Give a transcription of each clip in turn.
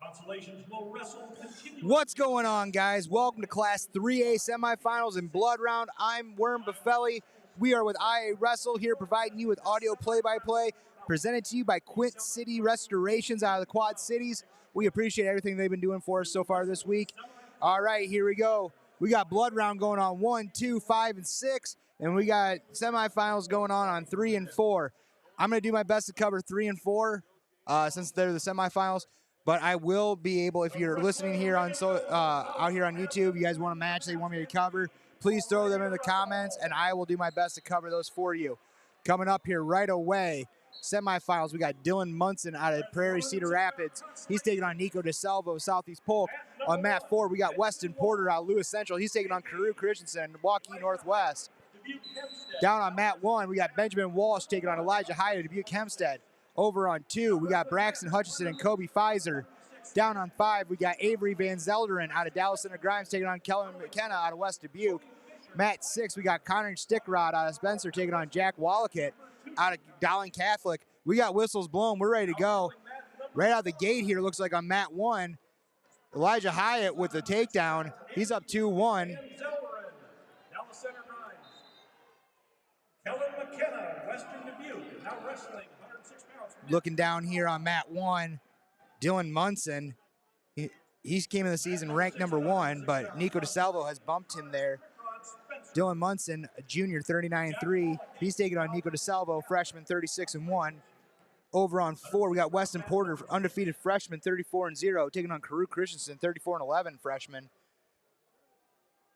Consolations will wrestle continue. What's going on, guys? Welcome to Class 3A Semifinals and Blood Round. I'm Worm Buffelli. We are with IA Wrestle here, providing you with audio play-by-play, presented to you by Quint City Restorations out of the Quad Cities. We appreciate everything they've been doing for us so far this week. All right, here we go. We got Blood Round going on 1, 2, 5, and 6, and we got semifinals going on 3 and 4. I'm going to do my best to cover 3 and 4 since they're the semifinals. But I will be able, if you're listening here on out here on YouTube, you guys want a match that you want me to cover, please throw them in the comments, and I will do my best to cover those for you. Coming up here right away, semifinals, we got Dylan Munson out of Prairie Cedar Rapids. He's taking on Nico DeSalvo of Southeast Polk. On mat 4, we got Weston Porter out of Lewis Central. He's taking on Carew Christensen, Waukee Northwest. Down on mat 1, we got Benjamin Walsh taking on Elijah Hyde of Dubuque Hempstead. Over on 2, we got Braxton Hutchison and Kobe Pfizer. Down on 5, we got Avery Van Zelderen out of Dallas Center Grimes taking on Kellen McKenna out of West Dubuque. Mat 6, we got Connor Stickrod out of Spencer taking on Jack Wallachit out of Dowling Catholic. We got whistles blown. We're ready to go. Right out the gate here, looks like on mat 1, Elijah Hyatt with the takedown. He's up 2-1. Dallas Center Grimes. Kellen McKenna, Western Dubuque, now wrestling 106 pounds. Looking down here on mat 1, Dylan Munson. He came in the season ranked number 1, but Nico DeSalvo has bumped him there. Dylan Munson, a junior, 39-3. He's taking on Nico DeSalvo, freshman, 36-1. Over on 4, we got Weston Porter, undefeated freshman, 34-0, taking on Carew Christensen, 34-11 freshman.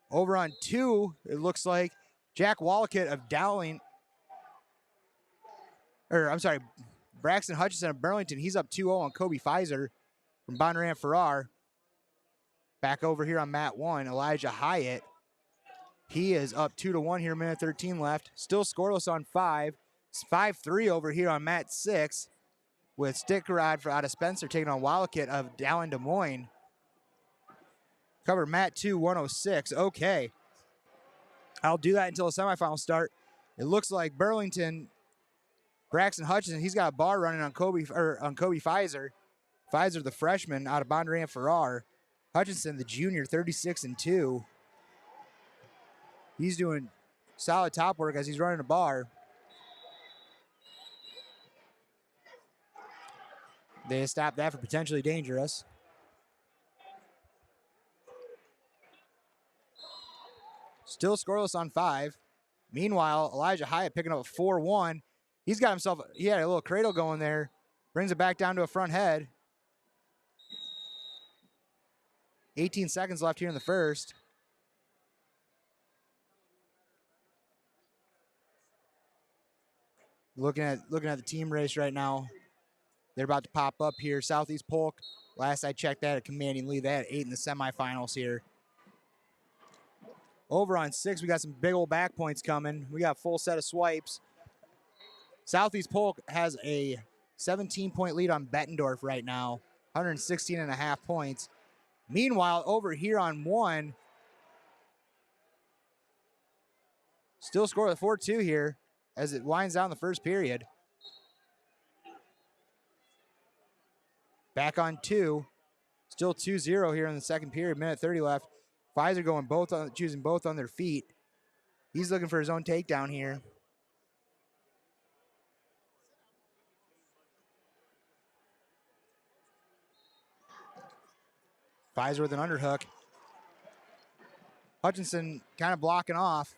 Over on 2, it looks like Jack Wallachit of Dowling, Braxton Hutchison of Burlington. He's up 2-0 on Kobe Pfizer from Bondurant Farrar. Back over here on mat 1, Elijah Hyatt. He is up 2-1 here, minute 13 left. Still scoreless on 5. It's 5-3 over here on mat 6 with Stickrod out of Spencer taking on Wallachit of Dowling Des Moines. Cover mat 2, 106. Okay. I'll do that until the semifinals start. It looks like Burlington, Braxton Hutchison, he's got a bar running on Kobe Pfizer. Pfizer, the freshman out of Bondurant Farrar. Hutchinson, the junior, 36-2. He's doing solid top work as he's running a bar. They stopped that for potentially dangerous. Still scoreless on 5. Meanwhile, Elijah Hyatt picking up a 4-1. He's got himself, he had a little cradle going there. Brings it back down to a front head. 18 seconds left here in the first. Looking at the team race right now. They're about to pop up here. Southeast Polk, last I checked, that a commanding lead. They had 8 in the semifinals here. Over on 6, we got some big old back points coming. We got a full set of swipes. Southeast Polk has a 17-point lead on Bettendorf right now, 116.5 points. Meanwhile, over here on 1, still score 4-2 here as it winds down the first period. Back on 2, still 2-0 here in the second period, minute 30 left. Pfizer going choosing both on their feet. He's looking for his own takedown here. Pfizer with an underhook. Hutchinson kind of blocking off.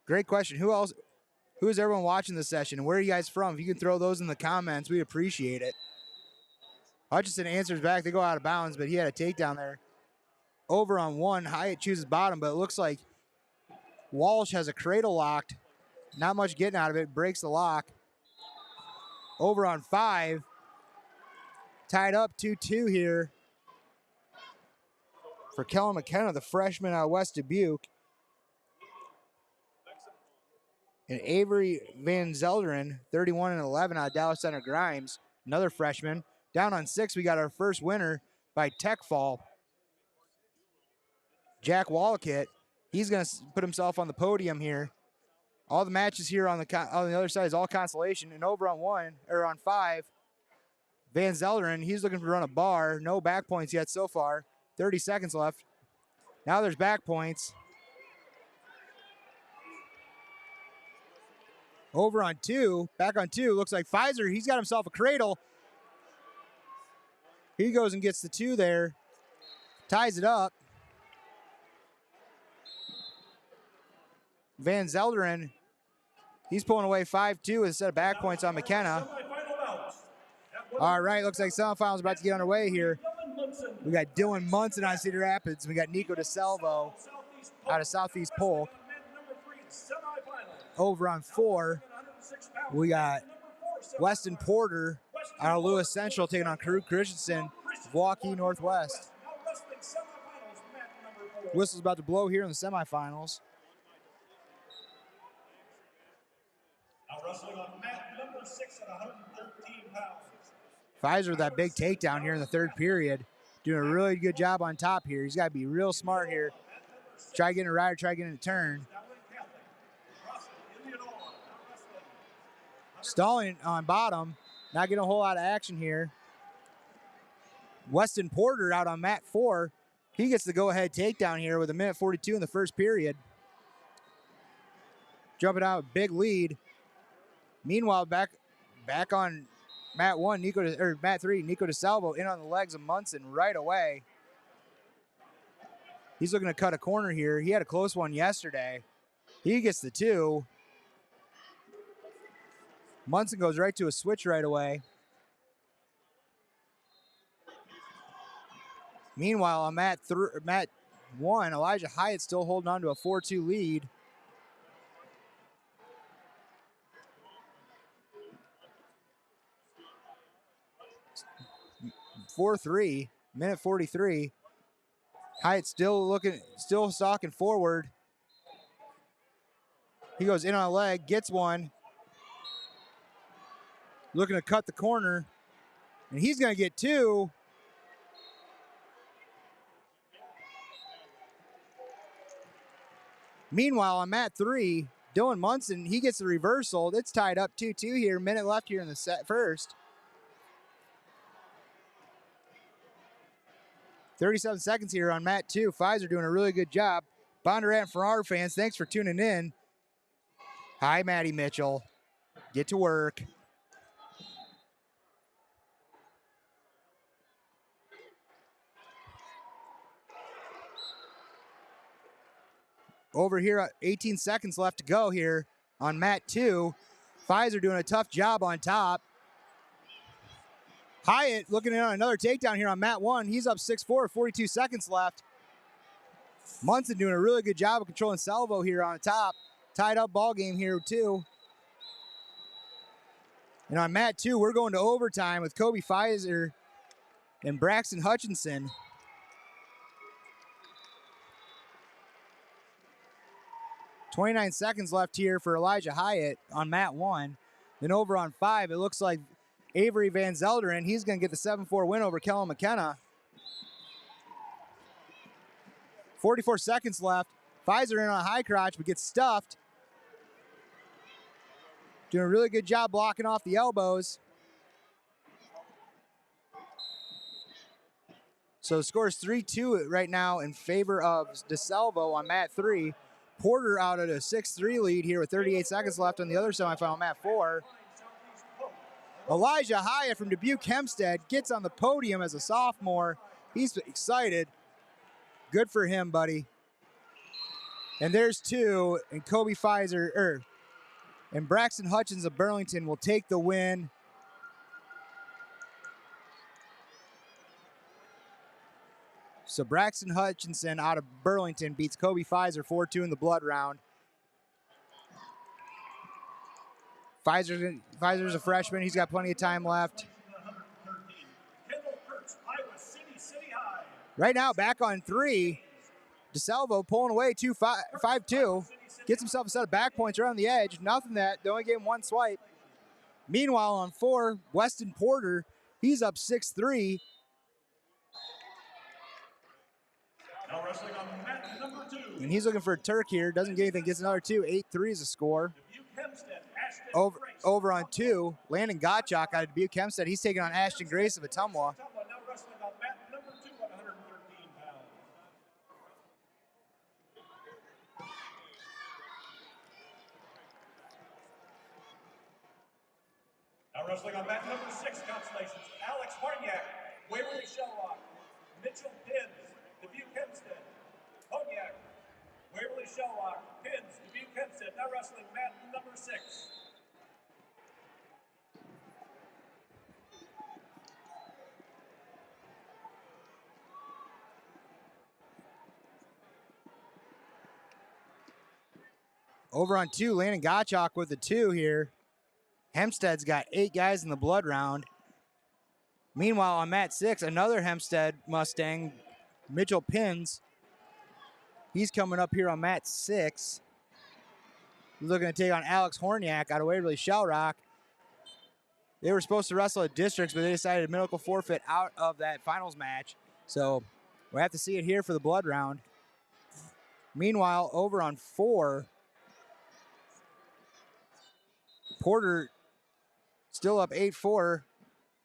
Great question. Who is everyone watching this session? Where are you guys from? If you can throw those in the comments, we appreciate it. Hutchinson answers back. They go out of bounds, but he had a takedown there. Over on 1, Hyatt chooses bottom, but it looks like Walsh has a cradle locked. Not much getting out of it. Breaks the lock. Over on 5. Tied up 2-2 here for Kellen McKenna, the freshman out of West Dubuque. And Avery Van Zelderen, 31-11 out of Dallas Center Grimes, another freshman. Down on 6, we got our first winner by tech fall. Jack Wallachit, he's going to put himself on the podium here. All the matches here on the other side is all consolation, and over on 5, Van Zelderen, he's looking to run a bar. No back points yet so far. 30 seconds left. Now there's back points. Over on 2, back on 2. Looks like Pfizer, he's got himself a cradle. He goes and gets the 2 there. Ties it up. Van Zelderen, he's pulling away 5-2 instead of back points on McKenna. All right, looks like semifinals about to get underway here. We got Dylan Munson out of Cedar Rapids. We got Nico DeSalvo out of Southeast Polk. Over on 4, we got Weston Porter out of Lewis Central taking on Karuk Christensen, Milwaukee Northwest. Whistle's about to blow here in the semifinals. Now wrestling on mat number 6 at 113 pounds. Pfizer with that big takedown here in the third period. Doing a really good job on top here. He's got to be real smart here. Try getting a ride or try getting a turn. Stalling on bottom. Not getting a whole lot of action here. Weston Porter out on mat 4. He gets the go-ahead takedown here with 1:42 in the first period. Jumping out, big lead. Meanwhile, back on mat 3, Nico DeSalvo in on the legs of Munson right away. He's looking to cut a corner here. He had a close one yesterday. He gets the 2. Munson goes right to a switch right away. Meanwhile, on mat 1, Elijah Hyatt still holding on to a 4-2 lead. .43, 1:43. Hyatt still stalking forward. He goes in on a leg, gets one. Looking to cut the corner. And he's going to get 2. Meanwhile, on mat 3, Dylan Munson, he gets the reversal. It's tied up 2-2 here. Minute left here in the first. 37 seconds here on mat 2. Pfizer doing a really good job. Bondurant and Farrar fans, thanks for tuning in. Hi, Maddie Mitchell. Get to work. Over here, 18 seconds left to go here on mat 2. Pfizer doing a tough job on top. Hyatt looking at another takedown here on mat 1. He's up 6-4, 42 seconds left. Munson doing a really good job of controlling Salvo here on top. Tied up ball game here too. And on mat 2, we're going to overtime with Kobe Pfizer and Braxton Hutchinson. .29 seconds left here for Elijah Hyatt on mat 1. Then over on 5, it looks like Avery Van Zelderen, he's going to get the 7-4 win over Kellen McKenna. 44 seconds left. Pfizer in on a high crotch, but gets stuffed. Doing a really good job blocking off the elbows. So the score is 3-2 right now in favor of DeSalvo on mat 3. Porter out at a 6-3 lead here with 38 seconds left on the other semifinal, mat 4. Elijah Hyatt from Dubuque Hempstead gets on the podium as a sophomore. He's excited. Good for him, buddy. And there's 2, and Kobe Pfizer, and Braxton Hutchins of Burlington will take the win. So Braxton Hutchinson out of Burlington beats Kobe Pfizer 4-2 in the blood round. Pfizer's a freshman. He's got plenty of time left. Right now, back on 3. DeSalvo pulling away 5-2. Gets himself a set of back points around the edge. Nothing that. They only gave him 1 swipe. Meanwhile, on 4, Weston Porter, he's up 6-3. Now wrestling on mat number 2. And he's looking for a Turk here. Doesn't get anything. Gets another 2. 8-3 is the score. Dubuque Hempstead Over on 2, Landon Gottschalk out of Dubuque Hempstead. He's taking on Ashton Grace of Atumwa. Now wrestling on mat number 2 at 113 pounds. Now wrestling on mat number 6 constellations, Alex Harniak, Waverly Shellrock, Mitchell Pins, Dubuque Hempstead, Harniak, Waverly Shellrock, Pins, Dubuque Hempstead. Now wrestling mat number 6. Over on 2, Landon Gottschalk with the 2 here. Hempstead's got 8 guys in the blood round. Meanwhile, on mat 6, another Hempstead Mustang, Mitchell Pins. He's coming up here on mat 6. He's looking to take on Alex Horniak out of Waverly Shellrock. They were supposed to wrestle at districts, but they decided to medical forfeit out of that finals match. So we'll have to see it here for the blood round. Meanwhile, over on 4, Porter still up 8-4.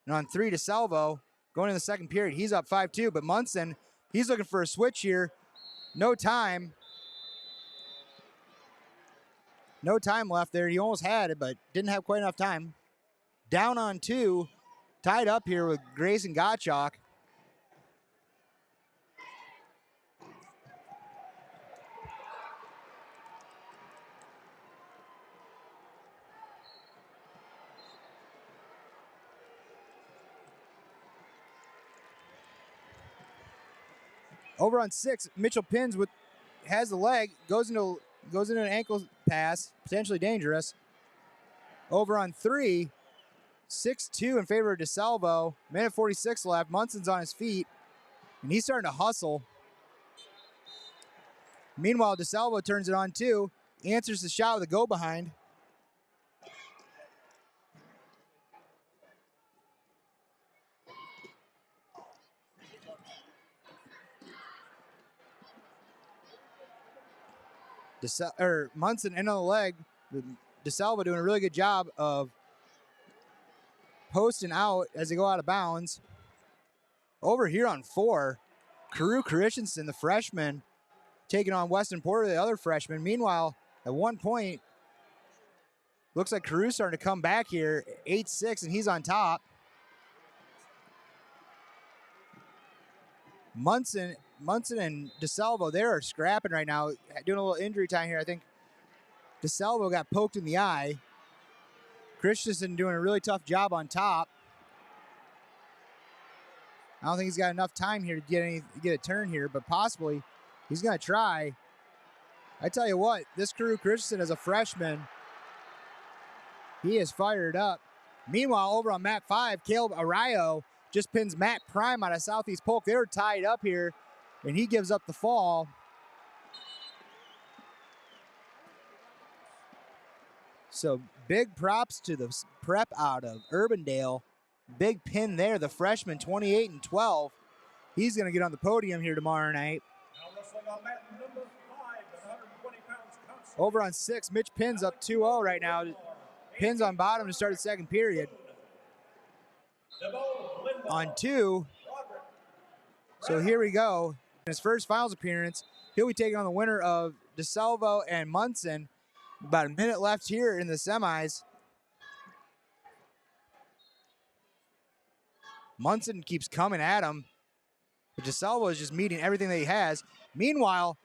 And on 3, DeSalvo going in the second period. He's up 5-2, but Munson, he's looking for a switch here. No time. No time left there. He almost had it, but didn't have quite enough time. Down on 2, tied up here with Grayson Gottschalk. Over on 6, Mitchell Pins has the leg, goes into an ankle pass, potentially dangerous. Over on 3, 6-2 in favor of DeSalvo. Minute 46 left. Munson's on his feet, and he's starting to hustle. Meanwhile, DeSalvo turns it on 2, answers the shot with a go behind. Munson in on the leg. DeSalvo doing a really good job of posting out as they go out of bounds. Over here on 4, Carew Christensen, the freshman, taking on Weston Porter, the other freshman. Meanwhile, at one point, looks like Carew's starting to come back here, 8-6, and he's on top. Munson and DeSalvo, they are scrapping right now, doing a little injury time here. I think DeSalvo got poked in the eye. Christensen doing a really tough job on top. I don't think he's got enough time here to get a turn here, but possibly he's going to try. I tell you what, this Carew Christensen as a freshman, he is fired up. Meanwhile, over on mat 5, Caleb Arayo just pins Matt Prime out of Southeast Polk. They're tied up here, and he gives up the fall. So big props to the prep out of Urbandale. Big pin there, the freshman, 28-12. He's going to get on the podium here tomorrow night. Now wrestling on mat number 5 at 120 pounds constant. Over on 6, Mitch Pins up 2-0 right now. Pins on bottom to start the second period. On 2, so here we go. In his first finals appearance, he'll be taking on the winner of DeSalvo and Munson. About a minute left here in the semis. Munson keeps coming at him, but DeSalvo is just meeting everything that he has. Meanwhile,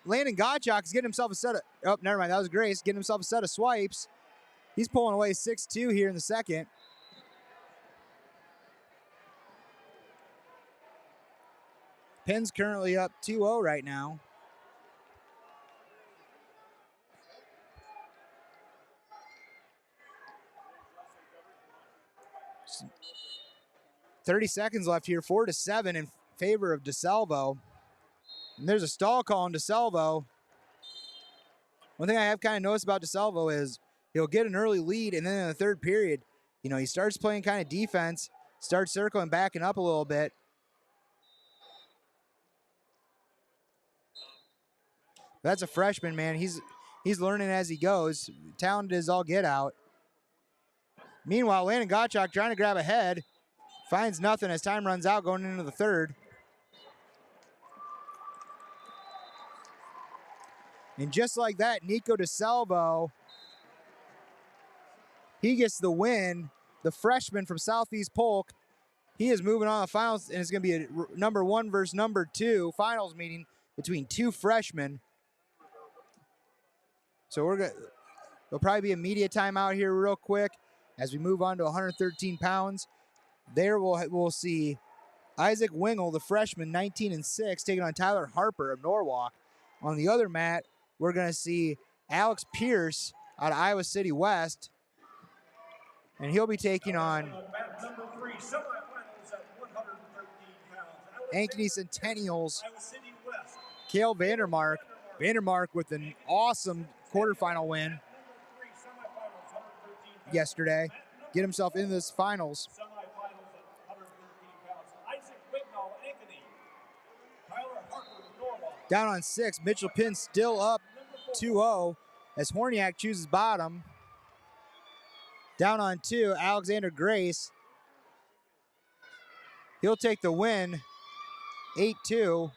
Landon Gottschalk is getting himself a set of, oh, never mind, that was Grace, getting himself a set of swipes. He's pulling away 6-2 here in the second. Pins currently up 2-0 right now. So 30 seconds left here, 4-7 in favor of DeSalvo. And there's a stall call on DeSalvo. One thing I have kind of noticed about DeSalvo is he'll get an early lead, and then in the third period, you know, he starts playing kind of defense, starts circling, backing up a little bit. That's a freshman, man. He's learning as he goes. Talented as all get out. Meanwhile, Landon Gottschalk trying to grab a head. Finds nothing as time runs out going into the third. And just like that, Nico DeSalvo, he gets the win. The freshman from Southeast Polk, he is moving on to the finals, and it's going to be a number 1 versus number 2 finals meeting between 2 freshmen. So there'll probably be a media timeout here real quick as we move on to 113 pounds. There we'll see Isaac Wingle, the freshman, 19-6, taking on Tyler Harper of Norwalk. On the other mat, we're going to see Alex Pierce out of Iowa City West, and he'll be taking on mat number 3, semifinals at 113 pounds. Ankeny Centennials, Iowa City West. Kale Vandermark. Vandermark with an awesome quarterfinal win Number 3, semifinals, 113 pounds. yesterday. Get himself into this finals. Semifinals at 113 pounds. Isaac Wignall, Ankeny. Tyler Harper, Norwalk. Down on 6, Mitchell Penn still up 2-0 as Horniak chooses bottom. Down on 2, Alexander Grace. He'll take the win, 8-2.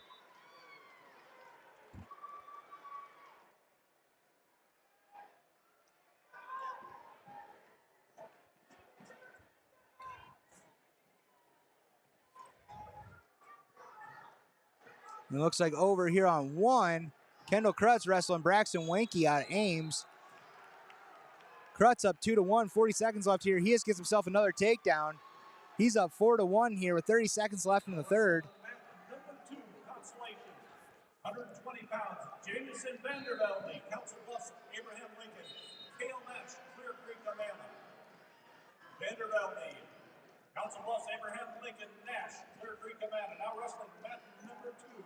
It looks like over here on 1, Kendall Krutz wrestling Braxton Wanke out of Ames. Krutz up 2-1, 40 seconds left here. He just gets himself another takedown. He's up 4-1 here with 30 seconds left in the third. Number 2, consolation, 120 pounds. Jameson Vandervelde, Council Bluffs, Abraham Lincoln. Kale Nash, Clear Creek, Amana. Vandervelde, Council Bluffs, Abraham Lincoln, Nash, Clear Creek, Amana. Now wrestling mat number 2.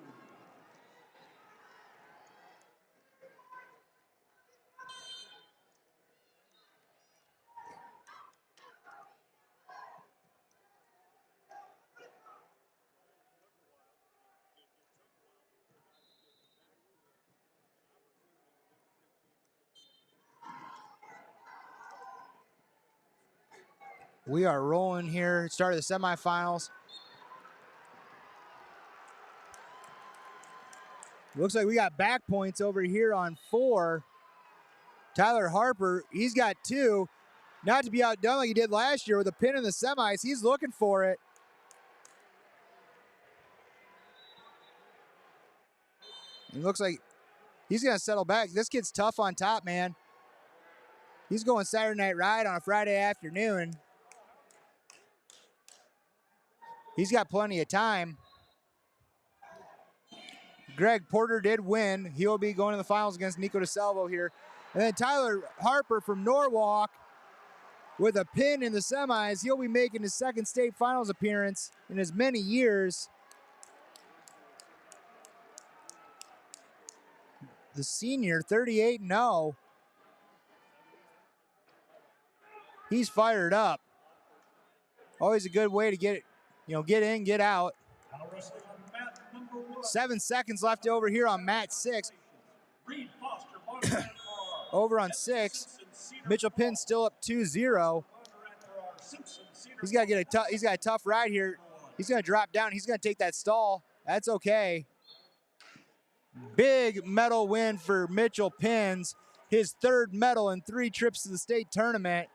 We are rolling here. Start of the semifinals. Looks like we got back points over here on 4. Tyler Harper, he's got 2. Not to be outdone like he did last year with a pin in the semis. He's looking for it. It looks like he's going to settle back. This kid's tough on top, man. He's going Saturday Night Ride on a Friday afternoon. He's got plenty of time. Greg Porter did win. He'll be going to the finals against Nico DeSalvo here. And then Tyler Harper from Norwalk with a pin in the semis. He'll be making his second state finals appearance in as many years. The senior, 38-0. He's fired up. Always a good way to get in, get out. 7 seconds left over here on mat 6. Over on 6, Mitchell Penn still up 2-0. He's got a tough ride here. He's going to drop down. He's going to take that stall. That's okay. Big medal win for Mitchell Penns. His 3rd medal in 3 trips to the state tournament.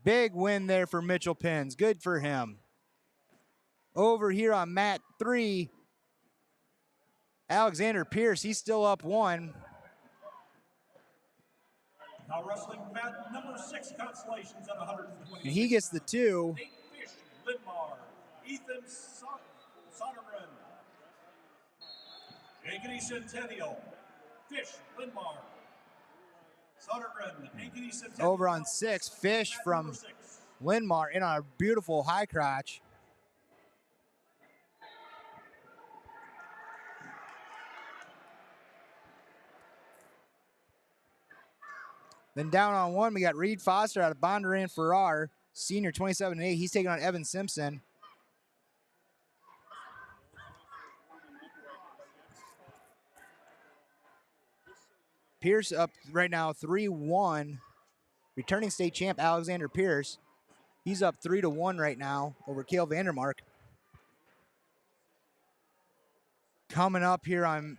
Big win there for Mitchell Penns. Good for him. Over here on mat 3, Alexander Pierce, he's still up 1. Now wrestling mat number 6, constellations at 120. And he gets the 2. Nate Fish, Linmar, Ethan Sonnebrun, Ankeny Centennial, Fish, Linmar, Sonnebrun, Ankeny Centennial. Over on 6, Fish from Linmar in on a beautiful high crotch. Then down on 1, we got Reed Foster out of Bondurant Farrar, senior, 27-8. He's taking on Evan Simpson. Pierce up right now 3-1. Returning state champ Alexander Pierce. He's up 3-1 right now over Cale Vandermark. Coming up here on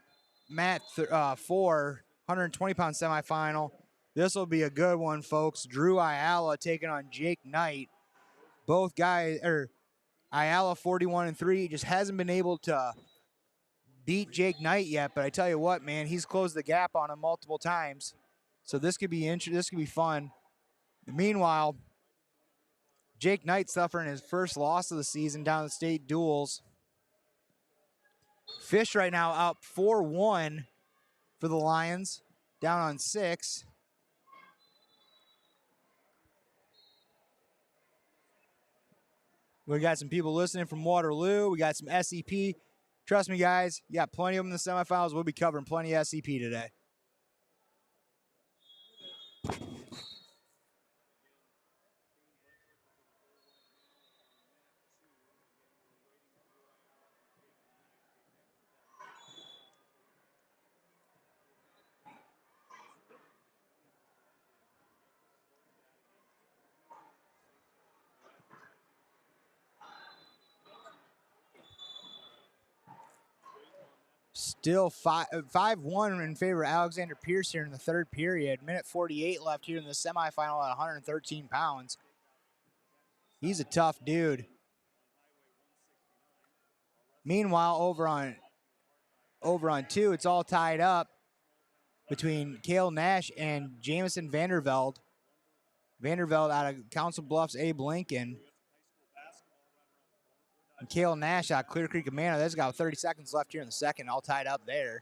mat 4, 120-pound semifinal. This will be a good one, folks. Drew Ayala taking on Jake Knight. Both guys, Ayala 41-3, just hasn't been able to beat Jake Knight yet. But I tell you what, man, he's closed the gap on him multiple times. So this could be this could be fun. Meanwhile, Jake Knight suffering his first loss of the season down the state duels. Fish right now up 4-1 for the Lions, down on 6. We got some people listening from Waterloo. We got some SEP. Trust me, guys, you got plenty of them in the semifinals. We'll be covering plenty of SEP today. Still 5-1 in favor of Alexander Pierce here in the third period. Minute 48 left here in the semifinal at 113 pounds. He's a tough dude. Meanwhile, over on 2, it's all tied up between Cale Nash and Jamison Vanderveld. Vanderveld out of Council Bluffs, Abe Lincoln. And Cale Nash out of Clear Creek, Amana. There's got 30 seconds left here in the second, all tied up there.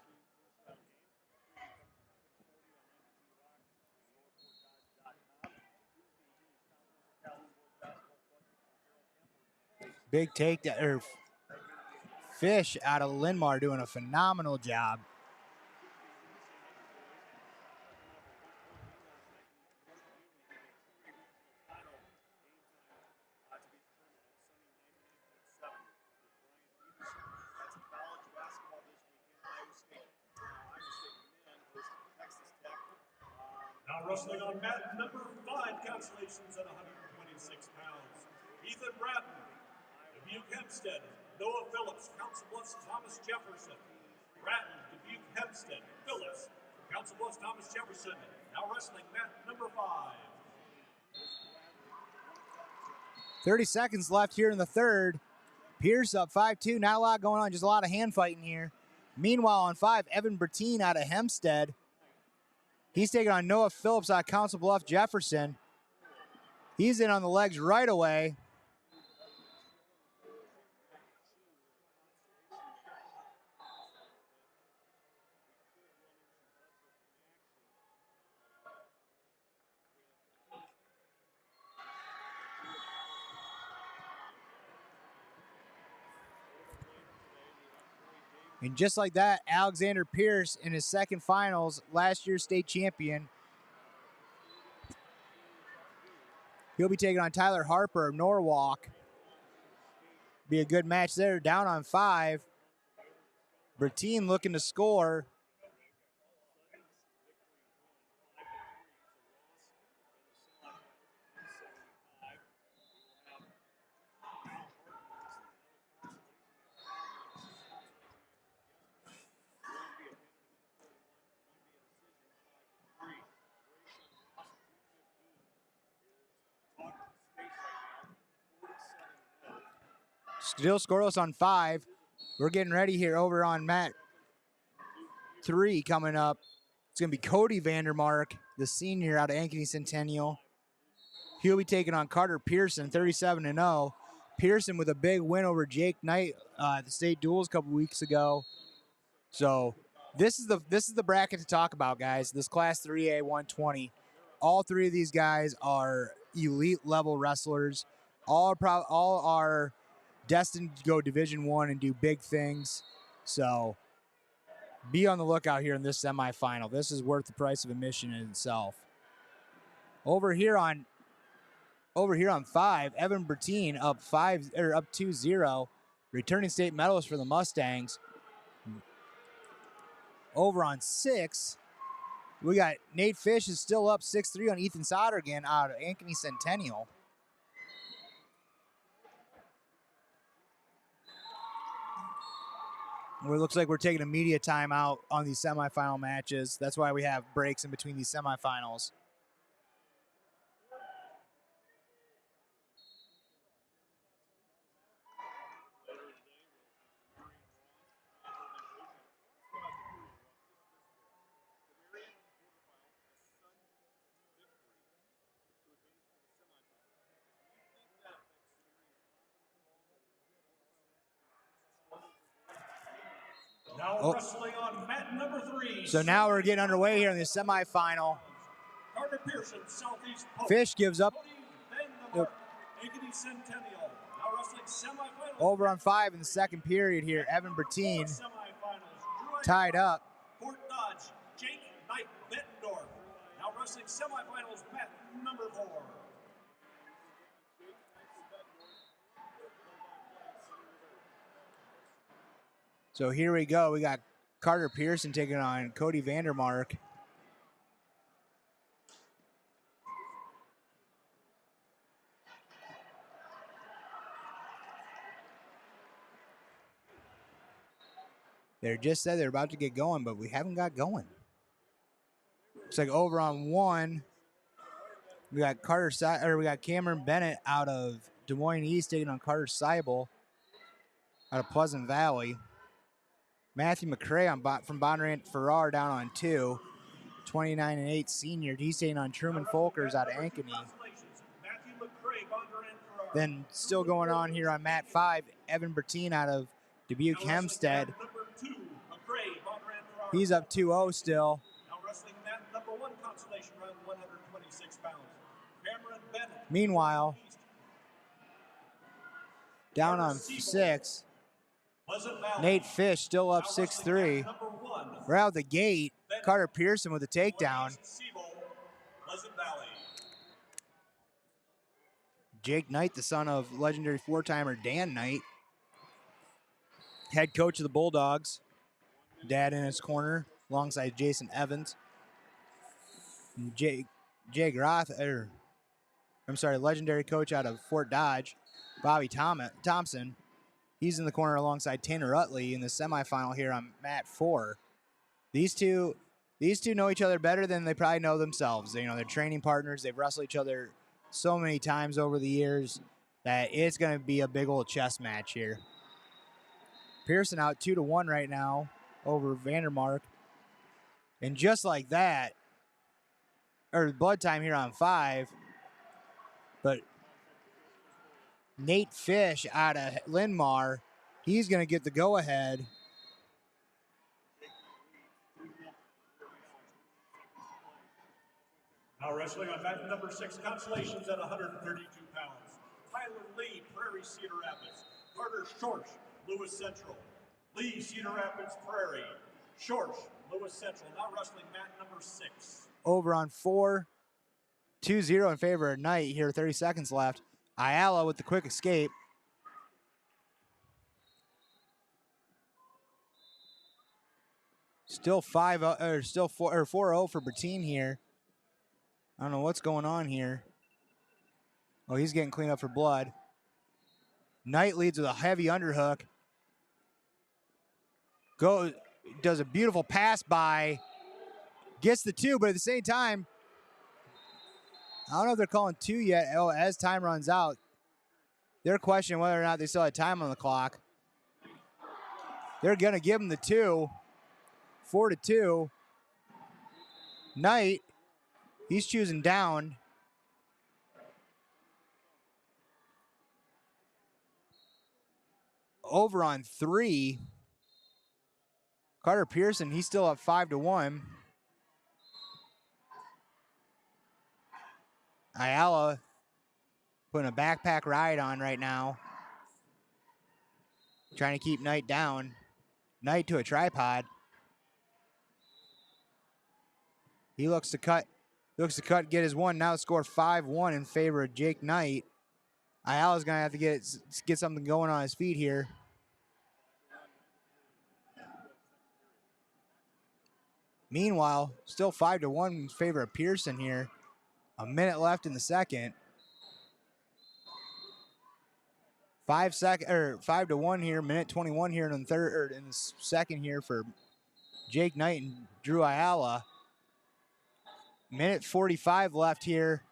Big take that, Fish out of Linmar doing a phenomenal job. Now wrestling on mat number 5, consolations at 126 pounds. Ethan Bratton, Dubuque Hempstead, Noah Phillips, Council Bluffs, Thomas Jefferson. Bratton, Dubuque Hempstead, Phillips, Council Bluffs, Thomas Jefferson. Now wrestling mat number 5. 30 seconds left here in the third. Pierce up 5-2. Not a lot going on, just a lot of hand fighting here. Meanwhile, on 5, Evan Bertine out of Hempstead. He's taking on Noah Phillips out of Council Bluff Jefferson. He's in on the legs right away. And just like that, Alexander Pierce in his second finals, last year's state champion. He'll be taking on Tyler Harper of Norwalk. Be a good match there, down on 5. Bertine looking to score. Still scoreless on 5. We're getting ready here over on mat 3 coming up. It's going to be Cody Vandermark, the senior out of Ankeny Centennial. He'll be taking on Carter Pearson, 37-0. Pearson with a big win over Jake Knight at the state duels a couple weeks ago. So this is the bracket to talk about, guys. This Class 3A 120. All 3 of these guys are elite level wrestlers. All are destined to go Division I and do big things. So be on the lookout here in this semifinal. This is worth the price of admission in itself. Over here on 5, Evan Bertine up 2-0, returning state medalist for the Mustangs. Over on 6, We got Nate Fish is still up 6-3 on Ethan Sodergan out of Ankeny Centennial. Where it looks like we're taking a media timeout on these semifinal matches. That's why we have breaks in between these semifinals. Now wrestling on mat number 3. So now we're getting underway here in the semifinal. Carter Pearson, Southeast Post. Fish gives up Ankeny Centennial. Now wrestling semifinals. over on 5 in the second period here. Evan Bertine tied up. Fort Dodge, Jake Knight Bettendorf. Now wrestling semifinals, mat number 4. So here we go. We got Carter Pearson taking on Cody Vandermark. They just said they're about to get going, but we haven't got going. Looks like over on 1, we got we got Cameron Bennett out of Des Moines East taking on Carter Seibel out of Pleasant Valley. Matthew McCray from Bonnarant Farrar down on 2. 29-8 senior. He's taking on Truman Folkers out of Ankeny. Then still going on here on mat 5, Evan Bertine out of Dubuque Hempstead. He's up 2-0 still. Meanwhile, down on 6, Nate Fish still up 6-3. Right out the gate, Carter Pearson with a takedown. Jake Knight, the son of legendary 4-timer Dan Knight, head coach of the Bulldogs. Dad in his corner alongside Jason Evans. Jay Groth, legendary coach out of Fort Dodge, Bobby Thompson. He's in the corner alongside Tanner Utley in the semifinal here on mat 4. These two know each other better than they probably know themselves. You know, they're training partners. They've wrestled each other so many times over the years that it's going to be a big old chess match here. Pearson out 2-1 right now over Vandermark. And just like that, or blood time here on 5, but Nate Fish out of Linmar, he's going to get the go-ahead. Now wrestling on mat number 6, consolations at 132 pounds. Tyler Lee, Prairie Cedar Rapids. Carter Schorsch, Lewis Central. Lee, Cedar Rapids, Prairie. Schorsch, Lewis Central. Now wrestling mat number 6. Over on 4, 2-0 in favor of Knight here, 30 seconds left. Ayala with the quick escape. Still 4-0 for Bertine here. I don't know what's going on here. Oh, he's getting cleaned up for blood. Knight leads with a heavy underhook. Does a beautiful pass by. Gets the 2, but at the same time, I don't know if they're calling 2 yet. Oh, as time runs out, they're questioning whether or not they still had time on the clock. They're going to give him the 2. 4-2. Knight, he's choosing down. Over on 3. Carter Pearson, he's still up 5-1. Ayala putting a backpack ride on right now. Trying to keep Knight down. Knight to a tripod. He looks to cut, get his 1. Now score 5-1 in favor of Jake Knight. Ayala's going to have to get something going on his feet here. Meanwhile, still 5-1 in favor of Pearson here. A minute left in the second. 5-1 here, minute 21 here in the third or in the second here for Jake Knight and Drew Ayala. Minute 45 left here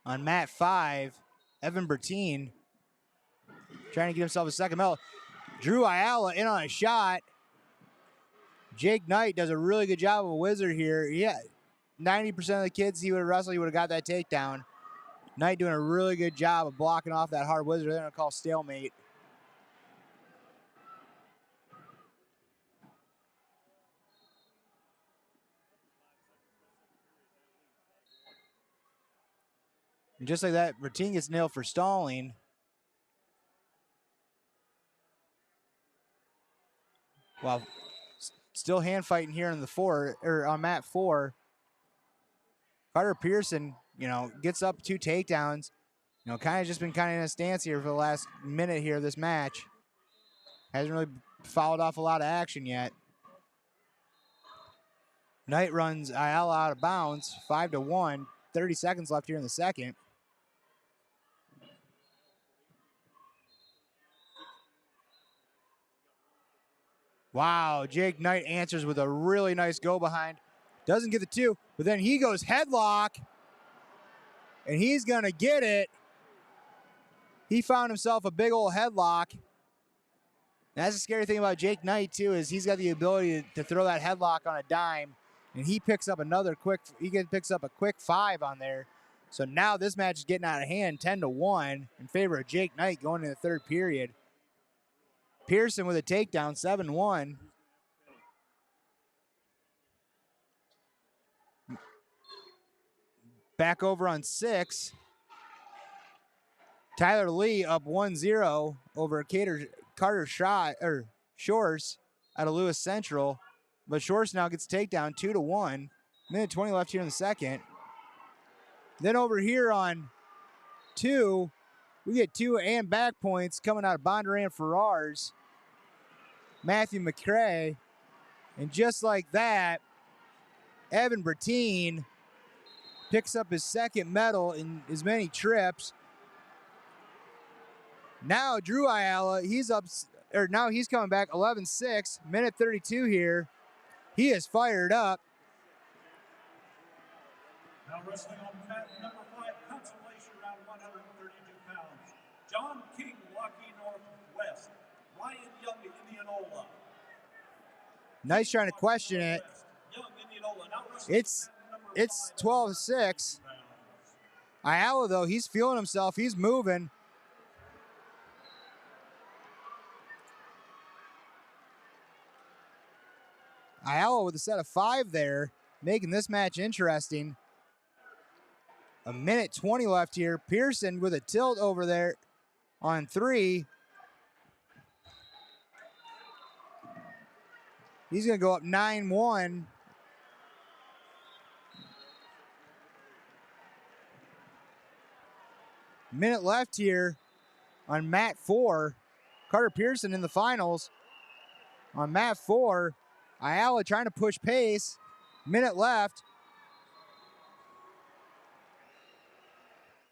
on mat 5. Evan Bertine trying to get himself a second medal. Drew Ayala in on a shot. Jake Knight does a really good job of a wizard here. Yeah, 90% of the kids he would have wrestled, he would have got that takedown. Knight doing a really good job of blocking off that hard wizard. They're going to call stalemate. And just like that, Bertine gets nailed for stalling. Well, still hand fighting here in the on mat 4. Carter Pearson, gets up 2 takedowns. Kind of just been kind of in a stance here for the last minute here of this match. Hasn't really fouled off a lot of action yet. Knight runs Ayala out of bounds, 5-1. 30 seconds left here in the second. Wow, Jake Knight answers with a really nice go behind. Doesn't get the 2, but then he goes headlock, and he's gonna get it. He found himself a big old headlock. And that's the scary thing about Jake Knight too, is he's got the ability to throw that headlock on a dime, and he picks up picks up a quick 5 on there. So now this match is getting out of hand, 10-1 in favor of Jake Knight going into the third period. Pearson with a takedown, 7-1. Back over on 6. Tyler Lee up 1-0 over Carter Shores out of Lewis Central. But Shores now gets a takedown, 2-1. Minute 20 left here in the second. Then over here on 2, we get 2 and back points coming out of Bondurant Ferrars. Matthew McCrae. And just like that, Evan Bertine picks up his second medal in as many trips. Now Drew Ayala, now he's coming back 11-6, minute 32 here. He is fired up. Now wrestling on mat number 5, consolation round, 132 pounds. John King, Rocky Northwest. Ryan Young, Indianola. Nice trying to question it. Young, Indianola. Now wrestling It's 12-6. Ayala, though, he's feeling himself. He's moving. Ayala with a set of 5 there, making this match interesting. A minute 20 left here. Pearson with a tilt over there on 3. He's going to go up 9-1. Minute left here on mat 4. Carter Pearson in the finals. On mat 4, Ayala trying to push pace. Minute left.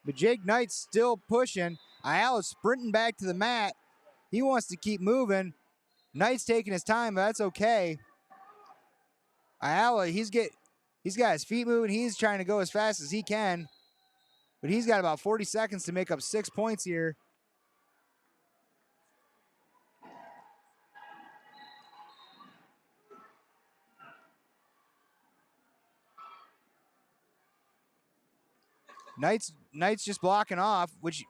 But Jake Knight's still pushing. Ayala's sprinting back to the mat. He wants to keep moving. Knight's taking his time, but that's okay. Ayala, he's got his feet moving. He's trying to go as fast as he can. But he's got about 40 seconds to make up 6 points here. Knight's just blocking off, which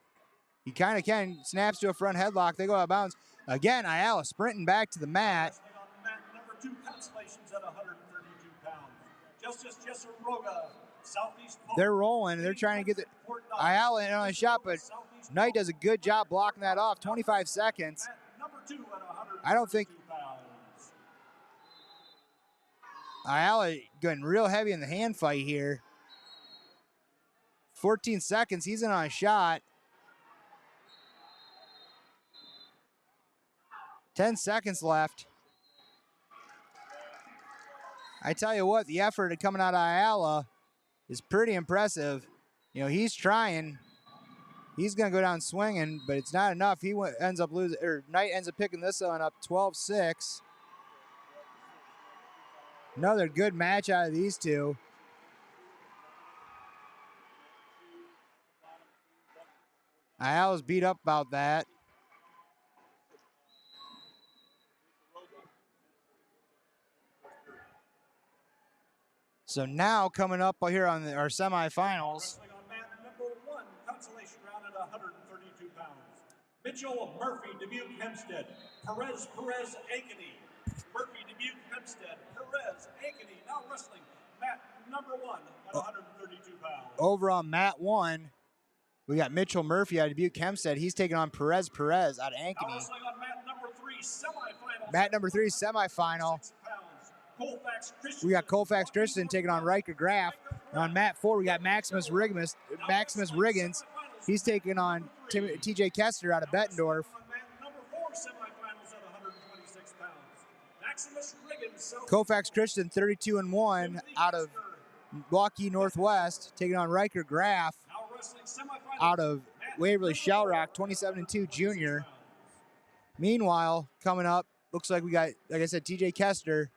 he kind of can. Snaps to a front headlock. They go out of bounds. Again, Ayala sprinting back to the mat. on mat number 2, consolations at 132 pounds. Justice Jesseroga, Southeast. They're rolling. They're trying to get Ayala in on a shot, but Knight does a good job blocking that off. 25 seconds. I don't think Ayala getting real heavy in the hand fight here. 14 seconds. He's in on a shot. 10 seconds left. I tell you what, the effort coming out of Ayala is pretty impressive. You know, he's trying. He's going to go down swinging, but it's not enough. He ends up losing, or Knight ends up picking this one up 12-6. Another good match out of these two. Ayala's beat up about that. So now coming up here on our semifinals. Wrestling on mat number 1, consolation round at 132 pounds. Mitchell Murphy, Dubuque Hempstead. Perez Ankeny. Murphy, Dubuque Hempstead. Perez Ankeny. Now wrestling mat number 1 at 132 pounds. Over on mat 1, we got Mitchell Murphy out of Dubuque Hempstead. He's taking on Perez out of Ankeny. Now wrestling on mat number 3, semifinals. Mat number 3, semifinal. We got Colfax Christensen taking on Riker Graff. And on mat 4, we got Maximus Riggins. He's taking on TJ Kester out of Bettendorf. Colfax Christian 32-1 out of Milwaukee Northwest, taking on Riker Graff out of Waverly Shell Rock, 27-2 junior. Meanwhile, coming up, looks like we got, like I said, TJ Kester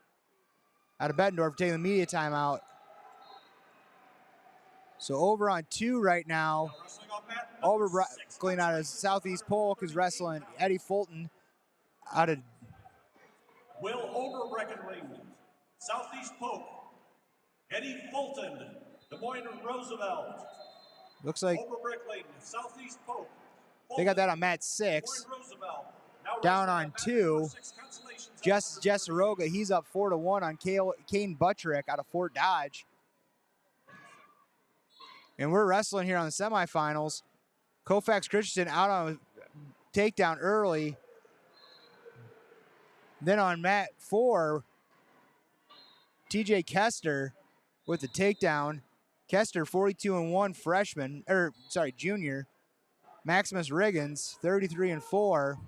out of Bettendorf taking the media timeout. So over on 2 right now, going out of Southeast Polk is wrestling Eddie Fulton out of Will Overbreckenring, Southeast Polk. Eddie Fulton, Des Moines Roosevelt. Looks like Overbreckling, Southeast Polk. They got that on mat 6. Down on 2, Jess Roga, he's up 4-1 on Kane Buttrick out of Fort Dodge. And we're wrestling here on the semifinals. Colfax Christensen out on a takedown early. Then on mat 4, TJ Kester with the takedown. Kester 42-1 junior. Maximus Riggins 33-4.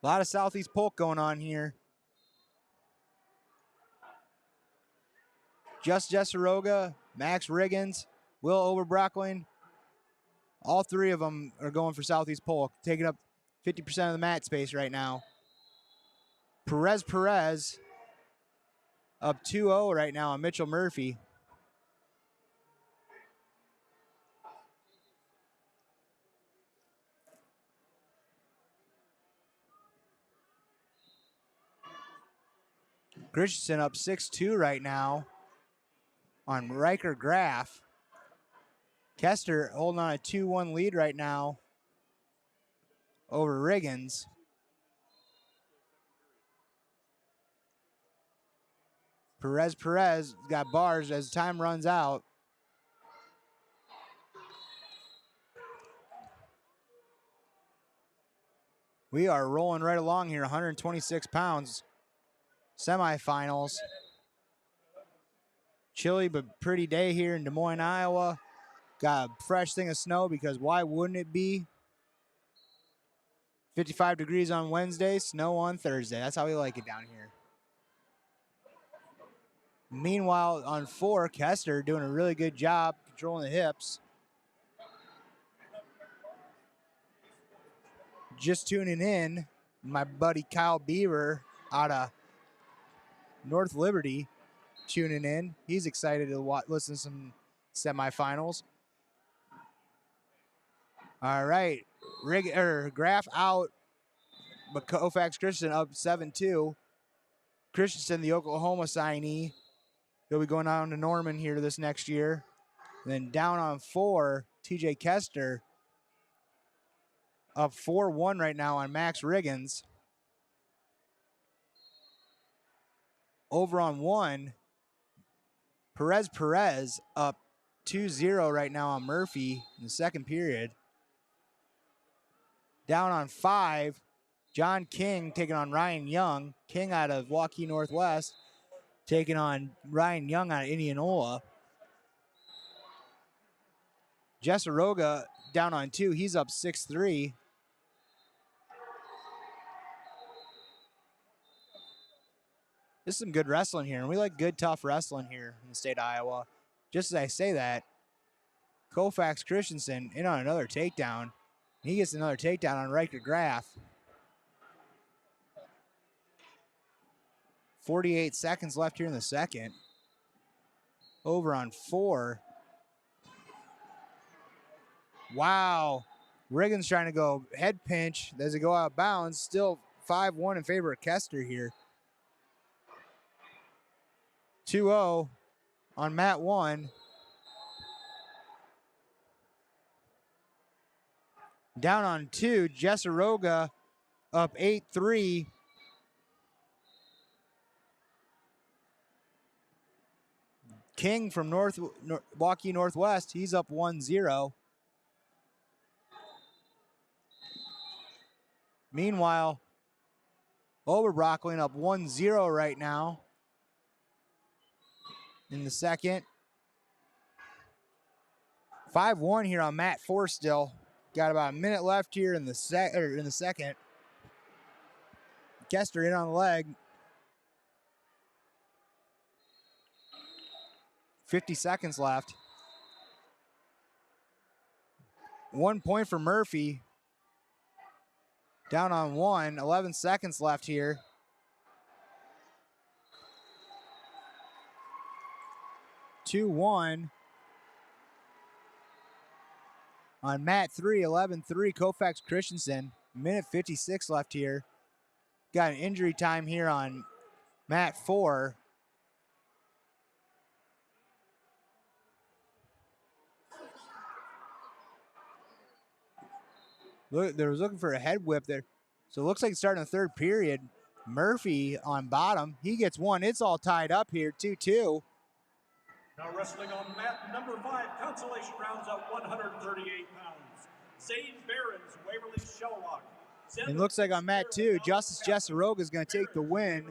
A lot of Southeast Polk going on here. Jessaroga, Max Riggins, Will Oberbrockling. All 3 of them are going for Southeast Polk, taking up 50% of the mat space right now. Perez up 2-0 right now on Mitchell Murphy. Christensen up 6-2 right now on Riker Graff. Kester holding on a 2-1 lead right now over Riggins. Perez got bars as time runs out. We are rolling right along here, 126 pounds. Semifinals. Chilly but pretty day here in Des Moines, Iowa. Got a fresh thing of snow because why wouldn't it be? 55 degrees on Wednesday, snow on Thursday. That's how we like it down here. Meanwhile, on 4, Kester doing a really good job controlling the hips. Just tuning in, my buddy Kyle Beaver out of North Liberty tuning in. He's excited to listen to some semifinals. All right, Graff out, but Colfax Christensen up 7-2. Christensen, the Oklahoma signee, he'll be going on to Norman here this next year. And then down on 4, TJ Kester up 4-1 right now on Max Riggins. Over on 1, Perez up 2-0 right now on Murphy in the second period. Down on 5, John King taking on Ryan Young. King out of Waukee Northwest taking on Ryan Young out of Indianola. Jessaroga down on 2. He's up 6-3. This is some good wrestling here, and we like good, tough wrestling here in the state of Iowa. Just as I say that, Koufax Christensen in on another takedown. He gets another takedown on Riker Graf. 48 seconds left here in the second. Over on 4. Wow. Riggins trying to go head pinch. Does it go out of bounds? Still 5-1 in favor of Kester here. 2-0 on mat 1. Down on 2, Jesseroga up 8-3. King from Milwaukee Northwest, he's up 1-0. Meanwhile, Oberbrockling up 1-0 right now in the second. 5-1 here on mat 4 still. Got about a minute left here in the second. Kester in on the leg. 50 seconds left. 1 point for Murphy. Down on 1. 11 seconds left here. Two, 1. On mat 3, 11-3, Koufax Christensen. Minute 56 left here. Got an injury time here on mat 4. Look, they was looking for a head whip there. So it looks like it's starting the third period. Murphy on bottom. He gets one. It's all tied up here, 2-2. Now wrestling on mat number 5, consolation rounds at 138 pounds. Zane Behrens, Waverly Shellrock. It looks like on mat 2, Justice Jesseroga is going to take the win.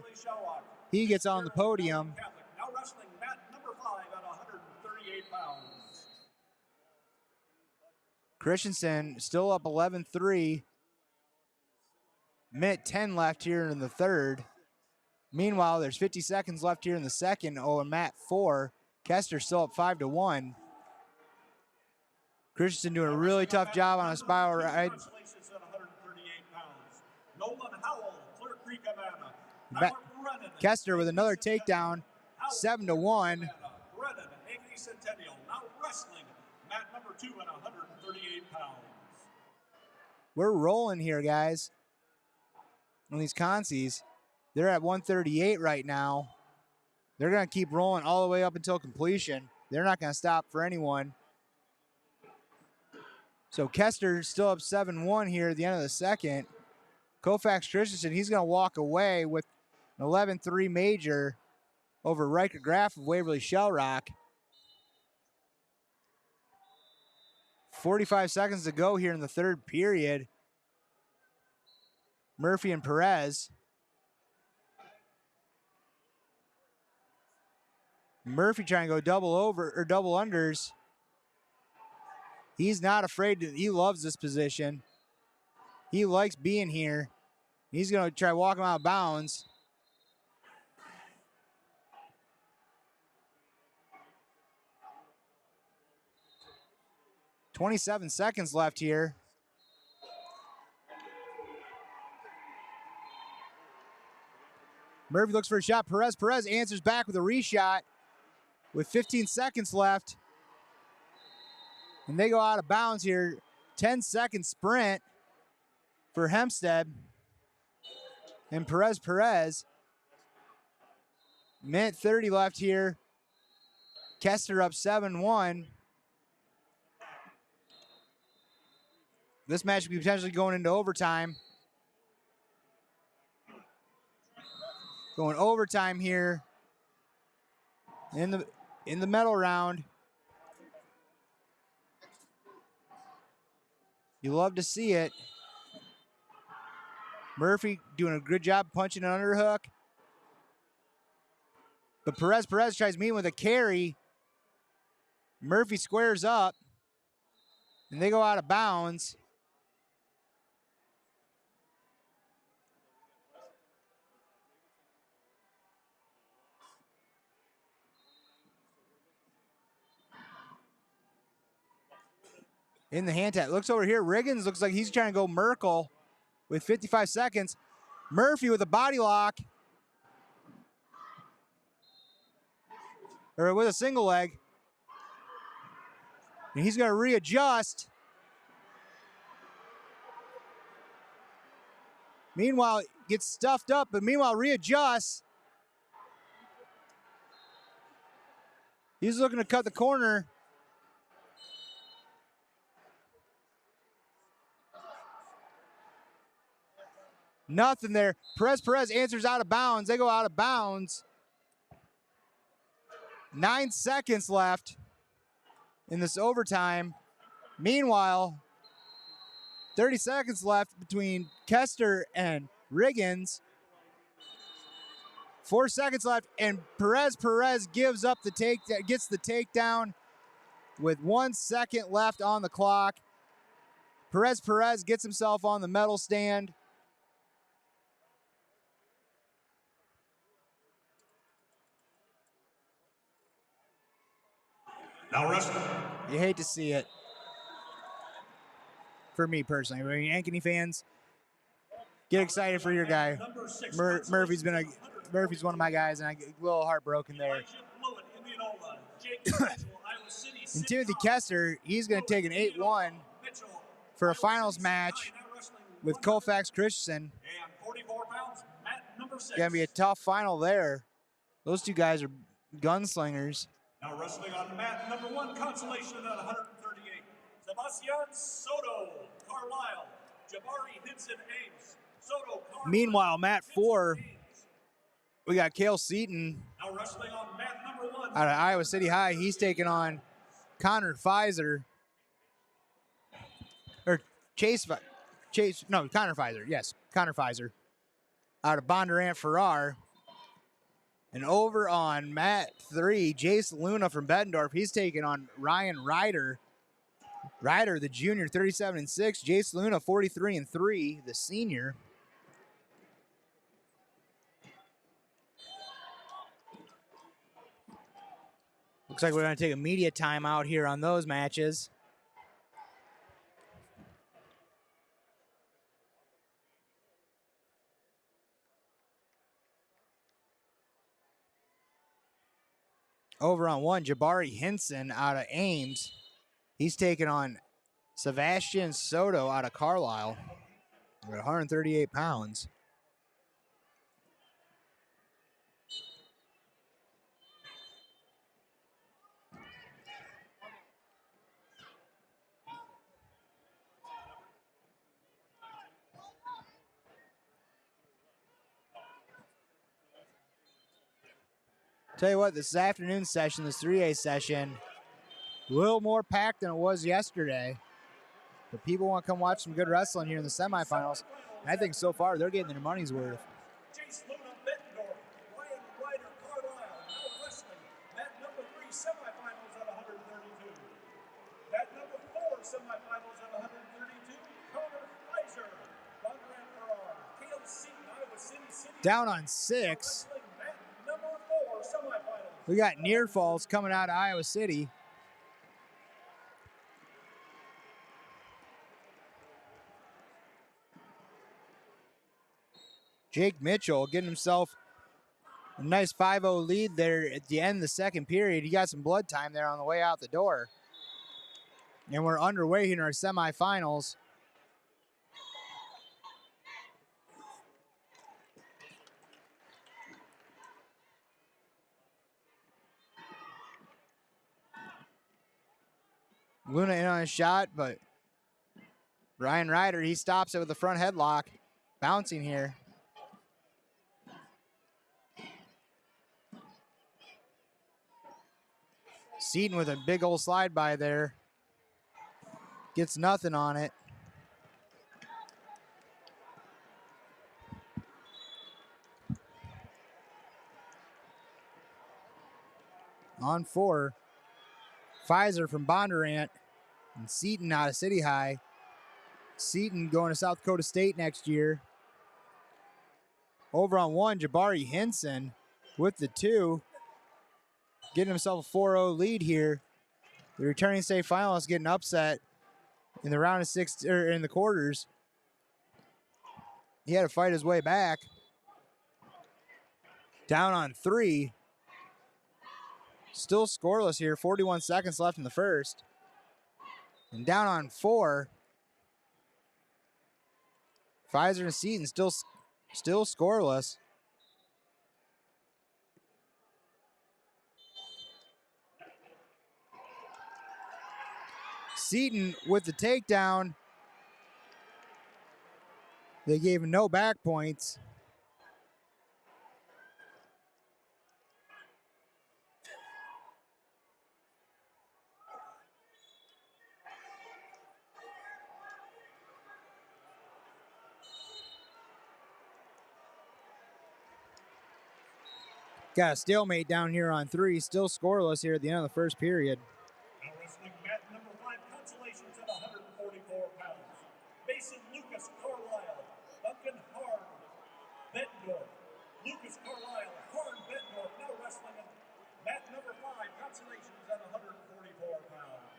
He gets on the podium. Now wrestling mat number 5 at 138 pounds. Christensen still up 11-3. Minute 10 left here in the third. Meanwhile, there's 50 seconds left here in the second. On mat 4, Kester still up 5-1. Christensen doing a really tough job on a spiral ride. Kester with another takedown, 7-1. We're rolling here, guys. On these consies, they're at 138 right now. They're going to keep rolling all the way up until completion. They're not going to stop for anyone. So Kester's still up 7-1 here at the end of the second. Koufax Christensen, he's going to walk away with an 11-3 major over Riker Graf of Waverly Shellrock. 45 seconds to go here in the third period. Murphy and Perez. Murphy trying to go double unders. He's not afraid to, he loves this position. He likes being here. He's going to try to walk him out of bounds. "27 seconds left here. Murphy looks for a shot. Perez answers back with a reshot with 15 seconds left. And they go out of bounds here. 10-second sprint for Hempstead. And Perez. Minute 30 left here. Kester up 7-1. This match could be potentially going into overtime. Going overtime here in the medal round. You love to see it. Murphy doing a good job punching an underhook. But Perez tries meeting with a carry. Murphy squares up. And they go out of bounds. in the hand tap. Looks over here. Riggins looks like he's trying to go Merkel with 55 seconds. Murphy with a body lock. Or with a single leg. And he's going to readjust. Meanwhile, gets stuffed up, but meanwhile readjusts. He's looking to cut the corner. Nothing there. Perez answers out of bounds. They go out of bounds. 9 seconds left in this overtime. Meanwhile, 30 seconds left between Kester and Riggins. 4 seconds left, and Perez gives up the gets the takedown with 1 second left on the clock. Perez gets himself on the medal stand. Now wrestling. You hate to see it. For me personally, I mean, Ankeny fans, get excited for your guy. Murphy's one of my guys, and I get a little heartbroken there. And Timothy Kester, he's going to take an 8-1 for a finals match with Colfax Christensen. Going to be a tough final there. Those two guys are gunslingers. Now wrestling on mat number 1, consolation at 138. Sebastian Soto, Carlisle. Jabari Hinson, Ames. Soto, Carlisle. Meanwhile, mat 4, we got Cale Seaton now wrestling on mat number 1. out of Iowa City High. He's taking on Connor Pfizer. Or Connor Pfizer. Yes, Connor Pfizer out of Bondurant Farrar. And over on mat 3, Jace Luna from Bettendorf. He's taking on Ryan Ryder. Ryder, the junior, 37-6. Jace Luna, 43-3, the senior. Looks like we're going to take a media timeout here on those matches. Over on 1, Jabari Hinson out of Ames. He's taking on Sebastian Soto out of Carlisle at 138 pounds. Tell you what, this afternoon session, this 3A session, a little more packed than it was yesterday. But people want to come watch some good wrestling here in the semifinals. And I think so far they're getting their money's worth. Jace Luna, Bettendorf. Ryan Ryder, Carlisle. Now wrestling. Mat number 3, semifinals at 132. Mat number 4, semifinals at 132. Connor Pfizer, Bondurant Farrar. Cale Seaton, Iowa City. Down on 6. Mat number 4, semifinals. We got near falls coming out of Iowa City. Jake Mitchell getting himself a nice 5-0 lead there at the end of the second period. He got some blood time there on the way out the door. And we're underway here in our semifinals. Luna in on a shot, but Ryan Ryder, he stops it with the front headlock. Bouncing here. Seaton with a big old slide by there. Gets nothing on it. On 4, Pfizer from Bondurant and Seaton out of City High. Seaton going to South Dakota State next year. Over on 1, Jabari Hinson with the 2. Getting himself a 4-0 lead here. The returning state finalist getting upset in the round of six, or in the quarters. He had to fight his way back. Down on 3. Still scoreless here. 41 seconds left in the first. And down on 4. Pfizer and Seton still scoreless. Seton with the takedown. They gave him no back points. Got a stalemate down here on 3. Still scoreless here at the end of the first period. Now wrestling mat number 5, consolations at 144 pounds. Mason Lucas Carlisle, Duncan Harn, Bettendorf. Lucas Carlisle, Harn, Bettendorf, now wrestling at mat number 5, consolations at 144 pounds.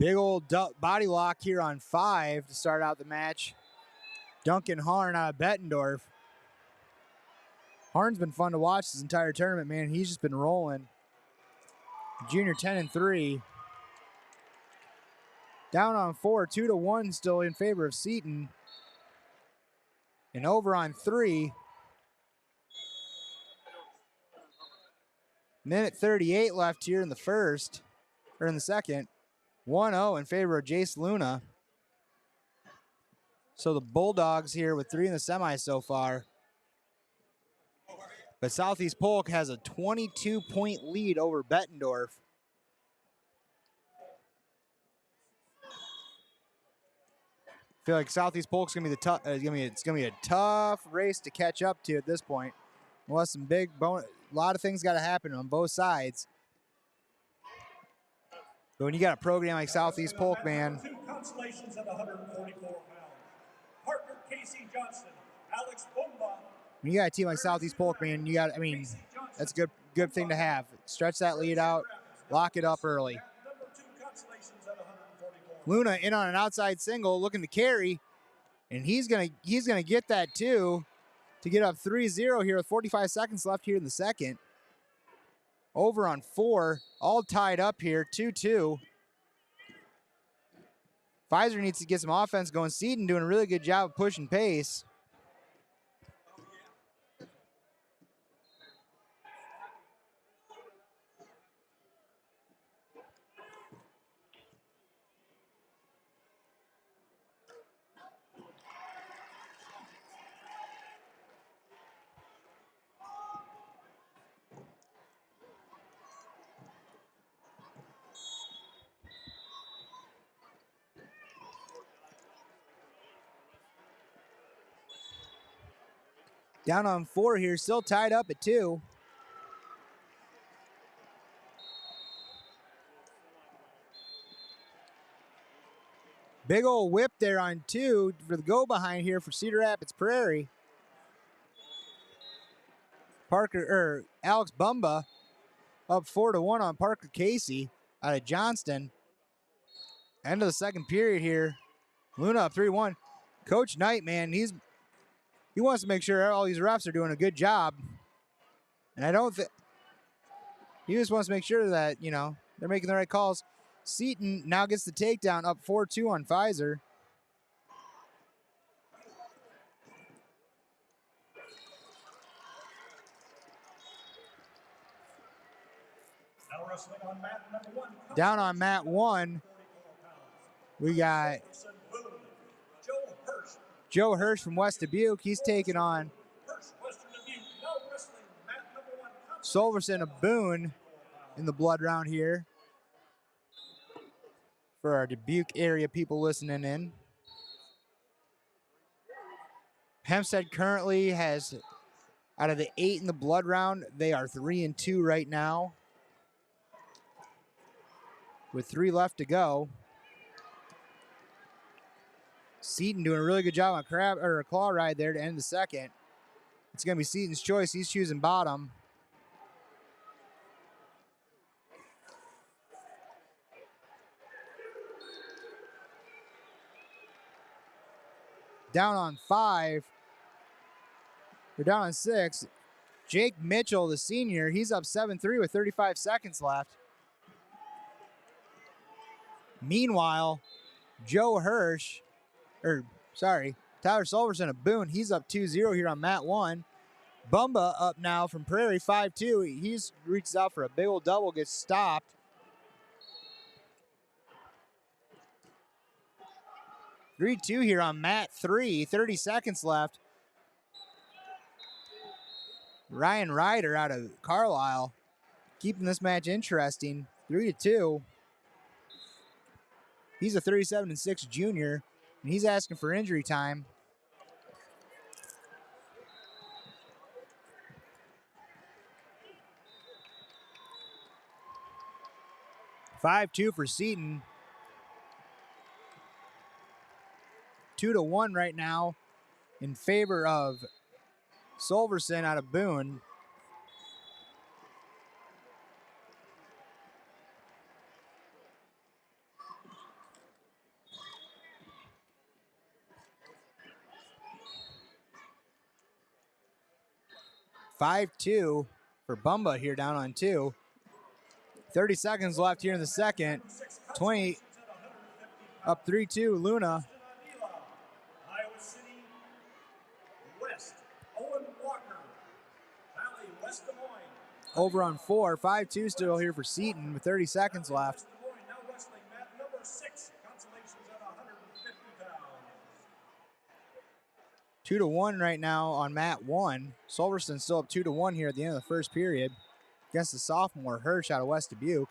Big old body lock here on 5 to start out the match. Duncan Harn out of Bettendorf. Harn's been fun to watch this entire tournament, man. He's just been rolling. Junior 10-3. Down on 4, 2-1 still in favor of Seton. And over on 3. Minute 38 left here in the first, or in the second. 1-0 in favor of Jace Luna. So the Bulldogs here with 3 in the semi so far. But Southeast Polk has a 22-point lead over Bettendorf. I feel like Southeast Polk's gonna be it's gonna be a tough race to catch up to at this point. Unless some a lot of things got to happen on both sides. But when you got a program like Southeast Polk, man. 2 consolations at 144 pounds. Parker Casey Johnson, Alex Bomba. When you got a team like Southeast Polk, man, that's a good thing to have. Stretch that lead out, lock it up early. Luna in on an outside single, looking to carry, and he's gonna get that too, to get up 3-0 here with 45 seconds left here in the second. Over on 4, all tied up here, 2-2. Pfizer needs to get some offense going. Seton doing a really good job of pushing pace. Down on 4 here, still tied up at 2. Big old whip there on 2 for the go behind here for Cedar Rapids Prairie. Alex Bumba up 4-1 on Parker Casey out of Johnston. End of the second period here. Luna up 3-1. Coach Knight, man, he wants to make sure all these refs are doing a good job. And I don't think, he just wants to make sure that, they're making the right calls. Seton now gets the takedown up 4-2 on Pfizer. Now wrestling on mat number 1. Down on mat 1, we got Joe Hirsch from West Dubuque. He's taking on Solverson of Boone in the blood round here for our Dubuque area people listening in. Hempstead currently has, out of the 8 in the blood round, they are 3-2 right now, with 3 left to go. Seton doing a really good job on a claw ride there to end the second. It's going to be Seton's choice. He's choosing bottom. down on 5. They're down on 6. Jake Mitchell, the senior, he's up 7-3 with 35 seconds left. Meanwhile, Tyler Sulverson of Boone, he's up 2-0 here on mat 1. Bumba up now from Prairie, 5-2. He's reaches out for a big old double, gets stopped. Three 2 here on mat 3, 30 seconds left. Ryan Ryder out of Carlisle, keeping this match interesting. 3-2. He's a 37-6 junior, and he's asking for injury time. Five 2 for Seton. 2-1 right now in favor of Sulverson out of Boone. Five 2 for Bumba here down on 2. 30 seconds left here in the second. 20 up 3-2 Luna. Iowa City West, Owen Walker, Valley West Des Moines. Over on 4. 5-2 still here for Seton with 30 seconds left. Now wrestling mat number 6, consolations at 150 pounds. 2-1 right now on mat 1. Sulverson still up 2-1 here at the end of the first period against the sophomore Hirsch out of West Dubuque.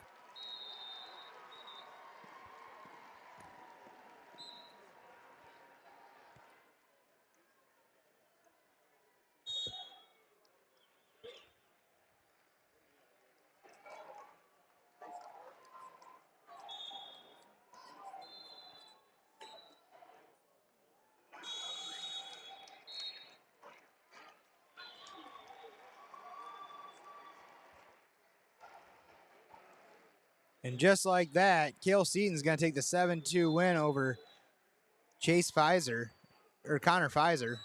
And just like that, Cale Seaton's going to take the 7-2 win over Connor Pfizer.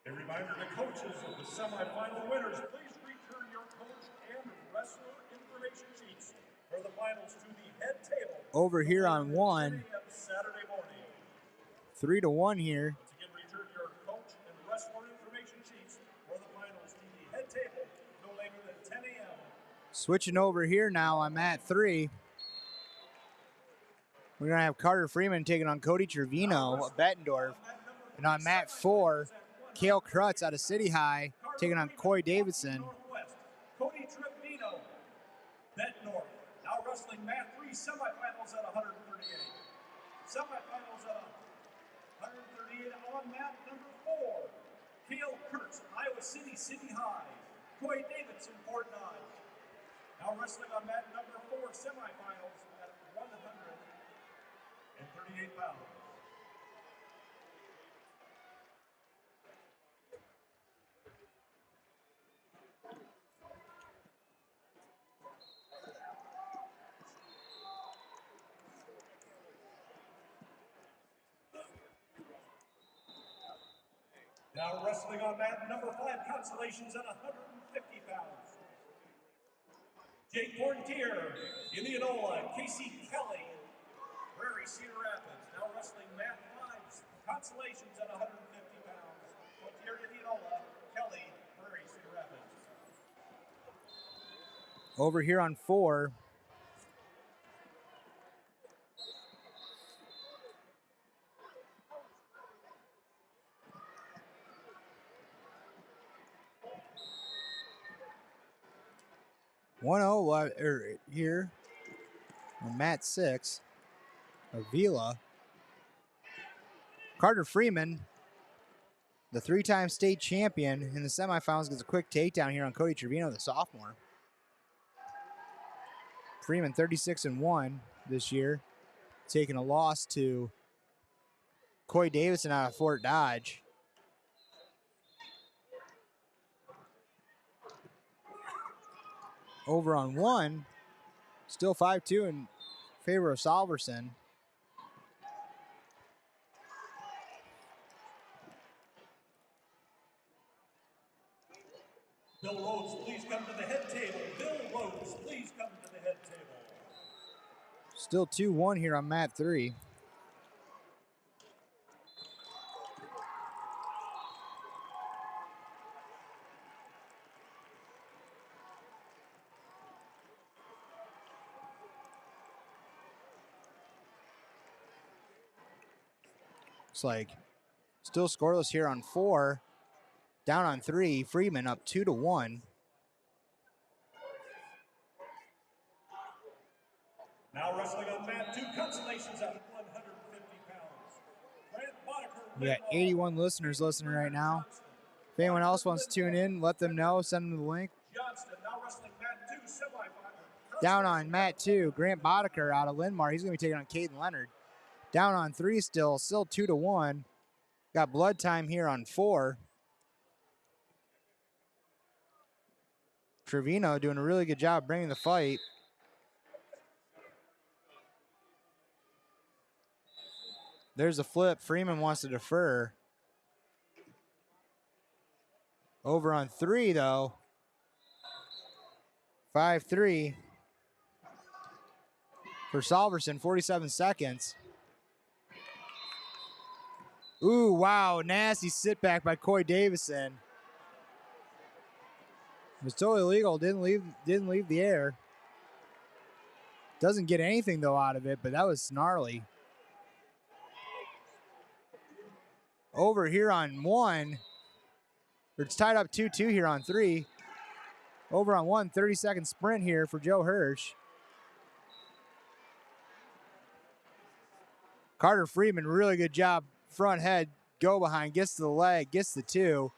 A reminder to coaches of the semifinal winners, please return your coach and wrestler information sheets for the finals to the head table. Over here on 1. Saturday morning. 3-1 here. Once again, return your coach and wrestler information sheets for the finals to the head table no later than 10 a.m. Switching over here now on mat 3. We're going to have Carter Freeman taking on Cody Trevino of Bettendorf. And on mat 4, Cale Krutz out of City High taking on Coy Davidson. Cody Trevino, Bettendorf. Now wrestling mat 3, semifinals at 138. Semifinals at 138 on mat number 4. Cale Kurtz, Iowa City, City High. Coy Davidson, Fort Dodge. Now wrestling on mat number 4, semifinals at 138 pounds. Now wrestling on mat number 5, consolations at 150 pounds. Jake Portier, Indianola, Casey Kelly, Prairie Cedar Rapids. Now wrestling mat 5, consolations at 150 pounds. Portier, Indianola, Kelly, Prairie Cedar Rapids. Over here on 4. Here on mat 6, Avila. Carter Freeman, the 3-time state champion in the semifinals, gets a quick takedown here on Cody Trevino, the sophomore. Freeman 36-1 this year, taking a loss to Coy Davidson out of Fort Dodge. Over on 1. Still 5-2 in favor of Salverson. Bill Rhodes, please come to the head table. Bill Rhodes, please come to the head table. Still 2-1 here on mat 3. Looks like still scoreless here on 4. Down on 3. Freeman up 2-1. Now wrestling on mat 2, consolations at 150 pounds. Grant Boddicker, We got 81 listeners listening right now. If anyone else wants to tune in, let them know. Send them the link. Johnston, now wrestling mat 2, semifinal. Down on mat 2, Grant Boddicker out of Lindmar. He's going to be taking on Caden Leonard. Down on 3 still 2-1. Got blood time here on 4. Trevino doing a really good job bringing the fight. There's a flip. Freeman wants to defer. Over on 3, though. 5-3. For Salverson, 47 seconds. Ooh, wow, nasty sit back by Coy Davison. It was totally legal. Didn't leave the air. Doesn't get anything though out of it, but that was gnarly. Over here on 1. It's tied up 2-2 here on 3. Over on 1, 30-second sprint here for Joe Hirsch. Carter Freeman, really good job. Front head, go behind, gets to the leg, gets the 2.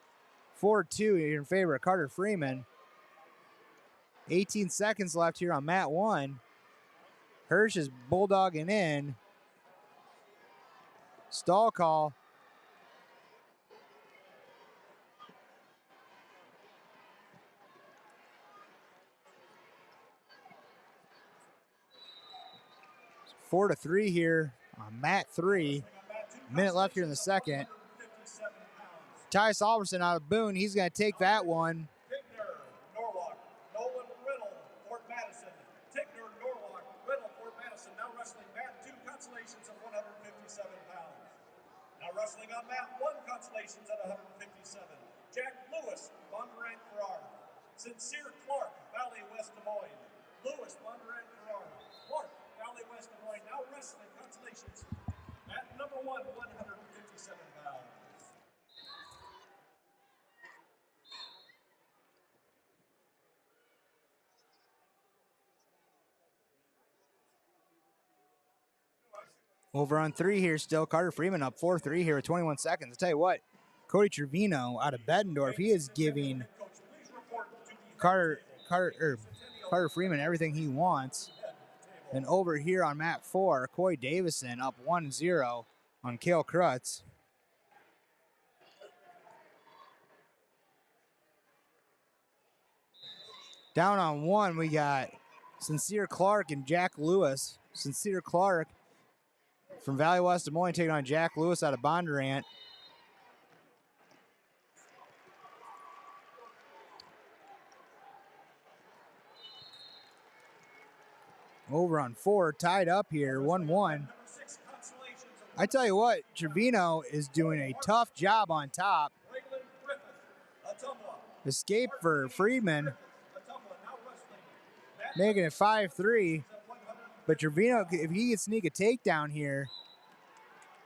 4-2 in favor of Carter Freeman. 18 seconds left here on mat 1. Hirsch is bulldogging in. Stall call. It's 4-3 here on mat 3. Minute left here in the second. Ty Salverson out of Boone. He's going to take that one. Tigner, Norwalk, Nolan Riddle, Fort Madison. Tigner, Norwalk, Riddle, Fort Madison. Now wrestling mat 2, consolations at 157 pounds. Now wrestling on mat 1, consolations at 157. Jack Lewis, Bondurant Farrar. Sincere Clark, Valley West Des Moines. Lewis, Bondurant Farrar. Clark, Valley West Des Moines. Now wrestling consolations at number 1, 157 pounds. Over on 3 here still. Carter Freeman up 4-3 here with 21 seconds. I'll tell you what, Cody Trevino out of Beddendorf, he is giving Carter Freeman everything he wants. And over here on mat 4, Coy Davison up 1-0 on Cale Krutz. Down on 1, we got Sincere Clark and Jack Lewis. Sincere Clark from Valley West Des Moines taking on Jack Lewis out of Bondurant. Over on 4, tied up here, 1-1. I tell you what, Trevino is doing a tough job on top. Escape for Freeman, making it 5-3. But Trevino, if he can sneak a takedown here,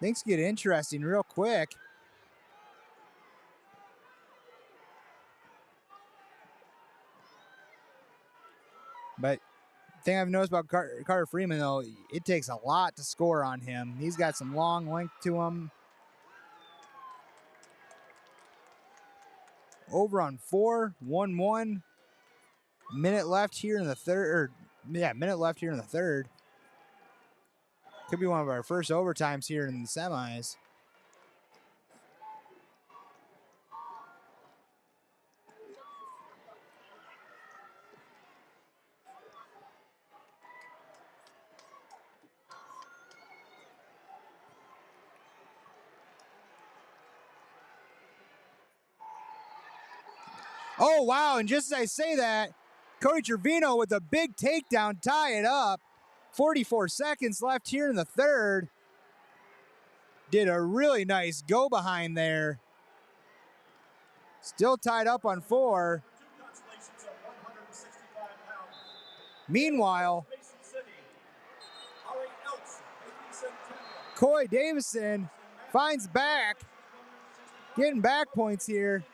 things get interesting real quick. But the thing I've noticed about Carter Freeman, though, it takes a lot to score on him. He's got some long length to him. Over on 4, 1-1. Minute left here in the third. Minute left here in the third. Could be one of our first overtimes here in the semis. Oh, wow. And just as I say that, Cody Trevino with a big takedown, tie it up. 44 seconds left here in the third. Did a really nice go behind there. Still tied up on 4. Meanwhile, Coy Davison finds back, getting back points here.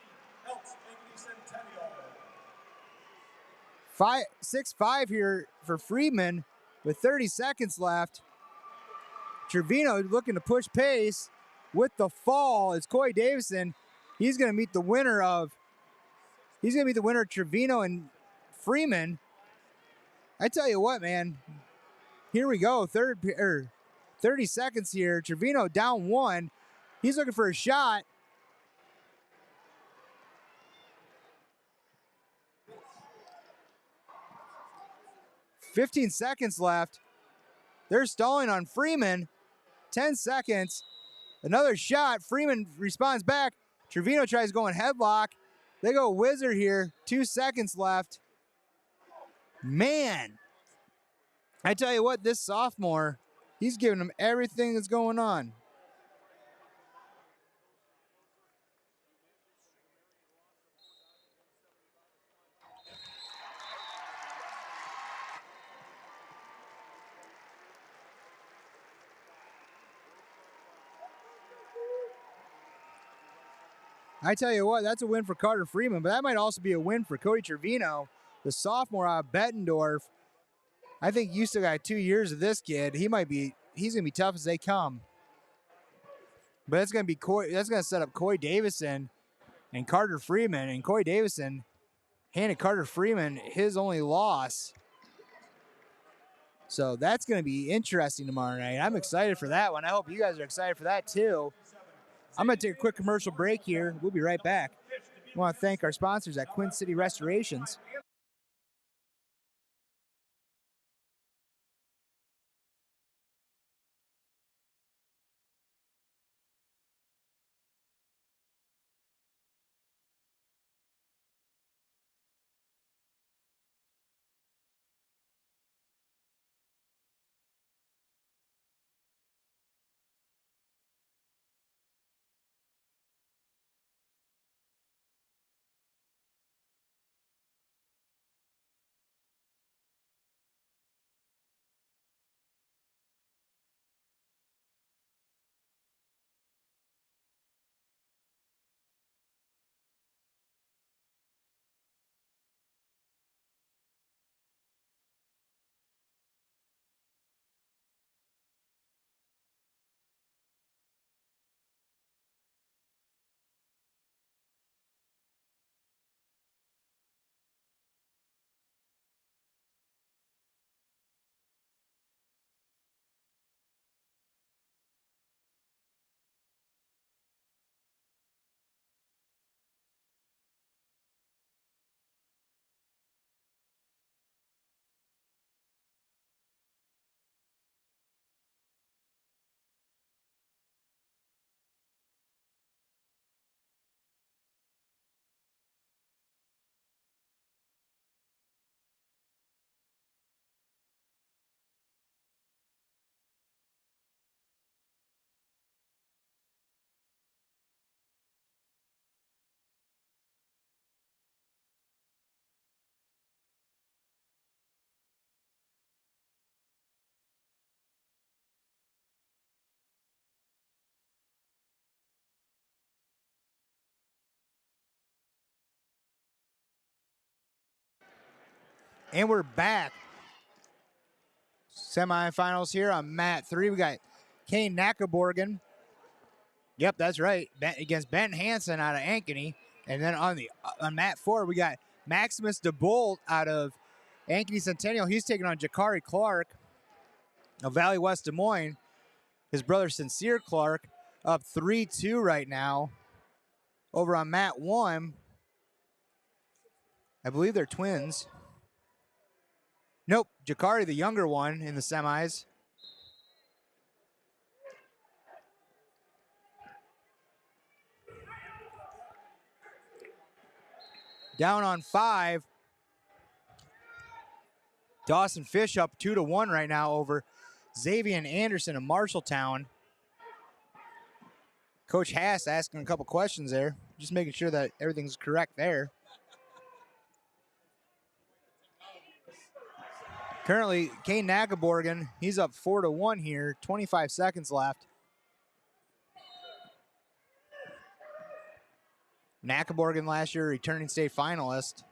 6-5 here for Freeman with 30 seconds left. Trevino looking to push pace with the fall. It's Coy Davison. He's going to meet the winner of Trevino and Freeman. I tell you what, man. Here we go. 30 seconds here. Trevino down 1. He's looking for a shot. $15 seconds left. They're stalling on Freeman. 10 seconds. Another shot. Freeman responds back. Trevino tries going headlock. They go wizard here. 2 seconds left. Man, I tell you what, this sophomore, he's giving them everything that's going on. I tell you what, that's a win for Carter Freeman, but that might also be a win for Cody Trevino, the sophomore out of Bettendorf. I think you still got 2 years of this kid. He's gonna be tough as they come. But that's gonna set up Coy Davison and Carter Freeman, and Coy Davison handed Carter Freeman his only loss. So that's gonna be interesting tomorrow night. I'm excited for that one. I hope you guys are excited for that too. I'm gonna take a quick commercial break here. We'll be right back. I want to thank our sponsors at Quint City Restorations. And we're back. Semifinals here on mat 3. We got Kane Nackaborgan. Yep, that's right. Against Ben Hansen out of Ankeny. And then on mat 4, we got Maximus DeBolt out of Ankeny Centennial. He's taking on Jakari Clark of Valley West Des Moines. His brother Sincere Clark up 3-2 right now. Over on mat 1, I believe they're twins. Nope, Jakari, the younger one in the semis. Down on 5. Dawson Fish up 2-1 right now over Xavier Anderson of Marshalltown. Coach Haas asking a couple questions there, just making sure that everything's correct there. Currently, Kane Nakaborgan, he's up 4-1 here, 25 seconds left. Nakaborgan last year, returning state finalist.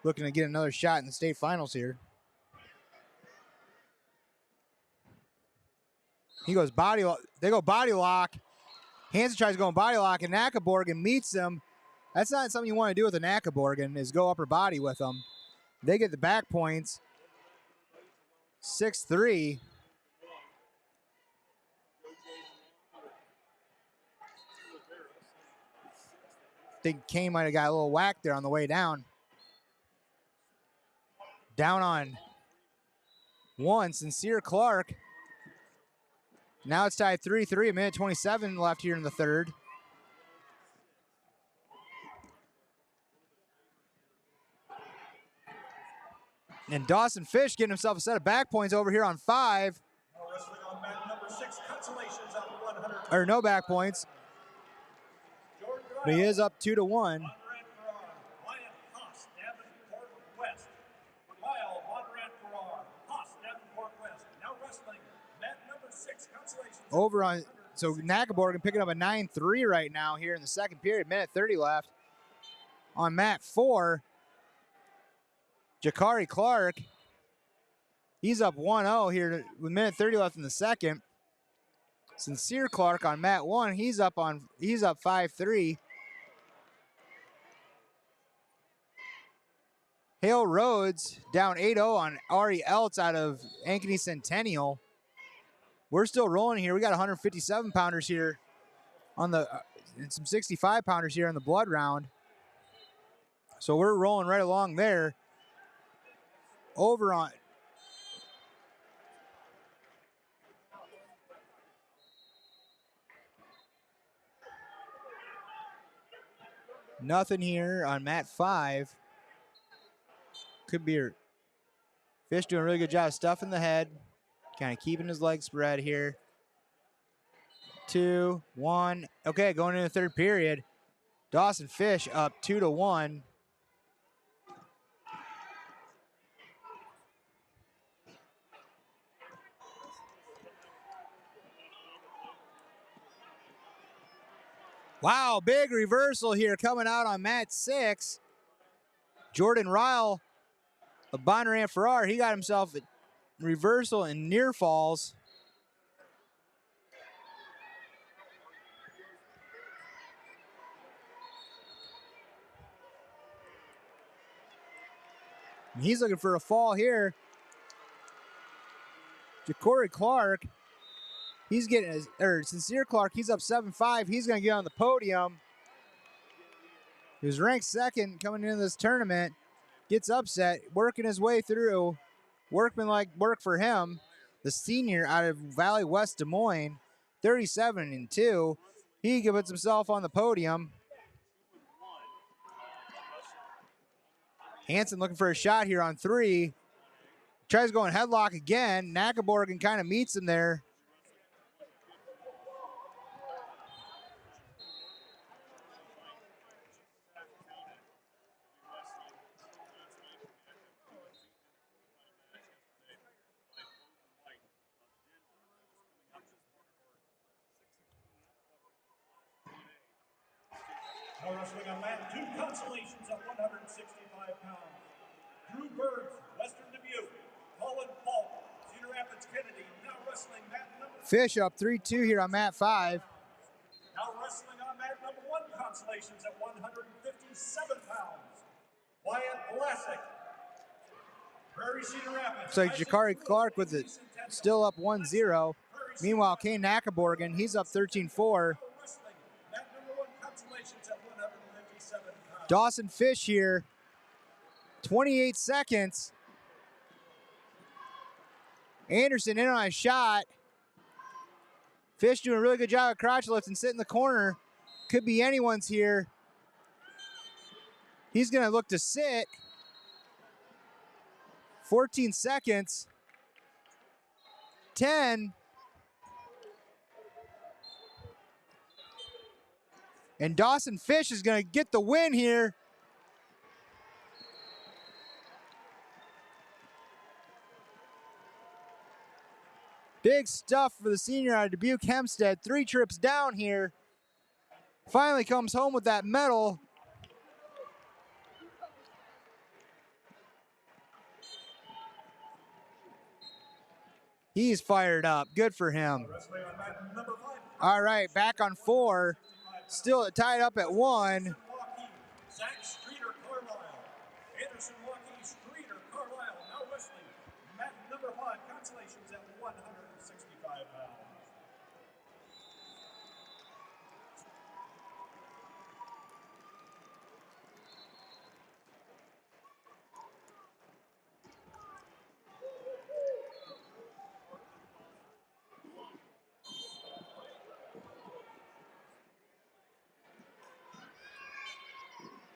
Looking to get another shot in the state finals here. He goes body lock. They go body lock. Hansen tries going body lock, and Nakaborgan meets him. That's not something you want to do with a Nakaborgan, is go upper body with them. They get the back points. 6-3. I think Kane might have got a little whack there on the way down. Down on 1, Sincere Clark. Now it's tied 3-3, a minute 27 left here in the third. And Dawson Fish getting himself a set of back points over here on 5. Wrestling on mat number 6, consolations on 100. Or no back points. But he is up 2-1. Over on, so Nakaborgan picking up a 9-3 right now here in the second period, minute 30 left. On mat 4, Jakari Clark, he's up 1-0 here with minute 30 left in the second. Sincere Clark on mat 1, he's up 5-3. Hale Rhodes down 8-0 on Ari Eltz out of Ankeny Centennial. We're still rolling here. We got 157 pounders here on the and some 65 pounders here on the blood round. So we're rolling right along there. Over on nothing here on mat 5. Could be Fish doing a really good job of stuffing the head, kind of keeping his legs spread here. 2, 1. Okay, going into the third period. Dawson Fish up 2-1. Wow, big reversal here coming out on mat 6. Jordan Ryle of Bonnarant Farrar, he got himself a reversal and near falls. And he's looking for a fall here. Jakari Clark, he's getting, Sincere Clark, he's up 7-5. He's going to get on the podium. He was ranked second coming into this tournament. Gets upset, working his way through. Workmanlike work for him. The senior out of Valley West Des Moines, 37-2. He puts himself on the podium. Hansen looking for a shot here on 3. Tries going headlock again. Nakaborgan kind of meets him there. Now wrestling on mat 2, consolations at 165 pounds. Drew Birds, Western Dubuque. Colin Paul, Cedar Rapids Kennedy. Now wrestling mat number Fish up 3-2 here on mat 5. Now wrestling on mat number 1, consolations at 157 pounds. Wyatt Vlasic, Prairie Cedar Rapids. So Jakari Clark with it still up 1-0. Meanwhile, Kane Nakaborgan, he's up 13-4. Dawson Fish here, 28 seconds. Anderson in on a shot. Fish doing a really good job of crotch lifts and sit in the corner. Could be anyone's here. He's going to look to sit. 14 seconds. 10. And Dawson Fish is going to get the win here. Big stuff for the senior out of Dubuque Hempstead. 3 trips down here. Finally comes home with that medal. He's fired up. Good for him. All right, back on 4. Still tied up at 1. Zach Streeter Carlisle. Anderson Waukee Streeter Carlisle. Now wrestling. Mat number 5. Consolations at 165 pounds.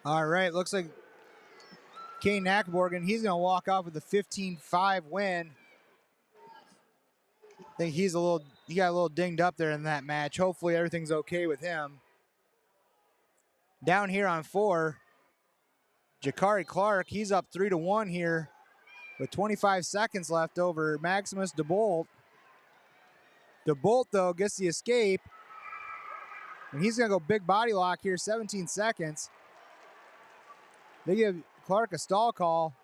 All right, looks like Kane Nackborgen, he's going to walk off with a 15-5 win. I think he got a little dinged up there in that match. Hopefully everything's okay with him. Down here on 4, Jakari Clark, he's up 3-1 here with 25 seconds left over Maximus DeBolt. DeBolt, though, gets the escape. And he's going to go big body lock here, 17 seconds. They give Clark a stall call.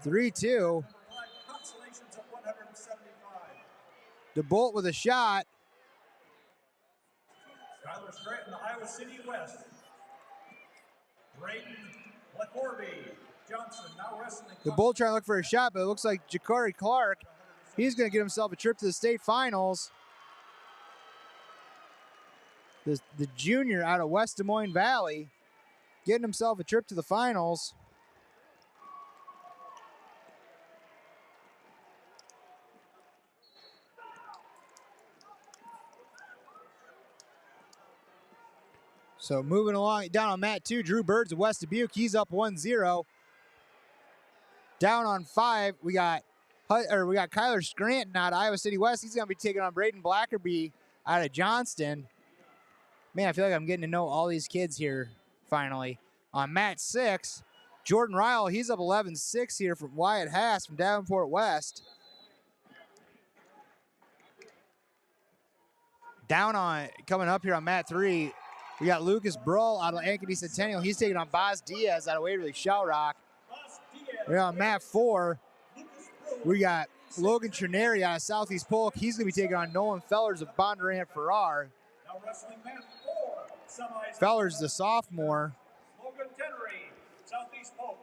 3-2. Consolations at 175. DeBolt with a shot. Skylar Stratton, Iowa City West. Braden LaCourby Johnson now wrestling. DeBolt trying to look for a shot, but it looks like Jakari Clark, he's going to get himself a trip to the state finals. The junior out of West Des Moines Valley getting himself a trip to the finals. So moving along, down on mat 2, Drew Birds of West Dubuque. He's up 1-0. Down on 5, we got Kyler Scranton out of Iowa City West. He's going to be taking on Braden Blackerby out of Johnston. Man, I feel like I'm getting to know all these kids here finally. On mat 6, Jordan Ryle, he's up 11-6 here from Wyatt Haas from Davenport West. Coming up here on mat 3, we got Lucas Brull out of Ankeny Centennial. He's taking on Boz Diaz out of Waverly Shell Rock. We're on mat 4. We got Logan Trineri out of Southeast Polk. He's going to be taking on Nolan Fellers of Bondurant Farrar. Now wrestling mat 4. Fellers, the sophomore. Logan Trineri, Southeast Polk.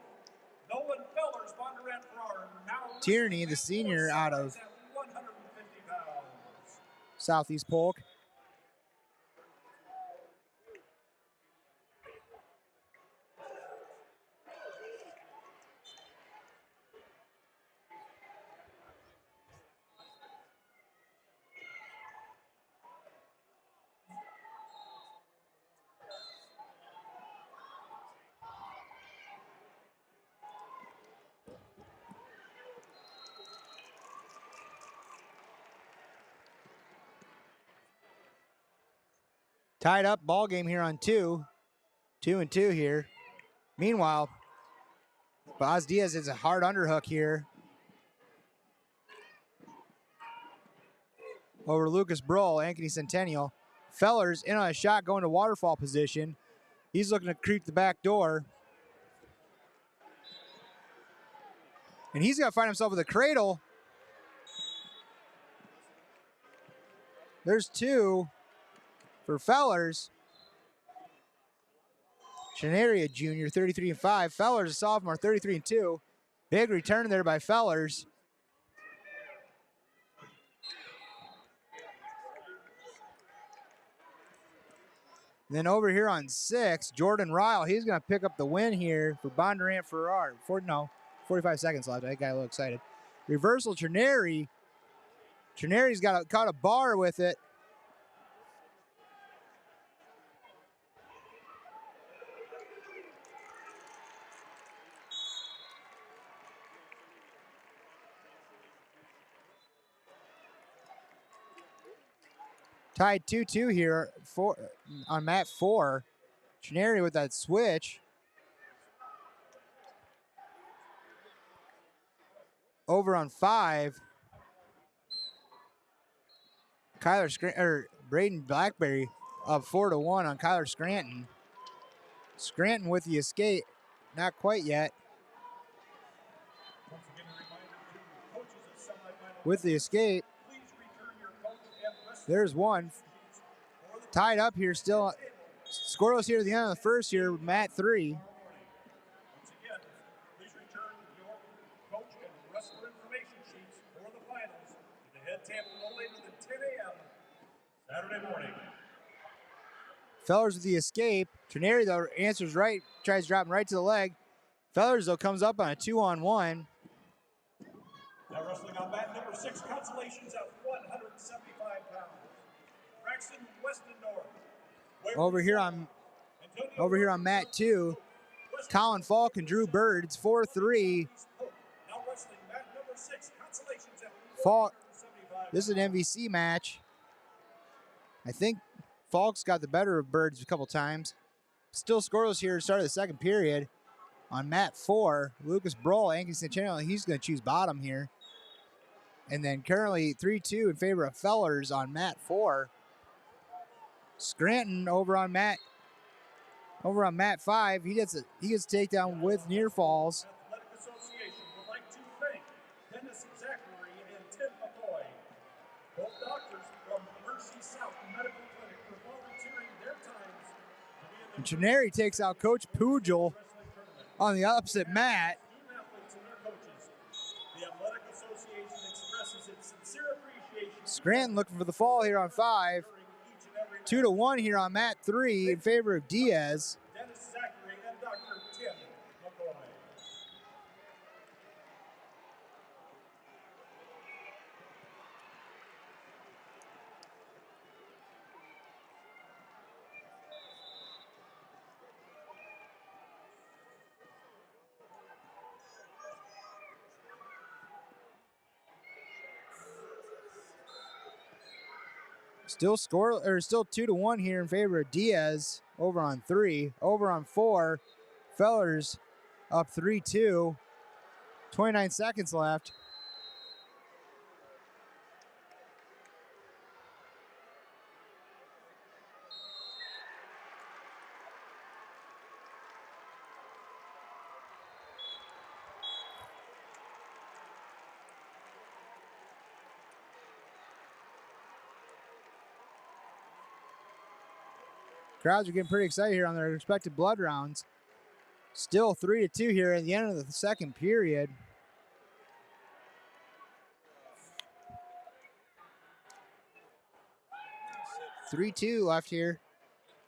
Nolan Fellers, Bondurant Farrar. Now Tierney, the senior out of 150 pounds. Southeast Polk. Tied up ball game here on 2. 2-2 here. Meanwhile, Boz Diaz is a hard underhook here. Over Lucas Brull, Ankeny Centennial. Fellers in on a shot going to waterfall position. He's looking to creep the back door. And he's going to find himself with a cradle. There's 2 for Fellers. Chenaria junior, 33-5. Fellers, a sophomore, 33-2. Big return there by Fellers. Then over here on 6, Jordan Ryle. He's going to pick up the win here for Bondurant Farrar. 45 seconds left. That guy a little excited. Reversal, Trineri. Trineri's caught a bar with it. Tied 2-2 here on mat 4. Trineri with that switch. Over on 5. Braden Blackberry up 4-1 on Kyler Scranton. Scranton with the escape. Not quite yet. With the escape. There's one. Tied up here still. Scoreless here at the end of the first here, mat 3. Once again, please return your coach and wrestler information sheets for the finals to the head table no later than 10 a.m. Saturday morning. Fellers with the escape. Trineri, though, answers right, tries dropping right to the leg. Fellers, though, comes up on a 2-on-1. Now wrestling on mat number 6, consolations at 175 pounds. Braxton Westendorf. Over here on mat 2, Colin Falk and Drew Bird. It's 4-3. Now wrestling mat number 6, consolations at Falk. 175. This is an MVC match. I think Falk's got the better of Birds a couple times. Still scoreless here at the start of the second period. On mat 4, Lucas Broll, Anki Centennial, he's going to choose bottom here. And then currently 3-2 in favor of Fellers on mat 4. Scranton over on mat 5. He gets takedown with near falls. Athletic Association would like to thank Dennis Zachary and Tim McCoy, both doctors from Mercy South Medical Clinic, for volunteering their times to be in the Trineri takes out Coach Pujol wrestling tournament. on the opposite mat. Student athletes and their coaches. The Athletic Association expresses its sincere appreciation Scranton looking for the fall here on 5. during each and every 2-1 here on mat 3 in favor of Diaz. Dennis Zachary and Dr. Tim McCoy. Still 2-1 here in favor of Diaz over on 3. Over on 4, Fellers up 3-2. 29 seconds left. Crowds are getting pretty excited here on their respective blood rounds. Still 3-2 here at the end of the second period. (3-2) left here.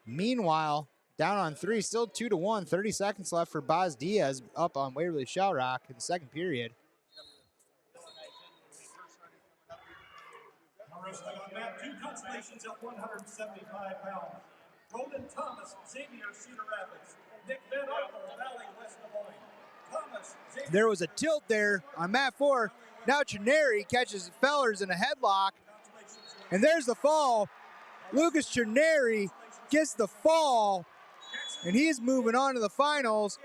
Meanwhile, down on 3, still 2-1. 30 seconds left for Boz Diaz up on Waverly Shell Rock in the second period. Now wrestling on mat 2, consolations at 175 pounds. Roland Thomas, Xavier, Cedar Rapids. Nick Van Arthur, Valley, West Des Moines. Thomas, Xavier. There was a tilt there on mat 4. Now Trineri catches Fellers in a headlock. And there's the fall. Lucas Trineri gets the fall. And he's moving on to the finals.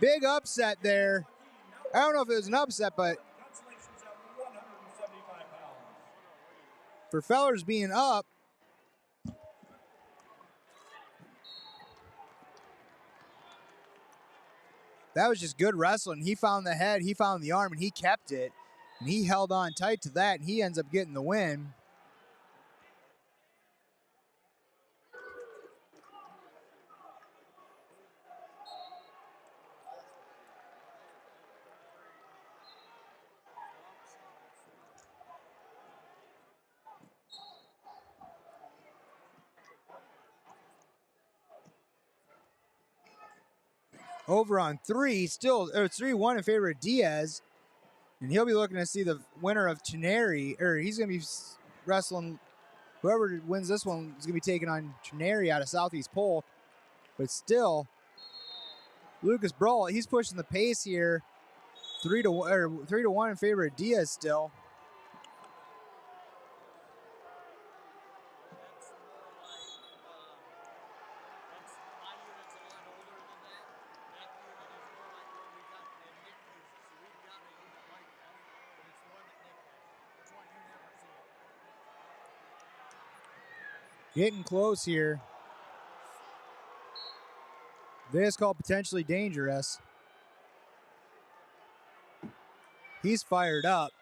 Big upset there. I don't know if it was an upset, but Consolations at 175 pounds. for Fellers being up, that was just good wrestling. He found the head, he found the arm, and he kept it. And he held on tight to that, and he ends up getting the win. Over on 3, still 3-1 in favor of Diaz. And he'll be looking to see the winner of Trineri, or he's going to be wrestling, whoever wins this one is going to be taking on Trineri out of Southeast Polk. But still, Lucas Broll, he's pushing the pace here. 3-1 in favor of Diaz still. Getting close here. This called potentially dangerous. He's fired up.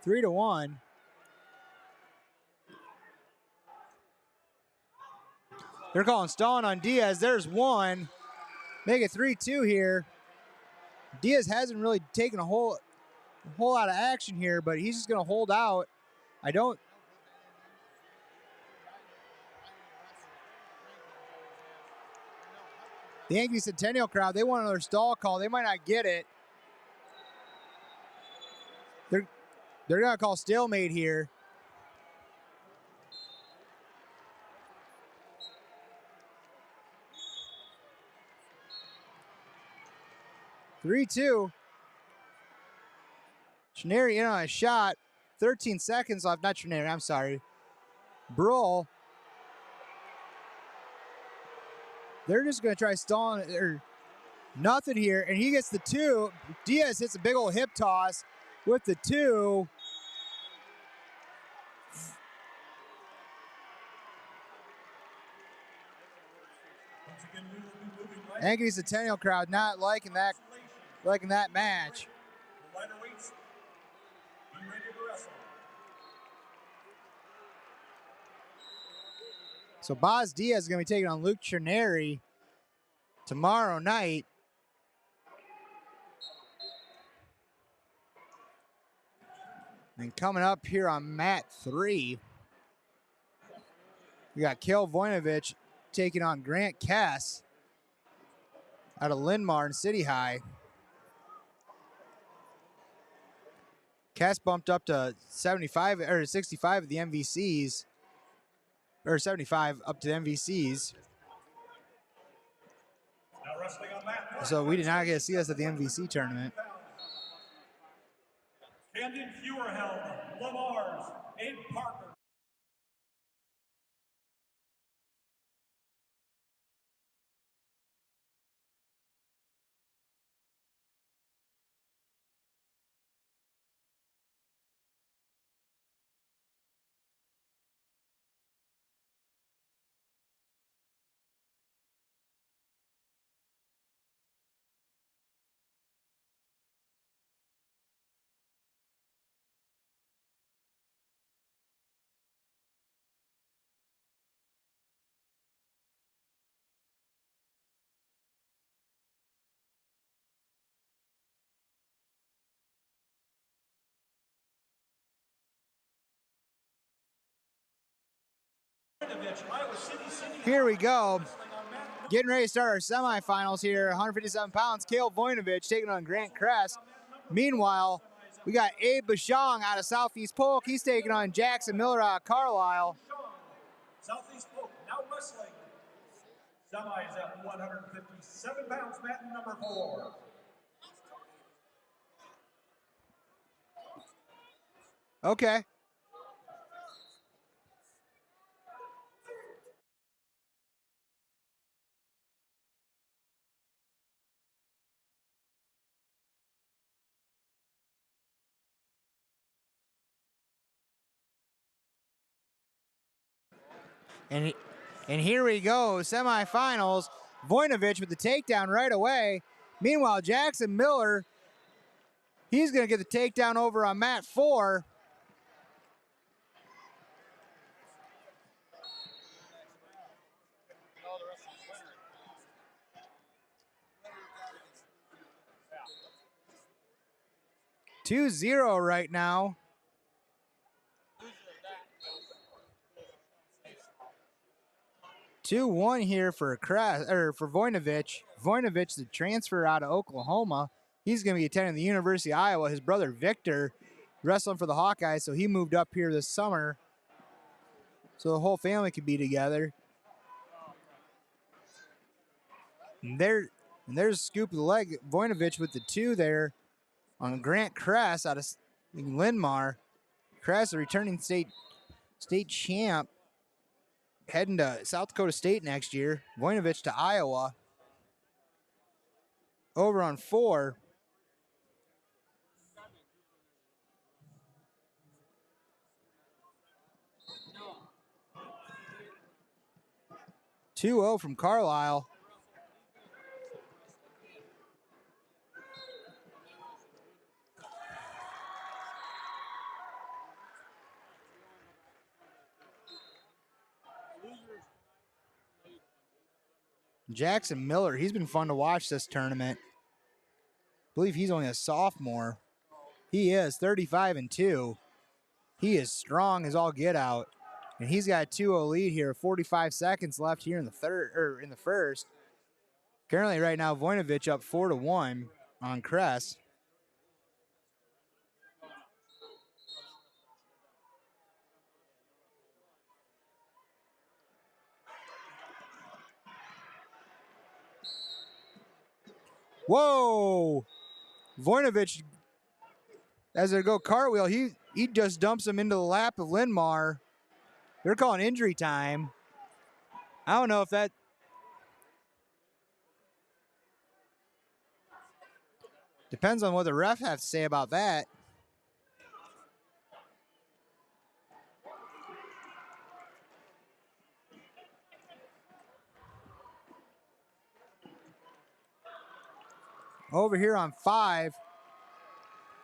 Three to one. They're calling stalling on Diaz. There's one. Make it 3-2 here. Diaz hasn't really taken a whole lot of action here, but he's just going to hold out. The Yankee Centennial crowd, they want another stall call. They might not get it. They're going to call stalemate here. Three-two. Schneider in on a shot. 13 seconds left. Not Schneider, I'm sorry. Bruhl. They're just going to try stalling or nothing here, and he gets the two. Diaz hits a big old hip toss with the two. Yankee Centennial crowd not liking that match. So Boz Diaz is going to be taking on Luke Cherneri tomorrow night. And coming up here on mat 3, we got Kale Voinovich taking on Grant Cass out of Linn-Mar and City High. Cass bumped up to 75 or 65 of the MVCs, or 75 up to the MVCs. So we did not get to see us at the MVC tournament. Camden Fewerhelm, Lamar's, Abe Parker. Here we go. Getting ready to start our semifinals here. 157 pounds. Kale Voinovich taking on Grant Kress. Meanwhile, we got Abe Bashong out of Southeast Polk. He's taking on Jackson Miller out of Carlisle. Southeast Polk now wrestling. Semis at 157 pounds, mat number 4. Okay. And here we go, semifinals. Voinovich with the takedown right away. Meanwhile, Jackson Miller, he's going to get the takedown over on mat 4. Two 0 right now. 2-1 here for Voinovich. Voinovich, the transfer out of Oklahoma. He's going to be attending the University of Iowa. His brother Victor wrestling for the Hawkeyes, so he moved up here this summer so the whole family could be together. And there's scoop of the leg. Voinovich with the 2 there on Grant Kress out of Linn-Mar. Kress, a returning state champ. heading to South Dakota State next year. Voinovich to Iowa. Over on 4. Two 2-0 from Carlisle. Jackson Miller, he's been fun to watch this tournament. I believe he's only a sophomore. He is 35-2. He is strong as all get out. And he's got a 2-0 lead here, 45 seconds left here in the in the first. Currently right now, Voinovich up 4-1 on Kress. Whoa! Voinovich, as they go cartwheel, he just dumps him into the lap of Lindmar. They're calling injury time. I don't know if that... Depends on what the ref has to say about that. Over here on 5,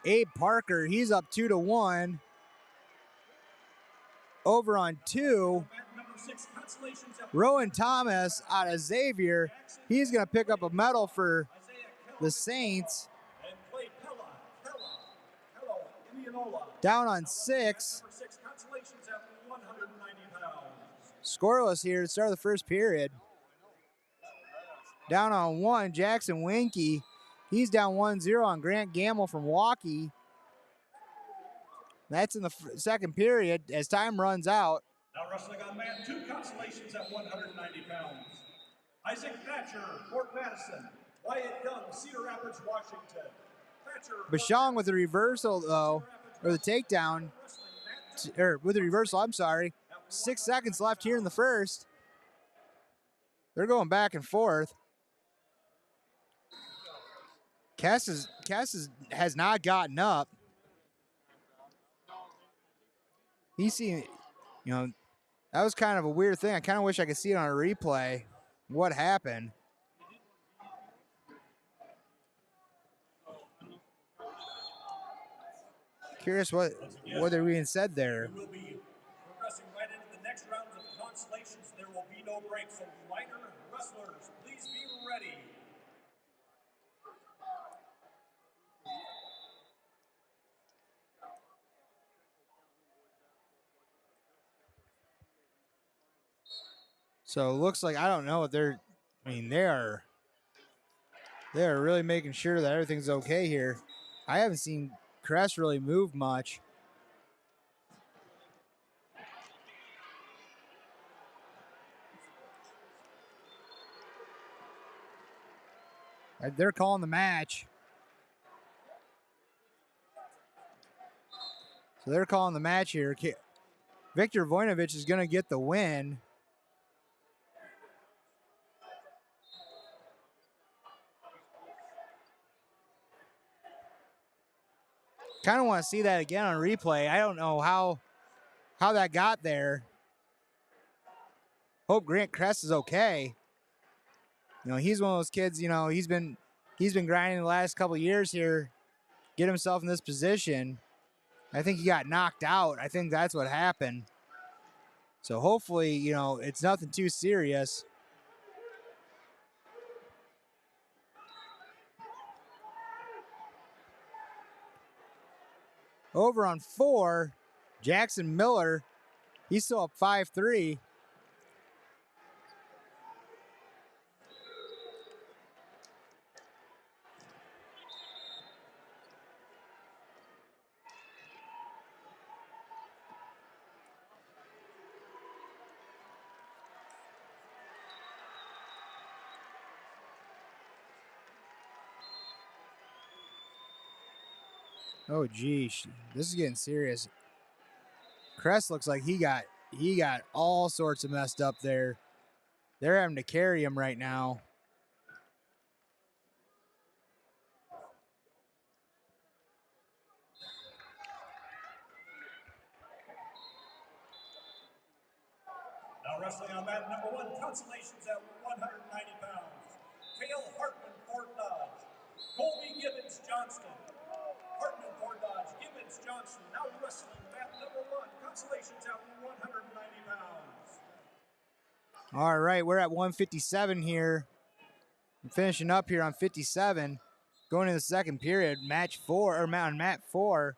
Abe Parker, he's up 2-1. Over on 2, Rowan Thomas out of Xavier. He's going to pick up a medal for the Saints. Down on 6. Scoreless here to start the first period. Down on 1, Jackson Winky. He's down 1-0 on Grant Gamble from Waukee. That's in the second period as time runs out. Now wrestling on mat 2, consolations at 190 pounds. Isaac Thatcher, Fort Madison. Wyatt Young, Cedar Rapids, Washington. Bashong with the reversal, though, or the takedown, or with the reversal, I'm sorry. 6 seconds left here in the first. They're going back and forth. Cass has not gotten up. He's seen, you know, that was kind of a weird thing. I kind of wish I could see it on a replay. What happened? Curious what they're being said there. We will be progressing right into the next rounds of consolations. There will be no break, so minor wrestlers, please be ready. So it looks like, I don't know what they're, I mean, they are really making sure that everything's okay here. I haven't seen Kress really move much. They're calling the match. So they're calling the match here. Victor Voinovich is going to get the win. Kind of want to see that again on replay. I don't know how that got there. Hope Grant Kress is okay. You know, he's one of those kids, you know, he's been grinding the last couple of years here, get himself in this position. I think he got knocked out. I think that's what happened. So hopefully, you know, it's nothing too serious. Over on 4, Jackson Miller, he's still up 5-3. Oh, geez. This is getting serious. Kress looks like he got he got all sorts of messed up there. They're having to carry him right now. Now wrestling on mat number 1, consolations at 190 pounds. Cale Hartman, Fort Dodge. Colby Gibbons Johnston. Hartman, Fort Dodge. Gibbons Johnston. Now wrestling mat number 1, consolations at 190 pounds. All right, we're at 157 here. I'm finishing up here on 57. Going into the second period, match 4, or on mat 4.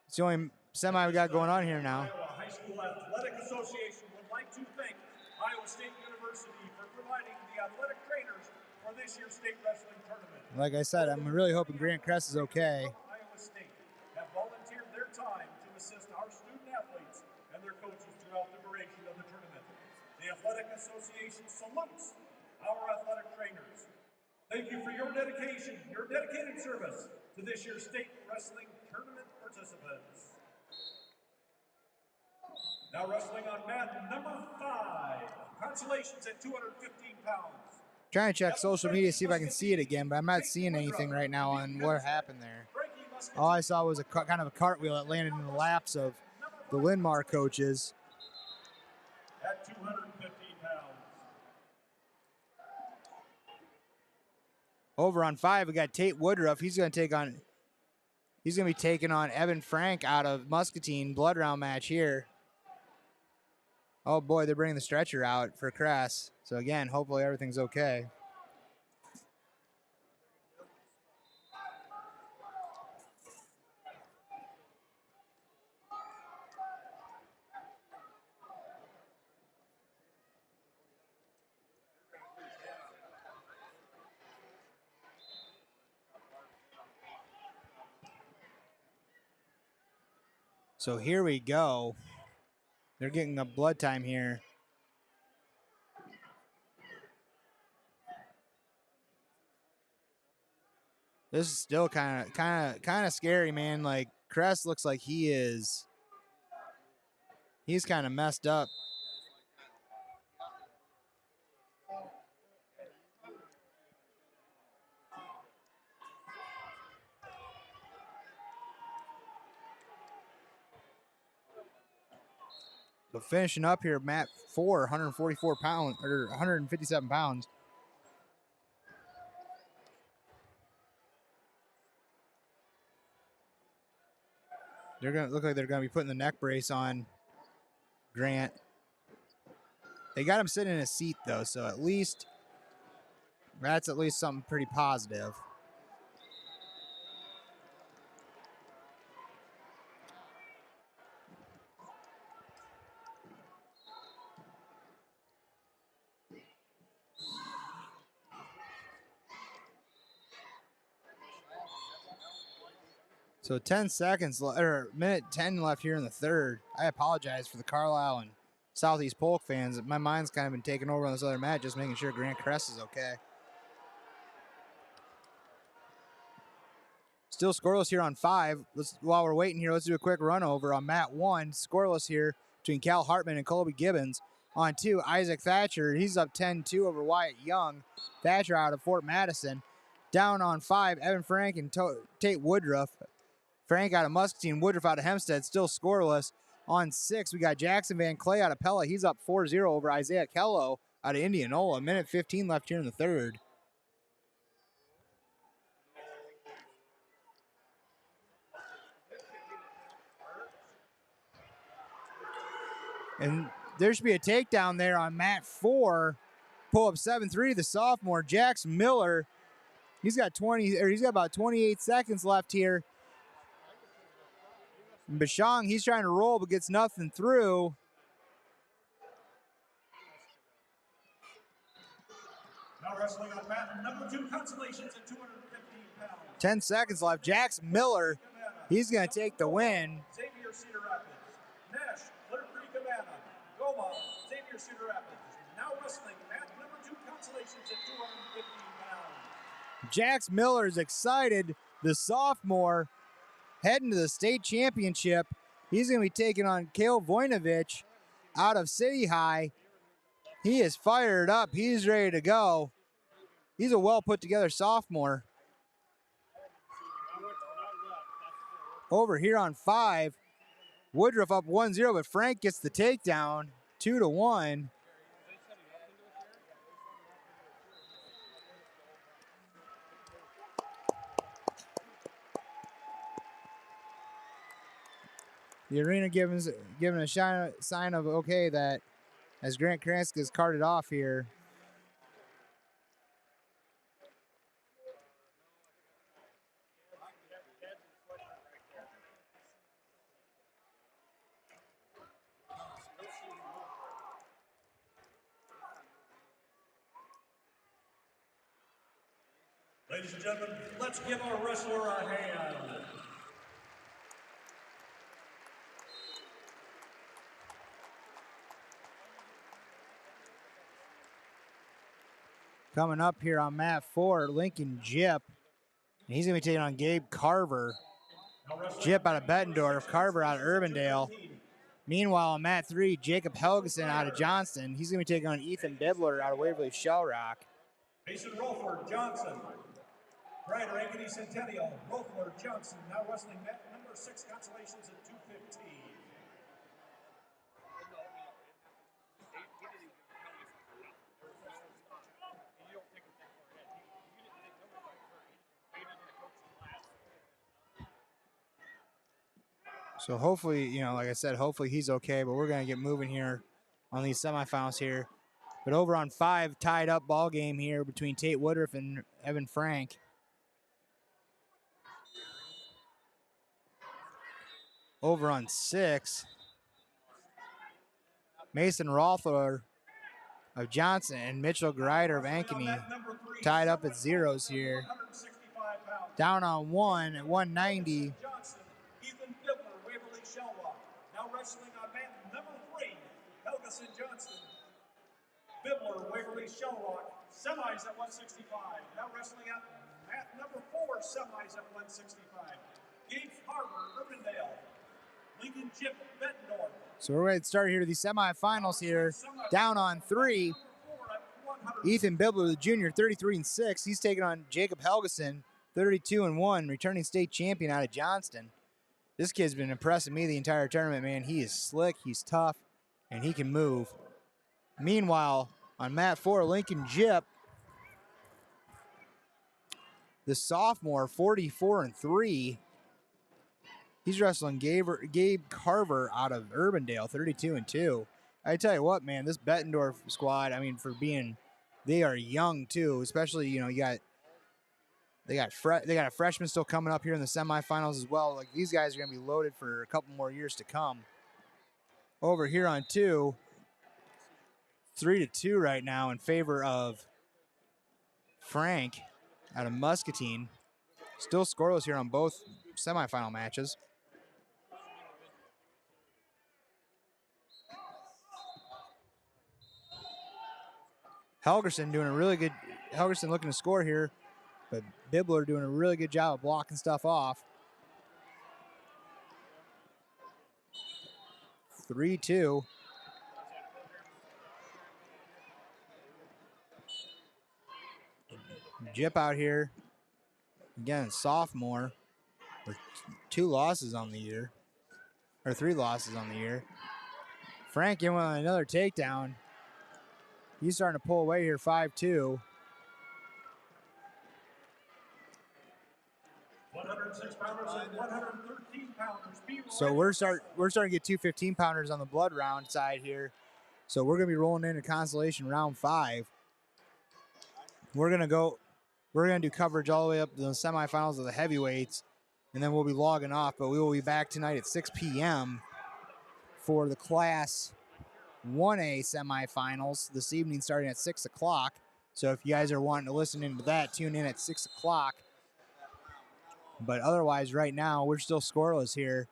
It's the only semi we got going on here now. Iowa High School Athletic Association would like to thank Iowa State University for providing the athletic trainers for this year's state wrestling tournament. Like I said, I'm really hoping Grant Crest is okay. Iowa State have volunteered their time to assist our student athletes and their coaches throughout the duration of the tournament. The Athletic Association salutes our athletic trainers. Thank you for your dedication, your dedicated service to this year's state wrestling tournament participants. Now wrestling on mat number 5, consolations at 215 pounds. Trying to check social media, see if I can see it again, but I'm not seeing anything right now on what happened there. All I saw was a kind of a cartwheel that landed in the laps of the Linmar coaches. At 215 pounds. Over on 5, we got Tate Woodruff. He's going to be taking on Evan Frank out of Muscatine. Blood round match here. Oh boy, they're bringing the stretcher out for Cress. So again, hopefully everything's okay. So here we go. They're getting a blood time here. This is still kind of scary, man. Like Crest looks like he's kind of messed up. So finishing up here, mat 4, 144 pounds or 157 pounds. They're gonna look like they're gonna be putting the neck brace on Grant. They got him sitting in a seat though, so at least that's at least something pretty positive. So 10 seconds, or minute 10 left here in the third. I apologize for the Carlisle and Southeast Polk fans. My mind's kind of been taken over on this other match, just making sure Grant Crest is okay. Still scoreless here on 5. While we're waiting here, let's do a quick run over on mat 1. Scoreless here between Cal Hartman and Colby Gibbons. On 2, Isaac Thatcher. He's up 10-2 over Wyatt Young. Thatcher out of Fort Madison. Down on 5, Evan Frank and Tate Woodruff. Frank out of Muscatine, Woodruff out of Hempstead, still scoreless. On 6, we got Jackson Van Clay out of Pella. He's up 4-0 over Isaiah Kello out of Indianola. Minute 15 left here in the third. And there should be a takedown there on mat 4. Pull up 7-3 to the sophomore, Jax Miller. He's got about 28 seconds left here. And Bashong, he's trying to roll but gets nothing through. Now wrestling on mat number 2, consolations at 215 pounds. 10 seconds left. Jax Miller, he's going to take the win. Xavier Cedar Rapids. Nash, Clear Creek, Amana. Goma, Xavier Cedar Rapids. Now wrestling mat number 2, consolations at 215 pounds. Jax Miller is excited. The sophomore heading to the state championship He's going to be taking on Kale Voinovich out of City High. He is fired up. He's ready to go. He's a well put together sophomore. Over here on 5, Woodruff up 1-0, but Frank gets the takedown, 2-1. The arena giving a sign of okay that as Grant Kransk is carted off here. Ladies and gentlemen, let's give our wrestler a hand. Coming up here on mat 4, Lincoln Jip. And he's going to be taking on Gabe Carver. Jip out of Bettendorf, Carver out of Urbandale. Meanwhile, on mat 3, Jacob Helgeson out of Johnston. He's going to be taking on Ethan Bibler out of Waverly Shell Rock. Mason Rolford, Johnson. Ryder Ankeny Centennial, Rolford, Johnson, now wrestling mat number 6, consolations at 215. So hopefully, like I said, hopefully he's okay, but we're going to get moving here on these semifinals here. But over on 5, tied up ball game here between Tate Woodruff and Evan Frank. Over on 6, Mason Rolfer of Johnson and Mitchell Greider of Ankeny tied up at 0s here. Down on 1 at 190. Ethan Bibler, Waverly Shell Rock. Now wrestling on mat number 3, Helgeson Johnson. Bibler, Waverly Shell Rock, semis at 165. Now wrestling at mat number 4, semis at 165. Gabe Carver, Urbandale. Lincoln Jip, Bettendorf. So we're ready to start here the semifinals here. Down on 3, Ethan Bibler, the junior, 33-6. He's taking on Jacob Helgeson, 32-1, returning state champion out of Johnston. This kid's been impressing me the entire tournament, man. He is slick, he's tough, and he can move. Meanwhile, on mat 4, Lincoln Jip, the sophomore, 44-3. He's wrestling Gabe Carver out of Urbandale, 32-2. I tell you what, man, this Bettendorf squad, I mean, they are young too. Especially, they got a freshman still coming up here in the semifinals as well. Like, these guys are gonna be loaded for a couple more years to come. Over here on 2, 3-2 right now in favor of Frank out of Muscatine. Still scoreless here on both semifinal matches. Helgeson looking to score here, but Bibler doing a really good job of blocking stuff off. 3-2. Jip out here. Again, sophomore with 2 losses on the year. Or 3 losses on the year. Frank in with another takedown. He's starting to pull away here, 5-2. 106 pounders and 113 pounders. So we're starting to get 2 15-pounders on the blood round side here. So we're going to be rolling into consolation round 5. We're going to do coverage all the way up to the semifinals of the heavyweights, and then we'll be logging off. But we will be back tonight at 6 p.m. for the Class 1A semifinals this evening, starting at 6 o'clock. So if you guys are wanting to listen into that, tune in at 6 o'clock. But otherwise, right now, we're still scoreless here.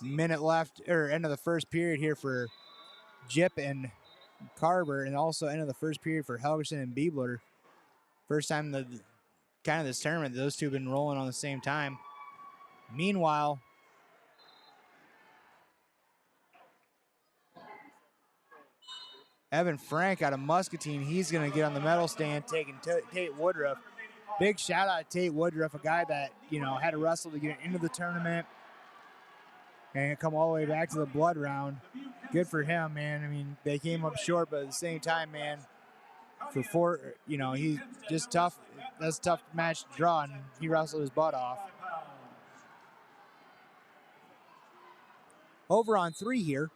Minute left, or end of the first period here for Jip and Carver, and also end of the first period for Helgeson and Bibler. First time this tournament, those two have been rolling on the same time. Meanwhile, Evan Frank out of Muscatine, he's going to get on the medal stand, taking Tate Woodruff. Big shout out to Tate Woodruff, a guy that, had to wrestle to get into the tournament and come all the way back to the blood round. Good for him, man. I mean, they came up short, but at the same time, man, he's just tough. That's a tough match to draw, and he wrestled his butt off. Over on 3 here.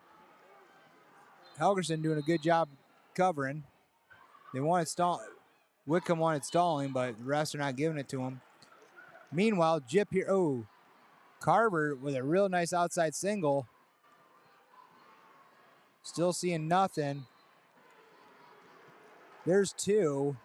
Helgerson doing a good job covering. They wanted Wickham wanted stalling, but the refs are not giving it to him. Meanwhile, Jip here. Oh, Carver with a real nice outside single. Still seeing nothing. There's 2.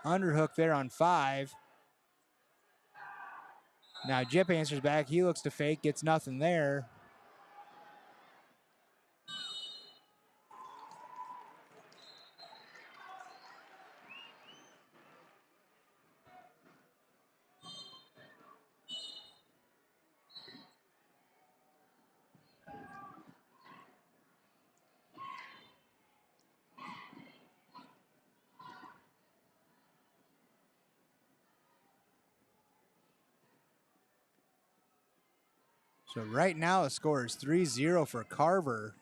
Underhook there on 5. Now Jip answers back. He looks to fake, gets nothing there. So right now the score is 3-0 for Carver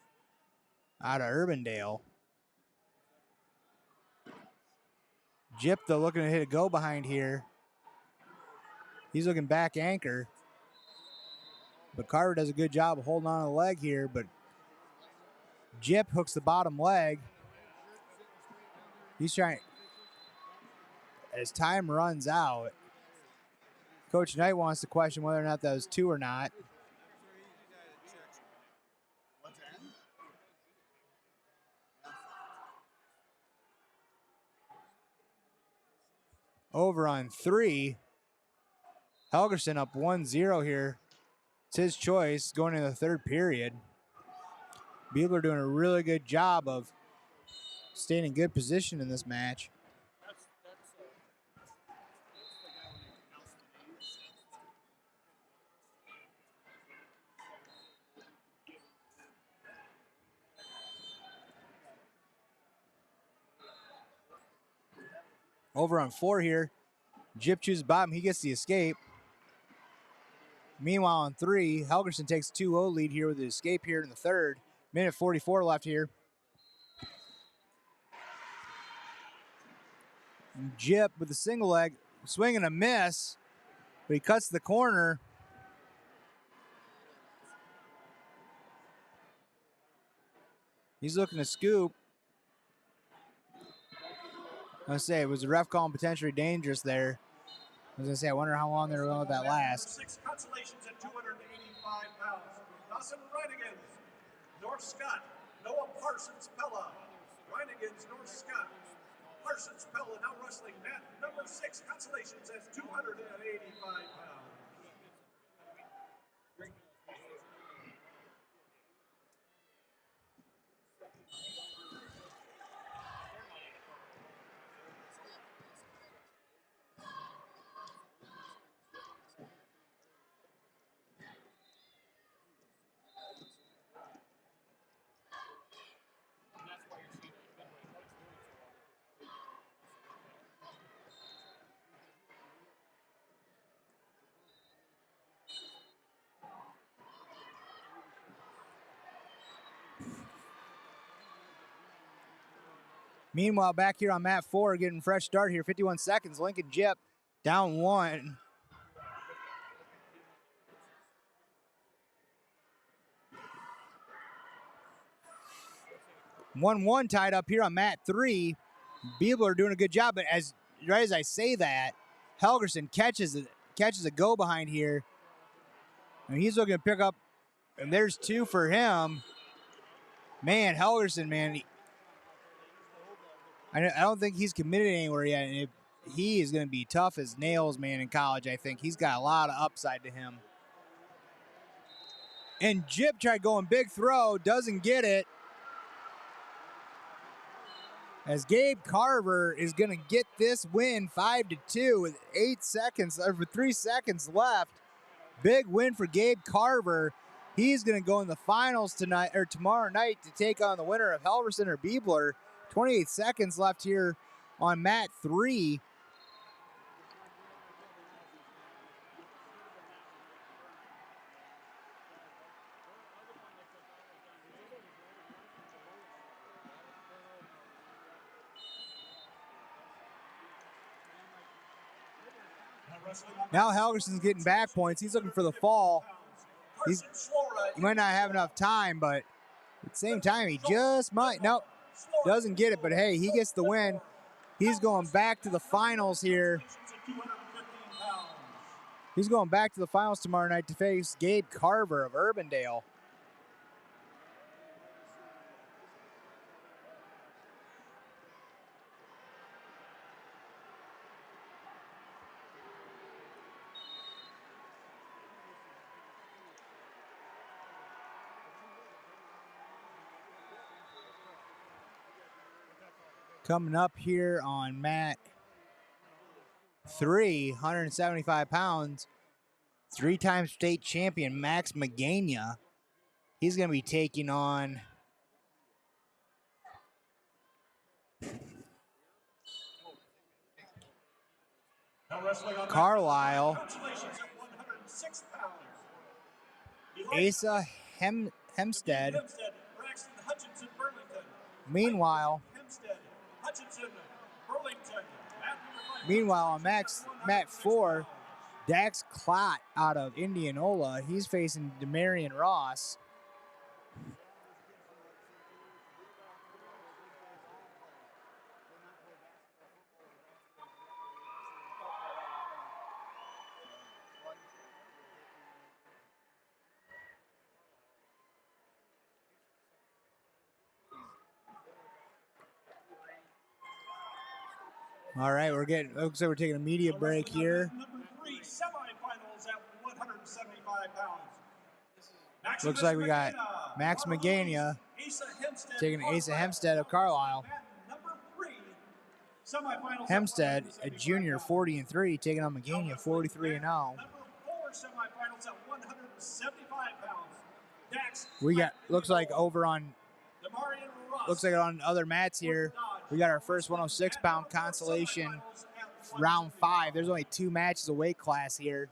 out of Urbandale. Jip, though, looking to hit a go behind here. He's looking back anchor. But Carver does a good job of holding on to the leg here. But Jip hooks the bottom leg. He's trying. As time runs out, Coach Knight wants to question whether or not that was 2 or not. Over on 3. Helgerson up 1-0 here. It's his choice going into the 3rd period. Beagler doing a really good job of staying in good position in this match. Over on 4 here. Jip chooses bottom. He gets the escape. Meanwhile, on 3, Helgerson takes a 2-0 lead here with the escape here in the 3rd. Minute 44 left here. And Jip with the single leg, swing and a miss, but he cuts the corner. He's looking to scoop. I was going to say, was the ref calling potentially dangerous there? I was going to say, I wonder how long they're going to let that last. 6 consolations at 285 pounds. Dawson Reinigans, North Scott, Noah Parsons Pella. Reinigans, North Scott, Parsons Pella now wrestling at number 6 consolations at 285 pounds. Meanwhile, back here on mat 4, getting a fresh start here, 51 seconds. Lincoln Jip down 1. One tied up here on mat 3. Beebler doing a good job, but right as I say that, Helgerson catches a go behind here. And he's looking to pick up, and there's 2 for him. Man, Helgerson, man, I don't think he's committed anywhere yet. And he is going to be tough as nails, man, in college, I think. He's got a lot of upside to him. And Jip tried going big throw, doesn't get it. as Gabe Carver is going to get this win 5-2 with 3 seconds left. Big win for Gabe Carver. He's going to go in the finals tonight or tomorrow night to take on the winner of Helverson or Biebler. 28 seconds left here on mat 3. Now Helgerson's getting back points. He's looking for the fall. He might not have enough time, but at the same time, he just might. Nope, doesn't get it, but hey, he gets the win. He's going back to the finals here. He's going back to the finals tomorrow night to face Gabe Carver of Urbandale. Coming up here on mat 3, 175 pounds, 3-time state champion Max Magania. He's going to be taking on Carlisle. Asa Hempstead. Meanwhile, on mat 4, Dax Klott out of Indianola. He's facing Demarion Ross. All right, looks like we're taking a media break here. Number 3, semifinals at 175 pounds. Looks like we got Max Magania taking Asa Hempstead of Carlisle. Hempstead, a junior, 40-3, taking on Magania, 43-0. Number 4 semifinals at 175 pounds. We got looks like on other mats here. We got our first 106-pound consolation round 5. There's only 2 matches of weight class here.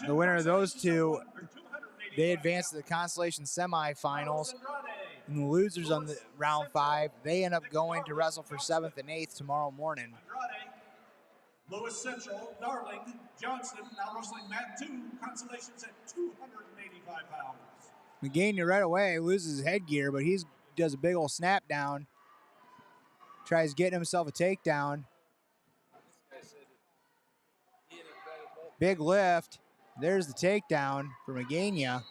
The winner of those 2, they advance to the consolation semifinals. And the losers on the round 5, they end up going to wrestle for 7th and 8th tomorrow morning. Lewis Central, Darling, Johnston, now wrestling mat 2, consolations at 285 pounds. Magania right away loses his headgear, but he does a big old snap down. Tries getting himself a takedown. Big lift. There's the takedown for Magania.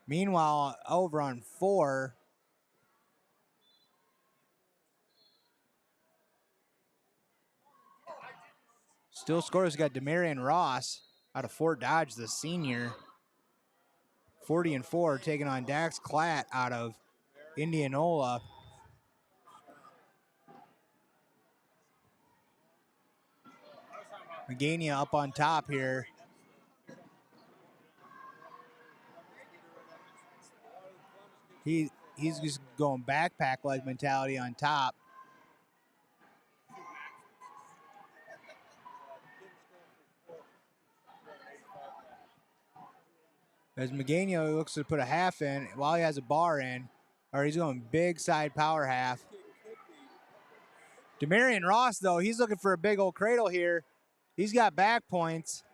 Meanwhile, over on 4, still scores got Demarion Ross out of Fort Dodge, the senior. 40-4, taking on Dax Klott out of Indianola. Magania up on top here. He's just going backpack-like mentality on top. As Magania looks to put a half in while he has a bar in, or he's going big side power half. Demarion Ross, though, he's looking for a big old cradle here. He's got back points.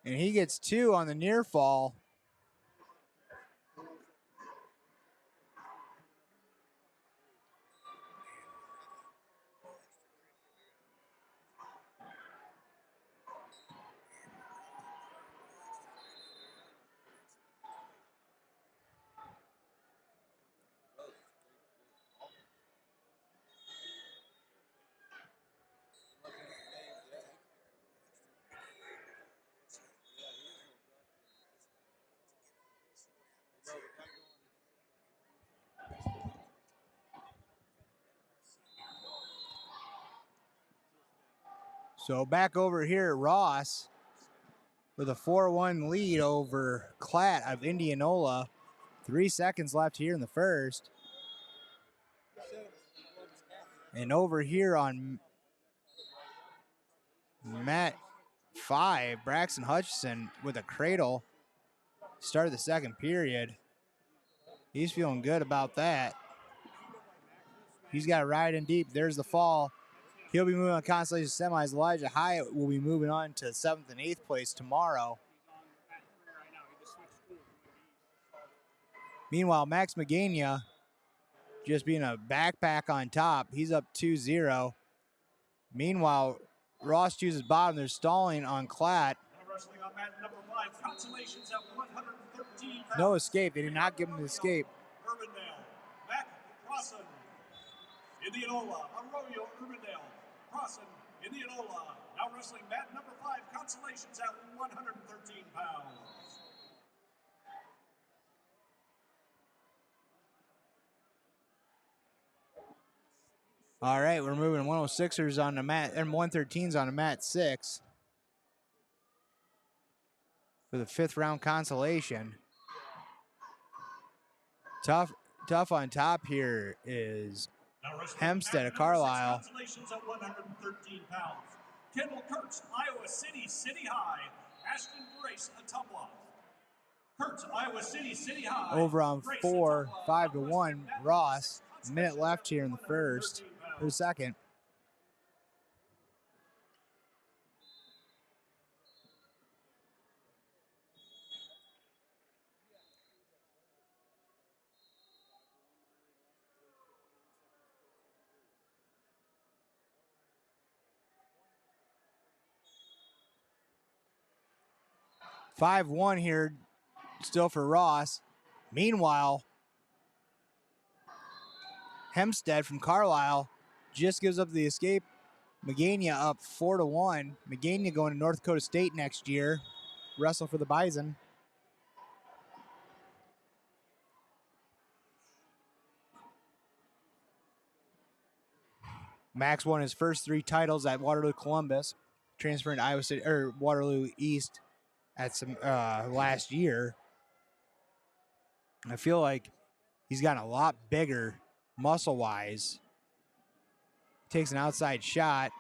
And he gets 2 on the near fall. So back over here at Ross with a 4-1 lead over Klatt of Indianola. 3 seconds left here in the first. And over here on Mat 5, Braxton Hutchison with a cradle. Started the second period. He's feeling good about that. He's got it right in deep. There's the fall. He'll be moving on consolation semis. Elijah Hyatt will be moving on to 7th and 8th place tomorrow. Meanwhile, Max Magania just being a backpack on top. He's up 2-0. Meanwhile, Ross chooses bottom. They're stalling on Klatt. No escape. They did not give him the escape. Urbandale, Mac Crossan, Indianola, Arroyo, Urbandale, Crossan, Indianola. Now wrestling mat number 5, Consolations at 113 pounds. All right, we're moving 106ers on the mat, and 113s on the mat 6 for the 5th round consolation. Tough on top here is Hempstead of Carlisle. Consolations at 113 pounds. Kendall Kurtz, Iowa City, City High. Ashton Grace, Atumwa. Kurtz, Iowa City, City High. Over on 4, 5-1, Ross. A minute left here in the first, or the second. (5-1) here, still for Ross. Meanwhile, Hempstead from Carlisle just gives up the escape. Magania up 4-1. Magania going to North Dakota State next year. Wrestle for the Bison. Max won his first 3 titles at Waterloo Columbus, transferring to Iowa City or Waterloo East at some last year. I feel like he's gotten a lot bigger muscle-wise. Takes an outside shot.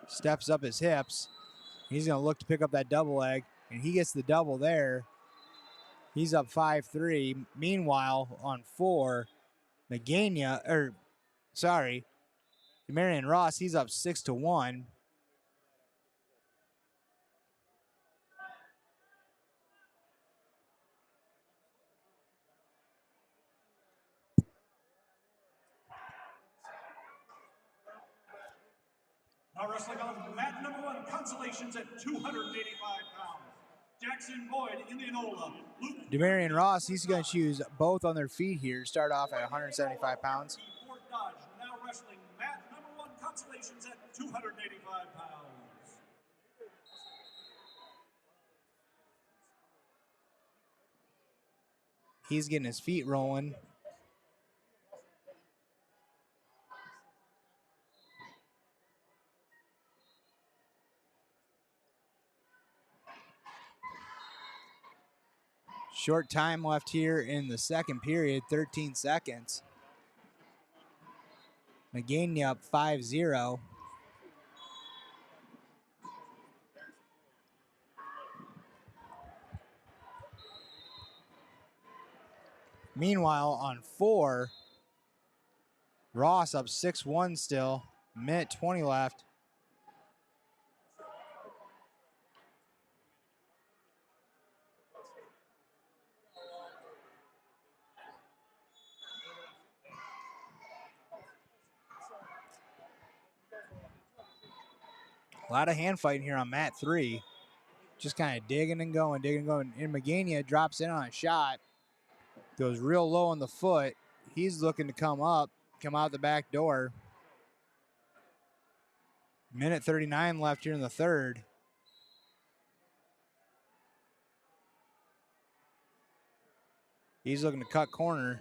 Steps up his hips. He's going to look to pick up that double leg, and he gets the double there. He's up 5-3. Meanwhile, on 4, Demarion Ross, he's up 6-1. Now wrestling on mat number 1, Consolations at 285 pounds. Jackson Boyd, Indianola. Demarion Ross, he's going to choose both on their feet here. Start off at 175 pounds. Fort Dodge, now wrestling mat number 1, Consolations at 285 pounds. He's getting his feet rolling. Short time left here in the second period, 13 seconds. Magania up 5-0. Meanwhile, on 4, Ross up 6-1 still. Minute 20 left. A lot of hand fighting here on mat 3. Just kind of digging and going. And Magania drops in on a shot. Goes real low on the foot. He's looking to come out the back door. Minute 39 left here in the third. He's looking to cut corner.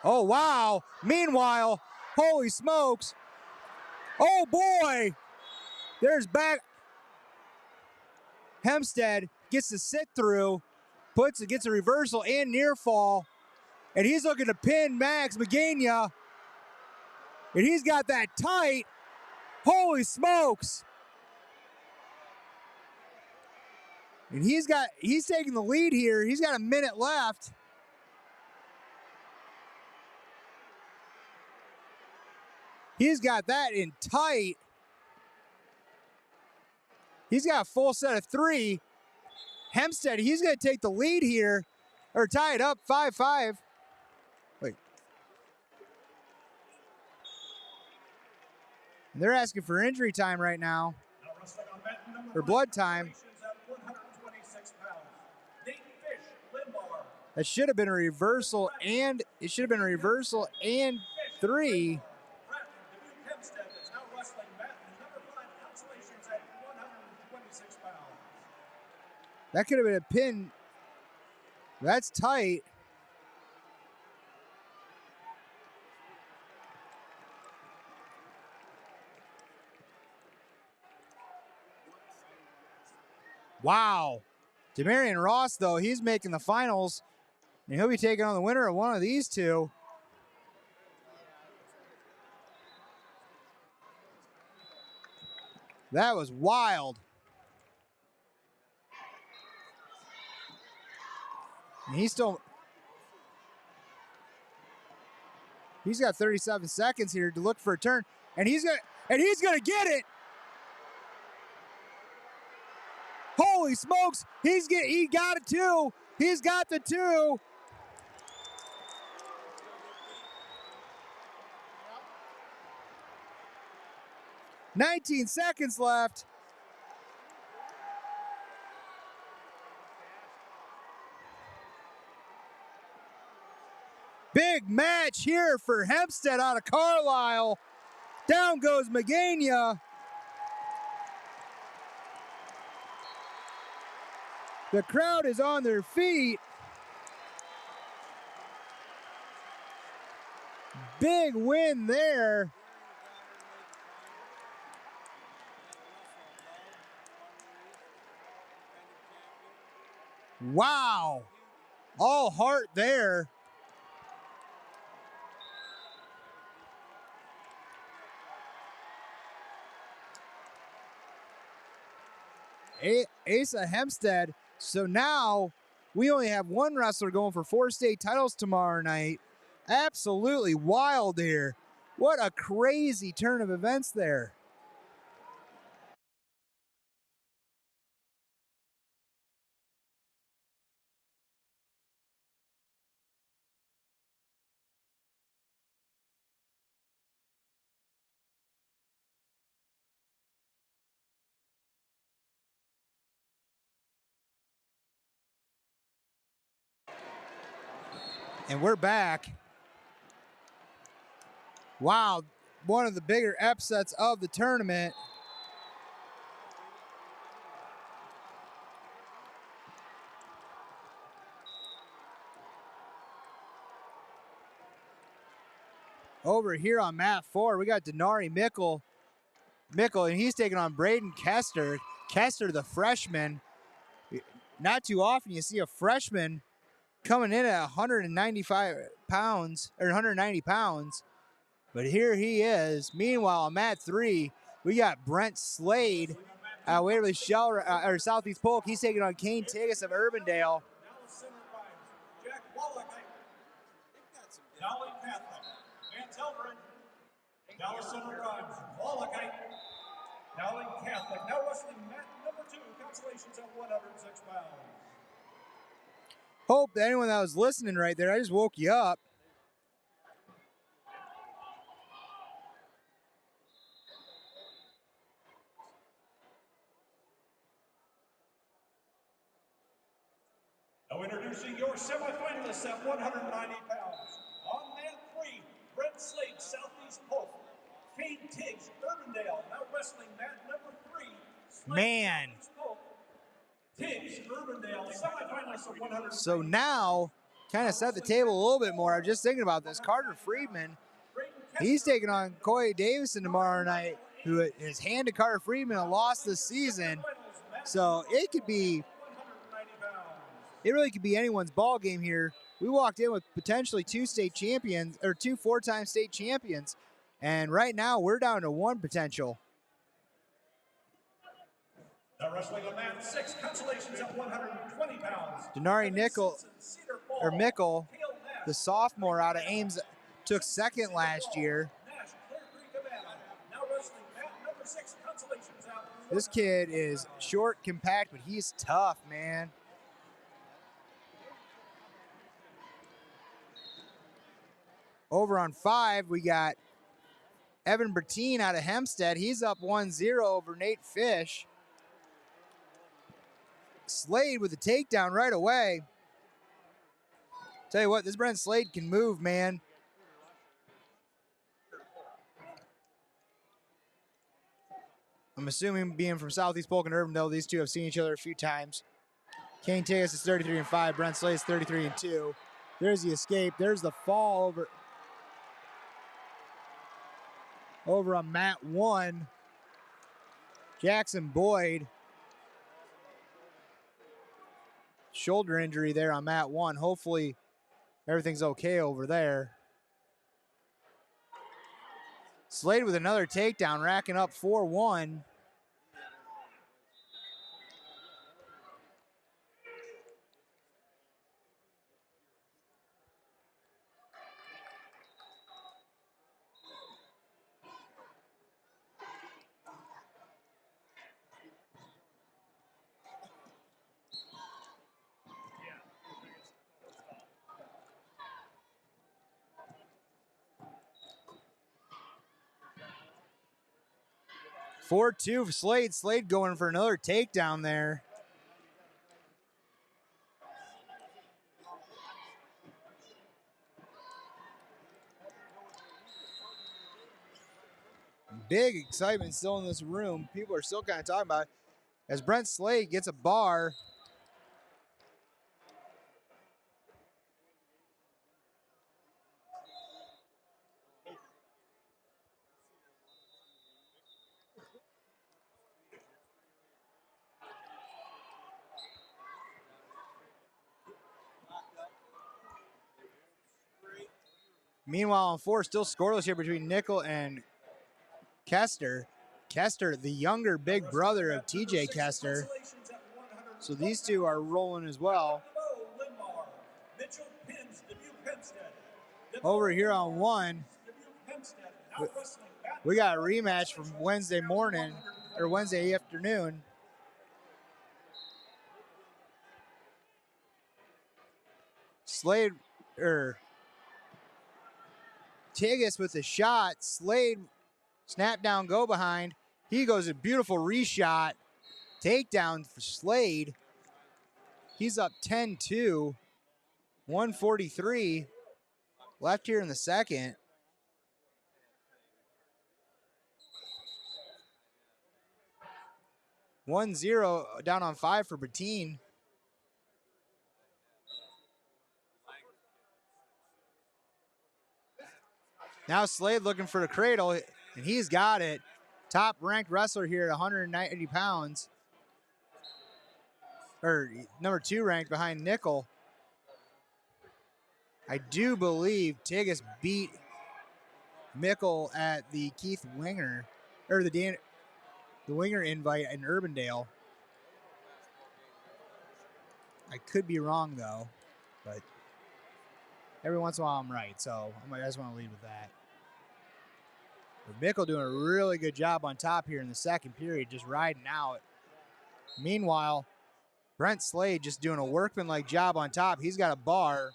Oh, wow. Meanwhile, holy smokes. Oh, boy. There's back. Hempstead gets to sit through, gets a reversal and near fall, and he's looking to pin Max Magana, and he's got that tight. Holy smokes. And he's taking the lead here. He's got a minute left. He's got that in tight. He's got a full set of 3. Hempstead, he's going to take the lead here, or tie it up 5-5. Wait. And they're asking for injury time right now, or blood time. That should have been a reversal, and it should have been a reversal and 3. That could have been a pin. That's tight. Wow. Demarion Ross, though, he's making the finals, and he'll be taking on the winner of one of these two. That was wild. And he's got 37 seconds here to look for a turn, and he's gonna get it. Holy smokes! He got it too. He's got the 2. $19 seconds left. Big match here for Hempstead out of Carlisle. Down goes Magana. The crowd is on their feet. Big win there. Wow. All heart there. Asa Hempstead. So now we only have one wrestler going for 4 state titles tomorrow night. Absolutely wild here. What a crazy turn of events there. And we're back. Wow, one of the bigger upsets of the tournament. Over here on mat 4, we got Denari Mickle, and he's taking on Braden Kester. Kester, the freshman. Not too often you see a freshman coming in at 195 pounds, or 190 pounds. But here he is. Meanwhile, on mat 3, we got Brent Slade, Waverly Shell, or Southeast Polk. He's taking on Kane Tigas of Urbandale. Dallas Center Rhymes, Wallachite, Dowling Catholic, now wrestling mat number 2, consolations at 106 pounds. Hope that anyone that was listening right there, I just woke you up. Now introducing your semifinalists at 190 pounds. On mat 3, Brent Slade, Southeast Polk. Kane Tiggs, Urbandale, now wrestling mat number 3. Slade, Man. Southeast Polk. Tiggs, Urbandale, semifinalists of 190. So now kind of set the table a little bit more. I'm just thinking about this. Carter Friedman, he's taking on Coy Davison tomorrow night, who has handed Carter Friedman a loss this season. So it really could be anyone's ball game here. We walked in with potentially two state champions, or two four-time state champions, and right now we're down to one potential. Now wrestling a man 6, consolations at 120 pounds. Denari Mickle, the sophomore out of Ames, took second last year. This kid is short, compact, but he's tough, man. Over on 5, we got Evan Bertine out of Hempstead. He's up 1-0 over Nate Fish. Slade with a takedown right away. Tell you what, this Brent Slade can move, man. I'm assuming, being from Southeast Polk and Urbandale, these two have seen each other a few times. Kane Tegas is 33-5. Brent Slade is 33-2. There's the escape. There's the fall over on mat 1. Jackson Boyd. Shoulder injury there on mat 1. Hopefully everything's okay over there. Slade with another takedown, racking up 4-1. Four 2 for Slade. Slade going for another takedown there. Big excitement still in this room. People are still kind of talking about it as Brent Slade gets a bar. Meanwhile, on 4, still scoreless here between Nickel and Kester. Kester, the younger big brother of TJ Kester. So these two are rolling as well. Over here on 1, we got a rematch from Wednesday morning, or Wednesday afternoon. Slade, Tigas with a shot. Slade, snap down, go behind. He goes a beautiful reshot. Takedown for Slade. He's up 10-2. 143 left here in the second. (1-0) down on 5 for Bertine. Now Slade looking for the cradle, and he's got it. Top ranked wrestler here at 190 pounds. Or number 2 ranked behind Nickel. I do believe Tigas beat Mickle at the Keith Winger, or the Winger invite in Urbandale. I could be wrong though, but every once in a while I'm right, so I just want to lead with that. But Mickle doing a really good job on top here in the second period, just riding out. Meanwhile, Brent Slade just doing a workmanlike job on top. He's got a bar.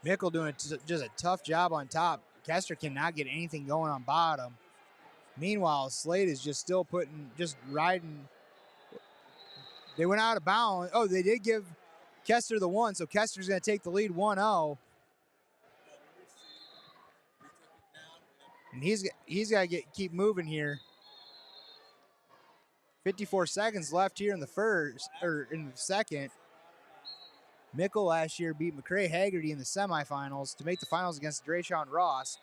Mickle doing just a tough job on top. Kester cannot get anything going on bottom. Meanwhile, Slade is just still riding They went out of bounds. Oh, they did give Kester the 1, so Kester's going to take the lead 1-0. And he's got to keep moving here. 54 seconds left here in the first, or in the second. Mickle last year beat McCray Haggerty in the semifinals to make the finals against Drayshawn Ross.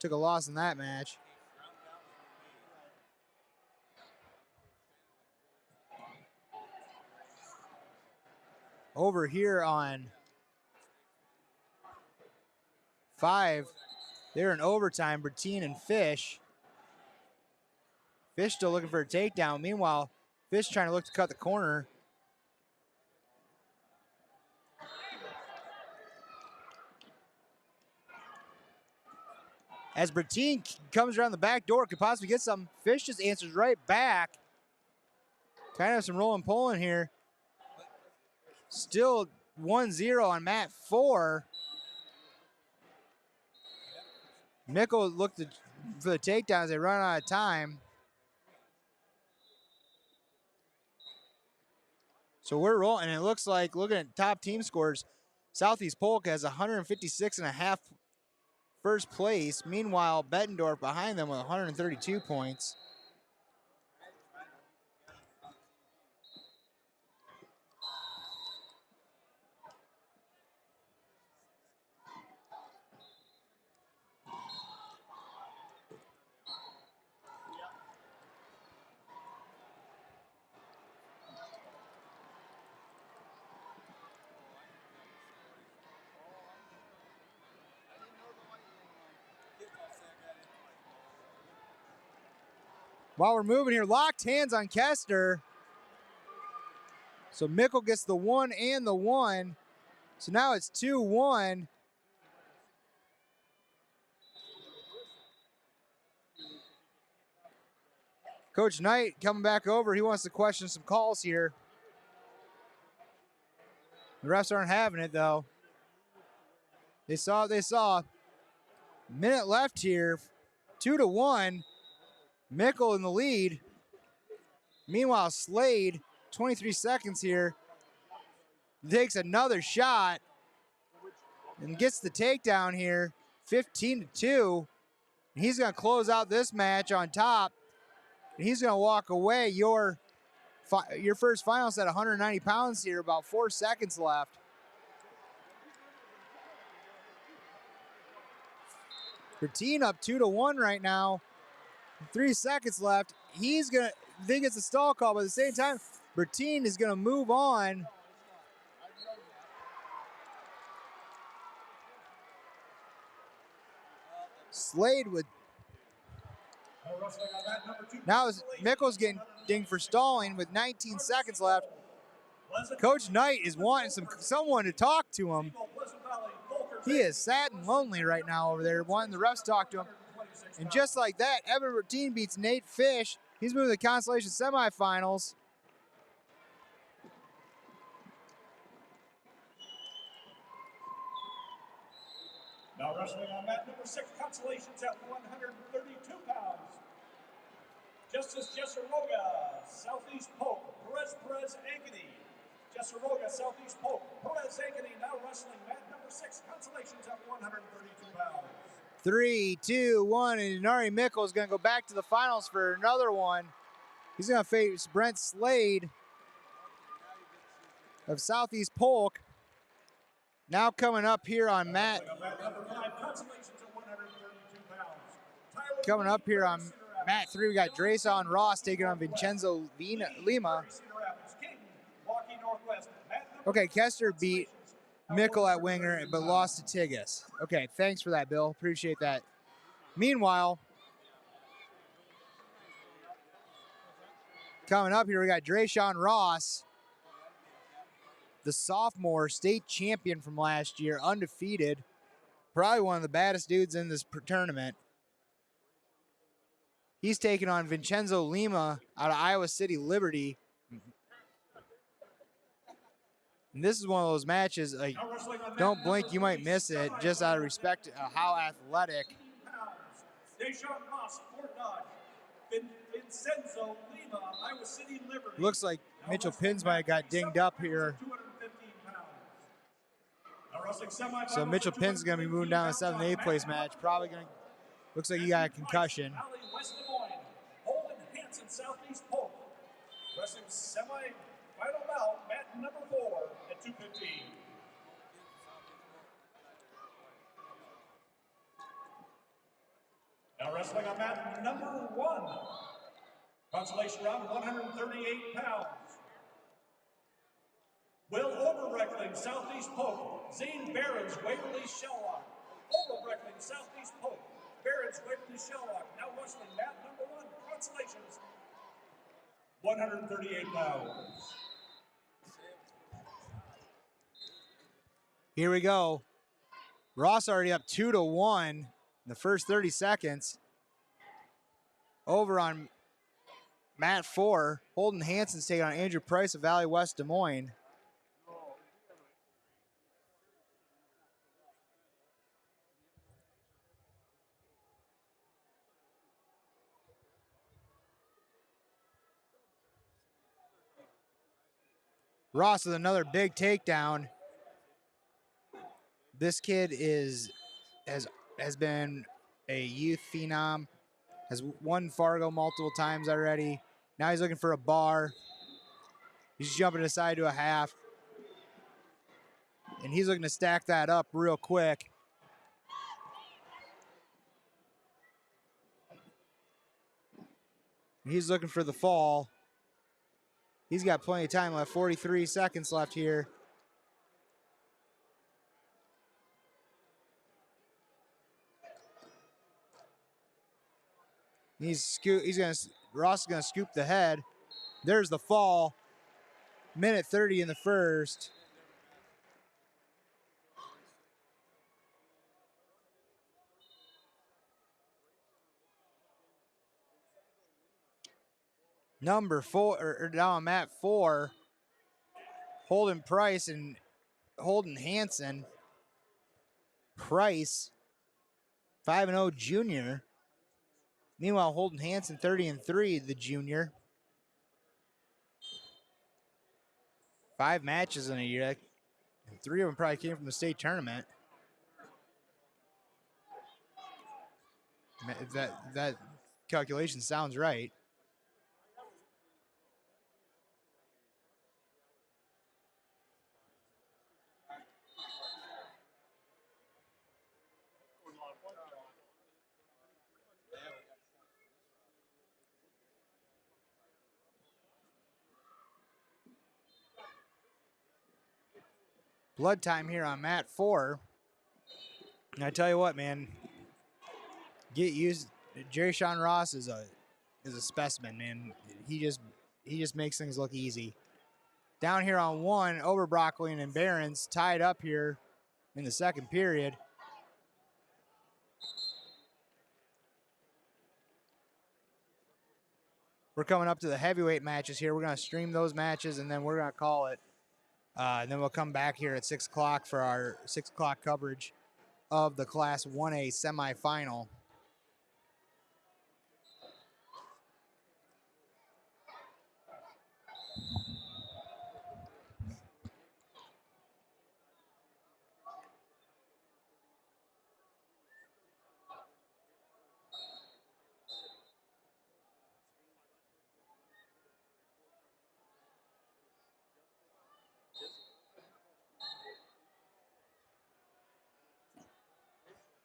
Took a loss in that match. Over here on 5, they're in overtime, Bertine and Fish. Fish still looking for a takedown. Meanwhile, Fish trying to look to cut the corner. As Bertine comes around the back door, could possibly get some. Fish just answers right back. Kind of some rolling pulling here. Still 1-0 on mat 4. Mickle looked for the takedown as they run out of time. So we're rolling, and it looks like, looking at top team scores, Southeast Polk has 156.5 first place. Meanwhile, Bettendorf behind them with 132 points. While we're moving here, locked hands on Kester. So Mickle gets the 1 and the 1. So now it's 2-1. Coach Knight coming back over. He wants to question some calls here. The refs aren't having it, though. They saw what they saw. Minute left here. 2-1. Mickle in the lead. Meanwhile, Slade, 23 seconds here, takes another shot and gets the takedown here, 15-2. He's going to close out this match on top. And he's going to walk away. Your first final set, 190 pounds here, about 4 seconds left. Bertine up 2-1 right now. 3 seconds left. He's going to think it's a stall call, but at the same time, Bertine is going to move on. Slade with. Now Mickle's getting dinged for stalling with 19 seconds left. Coach Knight is wanting someone to talk to him. He is sad and lonely right now over there, wanting the refs to talk to him. And just like that, Evan Bertine beats Nate Fish. He's moving to the Constellation semifinals. Now wrestling on mat number 6, Consolations at 132 pounds. Justice Jesseroga, Southeast Polk, Perez Ankeny. Jesseroga, Southeast Polk, Perez Ankeny now wrestling mat number 6, Consolations at 132 pounds. 3, 2, 1, and Inari Mickle is going to go back to the finals for another one. He's going to face Brent Slade of Southeast Polk. Now coming up here on mat. Coming up here on mat 3, we got Drayson Ross taking on Vincenzo Lima. Okay, Kester beat Mickle at winger, but lost to Tigas. Okay, thanks for that, Bill. Appreciate that. Meanwhile, coming up here, we got Drayshawn Ross, the sophomore state champion from last year, undefeated. Probably one of the baddest dudes in this tournament. He's taking on Vincenzo Lima out of Iowa City Liberty. And this is one of those matches, like, don't blink, you might miss it, just out of respect to how athletic. Looks like Mitchell Pins might have got dinged up here. 215 pounds. Now wrestling semifinals So Mitchell at Pins is going to be moving down to the 7th and 8th place match. Probably going to, looks like he got a concussion. Valley, West Des Moines, Holden Hansen, Southeast Polk. Wrestling semi-final bout, mat number 4 at 215. Now wrestling on mat number 1. Consolation round, 138 pounds. Will Oberreckling, Southeast Polk. Zane Behrens, Waverly Shellrock. Oberreckling, Southeast Polk. Behrens, Waverly Shellrock. Now wrestling mat number 1. Consolations, 138 pounds. Here we go. Ross already up 2-1 in the first 30 seconds. Over on mat 4, Holden Hansen's taking on Andrew Price of Valley West Des Moines. Ross with another big takedown. This kid has been a youth phenom, has won Fargo multiple times already. Now he's looking for a bar. He's jumping aside to a half. And he's looking to stack that up real quick. He's looking for the fall. He's got plenty of time left, 43 seconds left here. Ross is gonna scoop the head. There's the fall. Minute 30 in the first. Number 4, or down mat 4, Holden Price and Holden Hansen. Price, 5-0 junior. Meanwhile, Holden Hansen, 30-3, the junior. 5 matches in a year. And 3 of them probably came from the state tournament. If that calculation sounds right. Blood time here on mat 4. And I tell you what, man, get used. Jerry Sean Ross is a specimen, man. He just makes things look easy. Down here on 1, Oberbrockling and Behrens tied up here in the second period. We're coming up to the heavyweight matches here. We're going to stream those matches, and then we're going to call it. And then we'll come back here at 6 o'clock for our 6 o'clock coverage of the Class 1A semifinal.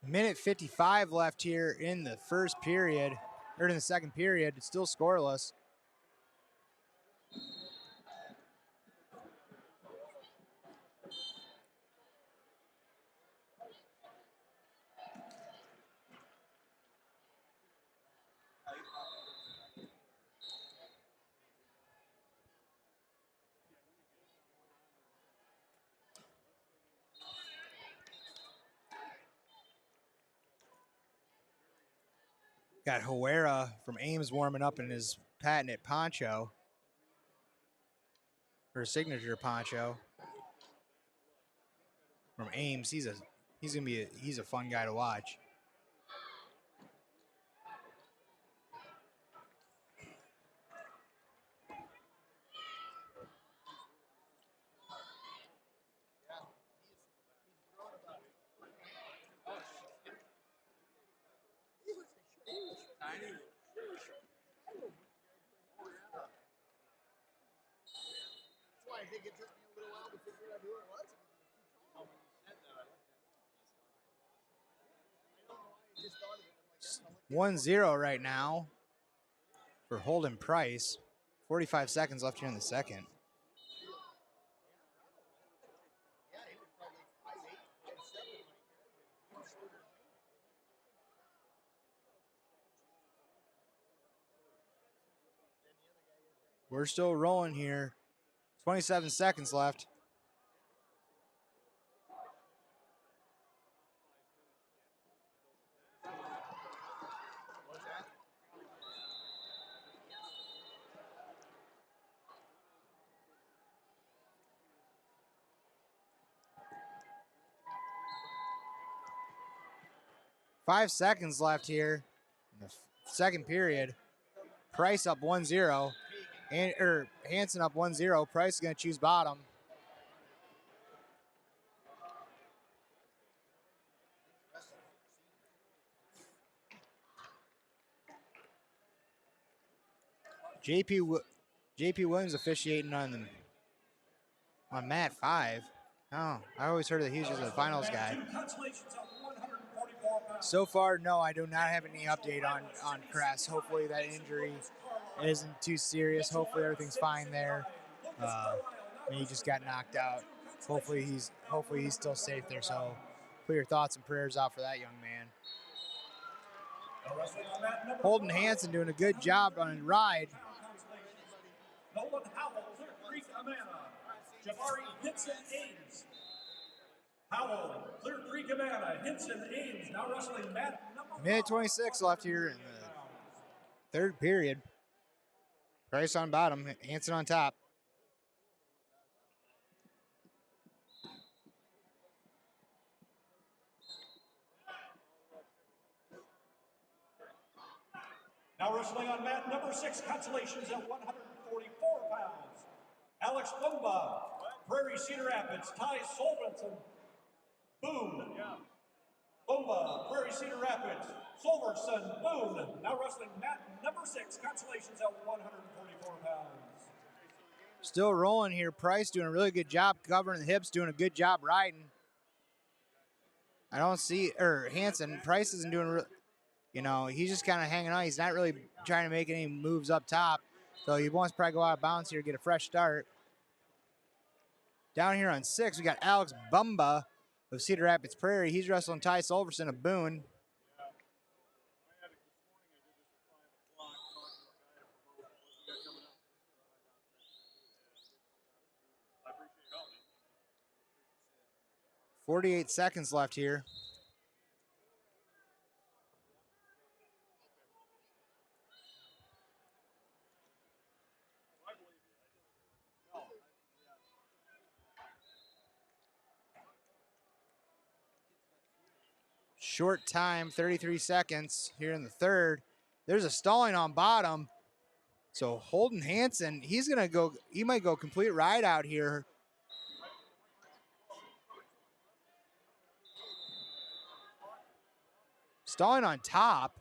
Minute 55 left here in the first period, or in the second period. It's still scoreless. Got Huera from Ames warming up in his patented poncho, or signature poncho from Ames. He's a fun guy to watch. 1-0 right now for Holden Price. 45 seconds left here in the second. We're still rolling here. 27 seconds left. Five seconds left here in the second period. Price up 1-0. Hansen up 1-0. Price is going to choose bottom. JP Williams officiating on mat 5. Oh, I always heard that he was just a finals guy. So far, no, I do not have any update on Kress. Hopefully that injury isn't too serious. Hopefully everything's fine there. He just got knocked out. Hopefully he's still safe there. So put your thoughts and prayers out for that young man. Holden Hansen doing a good job on a ride. Minute 26 left here in the third period. Price on bottom, Hansen on top. Now wrestling on mat number 6, consolations at 144 pounds. Alex Bumba, Prairie Cedar Rapids, Ty Solvenson, Boone. Bumba, Prairie Cedar Rapids, Solverson, Boone. Now wrestling mat number 6, consolations at 144 pounds. Still rolling here. Price doing a really good job covering the hips, doing a good job riding. I don't see, Hansen, Price isn't doing, he's just kind of hanging on. He's not really trying to make any moves up top. So he wants to probably go out of bounds here, get a fresh start. Down here on 6, we got Alex Bumba of Cedar Rapids Prairie. He's wrestling Ty Solverson of Boone. .48 seconds left here. Short time, 33 seconds here in the third. There's a stalling on bottom. So Holden Hansen, he might go complete ride out here. Stalling on top.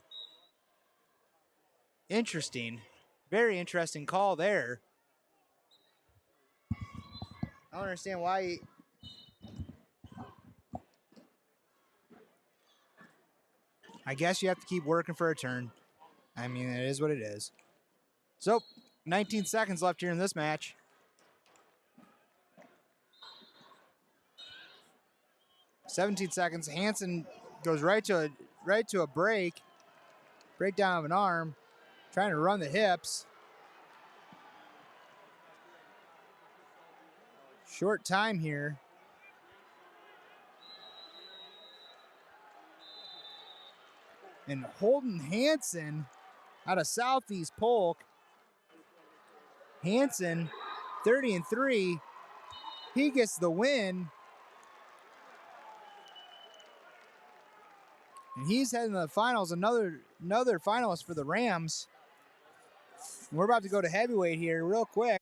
Interesting. Very interesting call there. I don't understand why I guess you have to keep working for a turn. I mean, it is what it is. So, 19 seconds left here in this match. .17 seconds. Hansen goes right to a breakdown of an arm, trying to run the hips. Short time here. And Holden Hansen out of Southeast Polk. Hansen, 30-3. He gets the win. And he's heading to the finals, another finalist for the Rams. And we're about to go to heavyweight here real quick.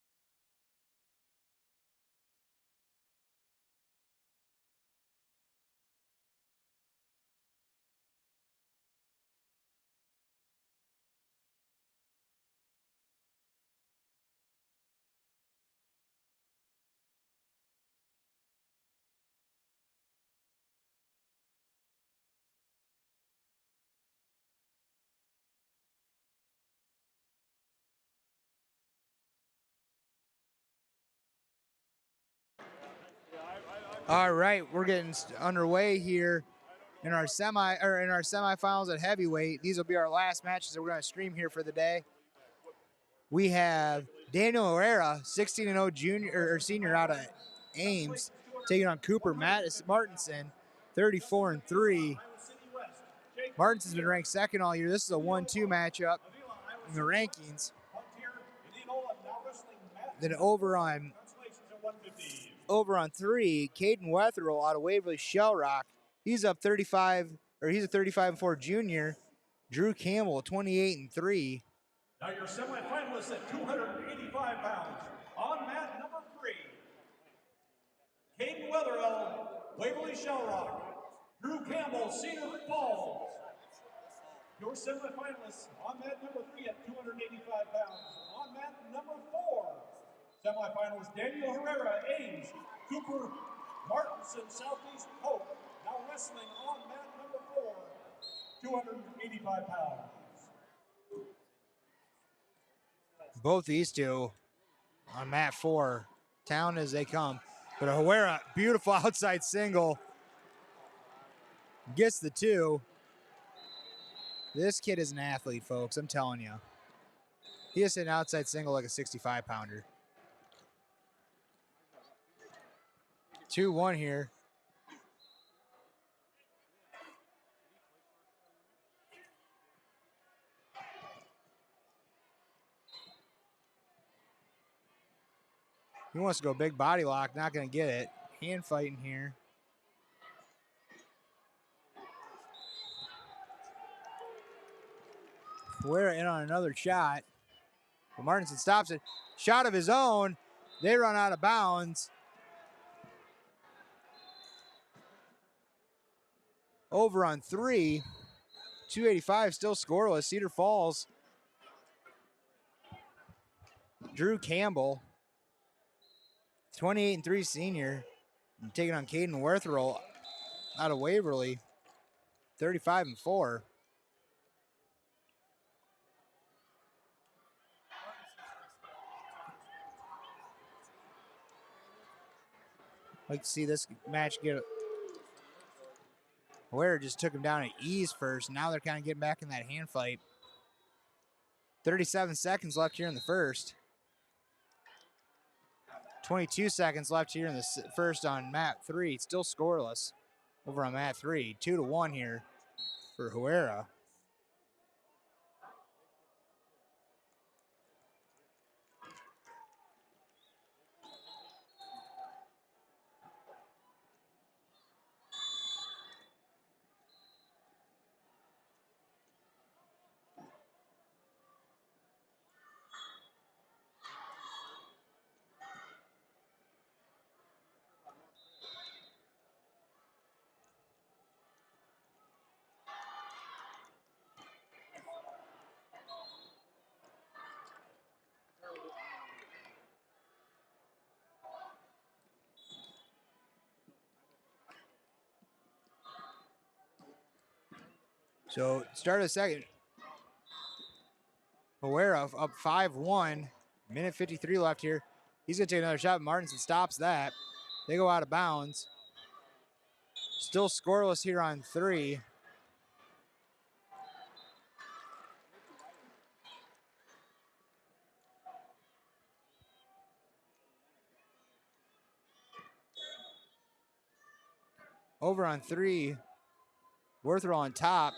All right, we're getting underway here in our semifinals at heavyweight. These will be our last matches that we're going to stream here for the day. We have Daniel Herrera, 16-0 junior or senior out of Ames, taking on Cooper Martinson, 34-3. Martinson's been ranked second all year. This is a 1-2 matchup in the rankings. Then over on 3, Caden Wetherill out of Waverly Shell Rock. He's up 35, or he's a 35-4 junior. Drew Campbell, 28-3. Now your semifinalists at 285 pounds. On mat number 3, Caden Wetherill, Waverly Shell Rock. Drew Campbell, Cedar Falls. Your semifinalists on mat number 3 at 285 pounds. On mat number 4, semifinalist Daniel Herrera, Ames. Cooper Martinson, Southeast Hope. Now wrestling on mat number 4, 285 pounds. Both these two on mat 4, town as they come. But Herrera, beautiful outside single, gets the 2. This kid is an athlete, folks, I'm telling you. He has an outside single like a 65-pounder. 2-1 here. He wants to go big body lock, not going to get it. Hand fighting here. We're in on another shot. But Martinson stops it. Shot of his own. They run out of bounds. Over on 3. 285 still scoreless. Cedar Falls. Drew Campbell. 28-3 senior. Taking on Caden Wetherill out of Waverly. 35-4. Like to see this match get. Ware just took him down at ease first. Now they're kind of getting back in that hand fight. 37 seconds left here in the first. 22 seconds left here in the first on mat 3. Still scoreless over on mat 3. 2-1 here for Herrera. So start of the second. Herrera up 5-1. Minute 53 left here. He's going to take another shot. Martinson stops that. They go out of bounds. Still scoreless here on 3. Over on 3. Wetherill on top.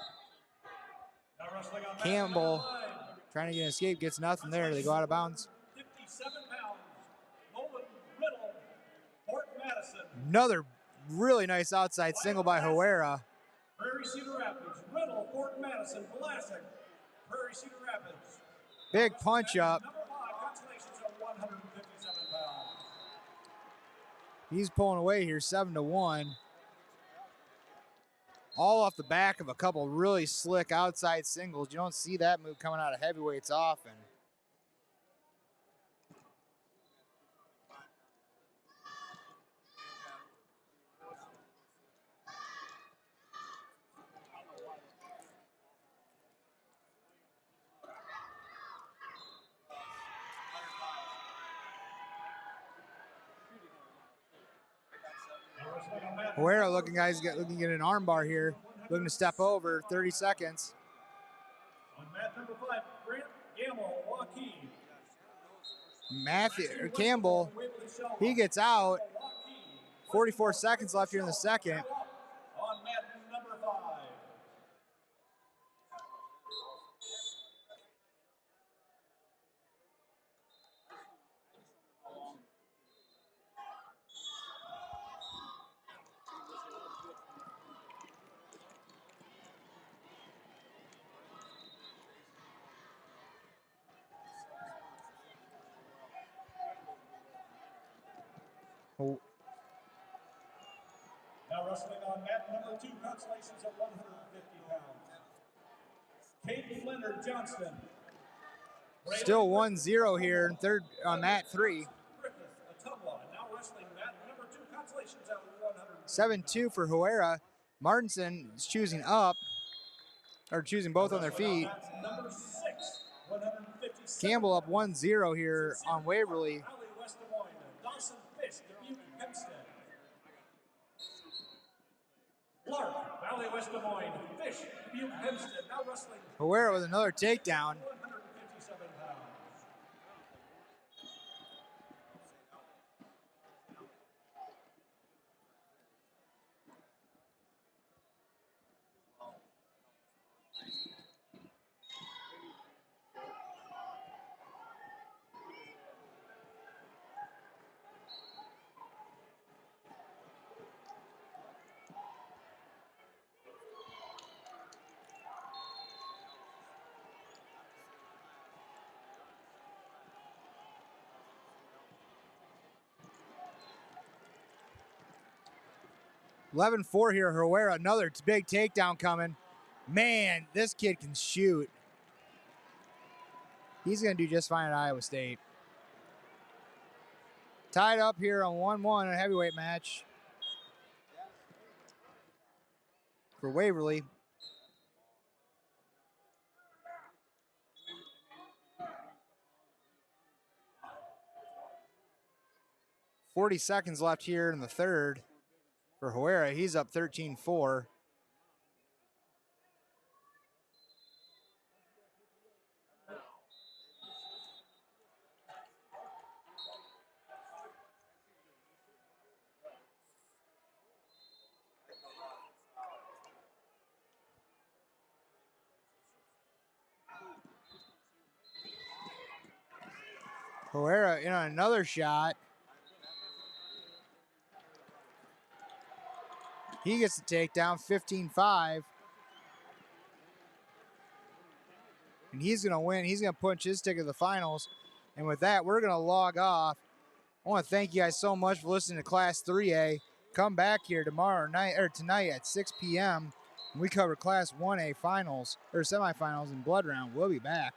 Campbell trying to get an escape, gets nothing there. They go out of bounds. 57 pounds. Nolan Riddle, Fort Madison. Another really nice outside single by Herrera. Prairie Cedar Rapids. Riddle, Fort Madison, Classic. Prairie Cedar Rapids. Big punch up. Number 5, consolations at 157 pounds. He's pulling away here, 7-1. All off the back of a couple really slick outside singles. You don't see that move coming out of heavyweights often. Huera looking to get an armbar here, looking to step over. 30 seconds. On mat number 5, Grant Gamble, Waukee. Matthew Campbell, he gets out. 44 seconds left here in the second. On mat number 5. Oh. Now wrestling on mat number 2, constellations at 150 pounds. Katie Leonard Johnston. Still 1-0 here in third on mat 3. Now wrestling mat number 2, constellations at 7-2 for Huera. Martinson is choosing up, or choosing both on their feet. Number 6, Campbell up 1-0 here on Waverly. Dawson Fish, Dubuque, Hempstead. Clark, Valley West Des Moines, Fish, Dubuque, Hempstead. Now wrestling. Huera with another takedown. 157 pounds. (11-4) here, Huera, another big takedown coming. Man, this kid can shoot. He's going to do just fine at Iowa State. Tied up here on 1-1 in a heavyweight match for Waverly. .40 seconds left here in the third for Huera. He's up 13-4. Huera in on another shot. He gets the takedown, 15-5. And he's going to win. He's going to punch his ticket to the finals. And with that, we're going to log off. I want to thank you guys so much for listening to Class 3A. Come back here tonight at 6 p.m. We cover Class 1A finals or semifinals and blood round. We'll be back.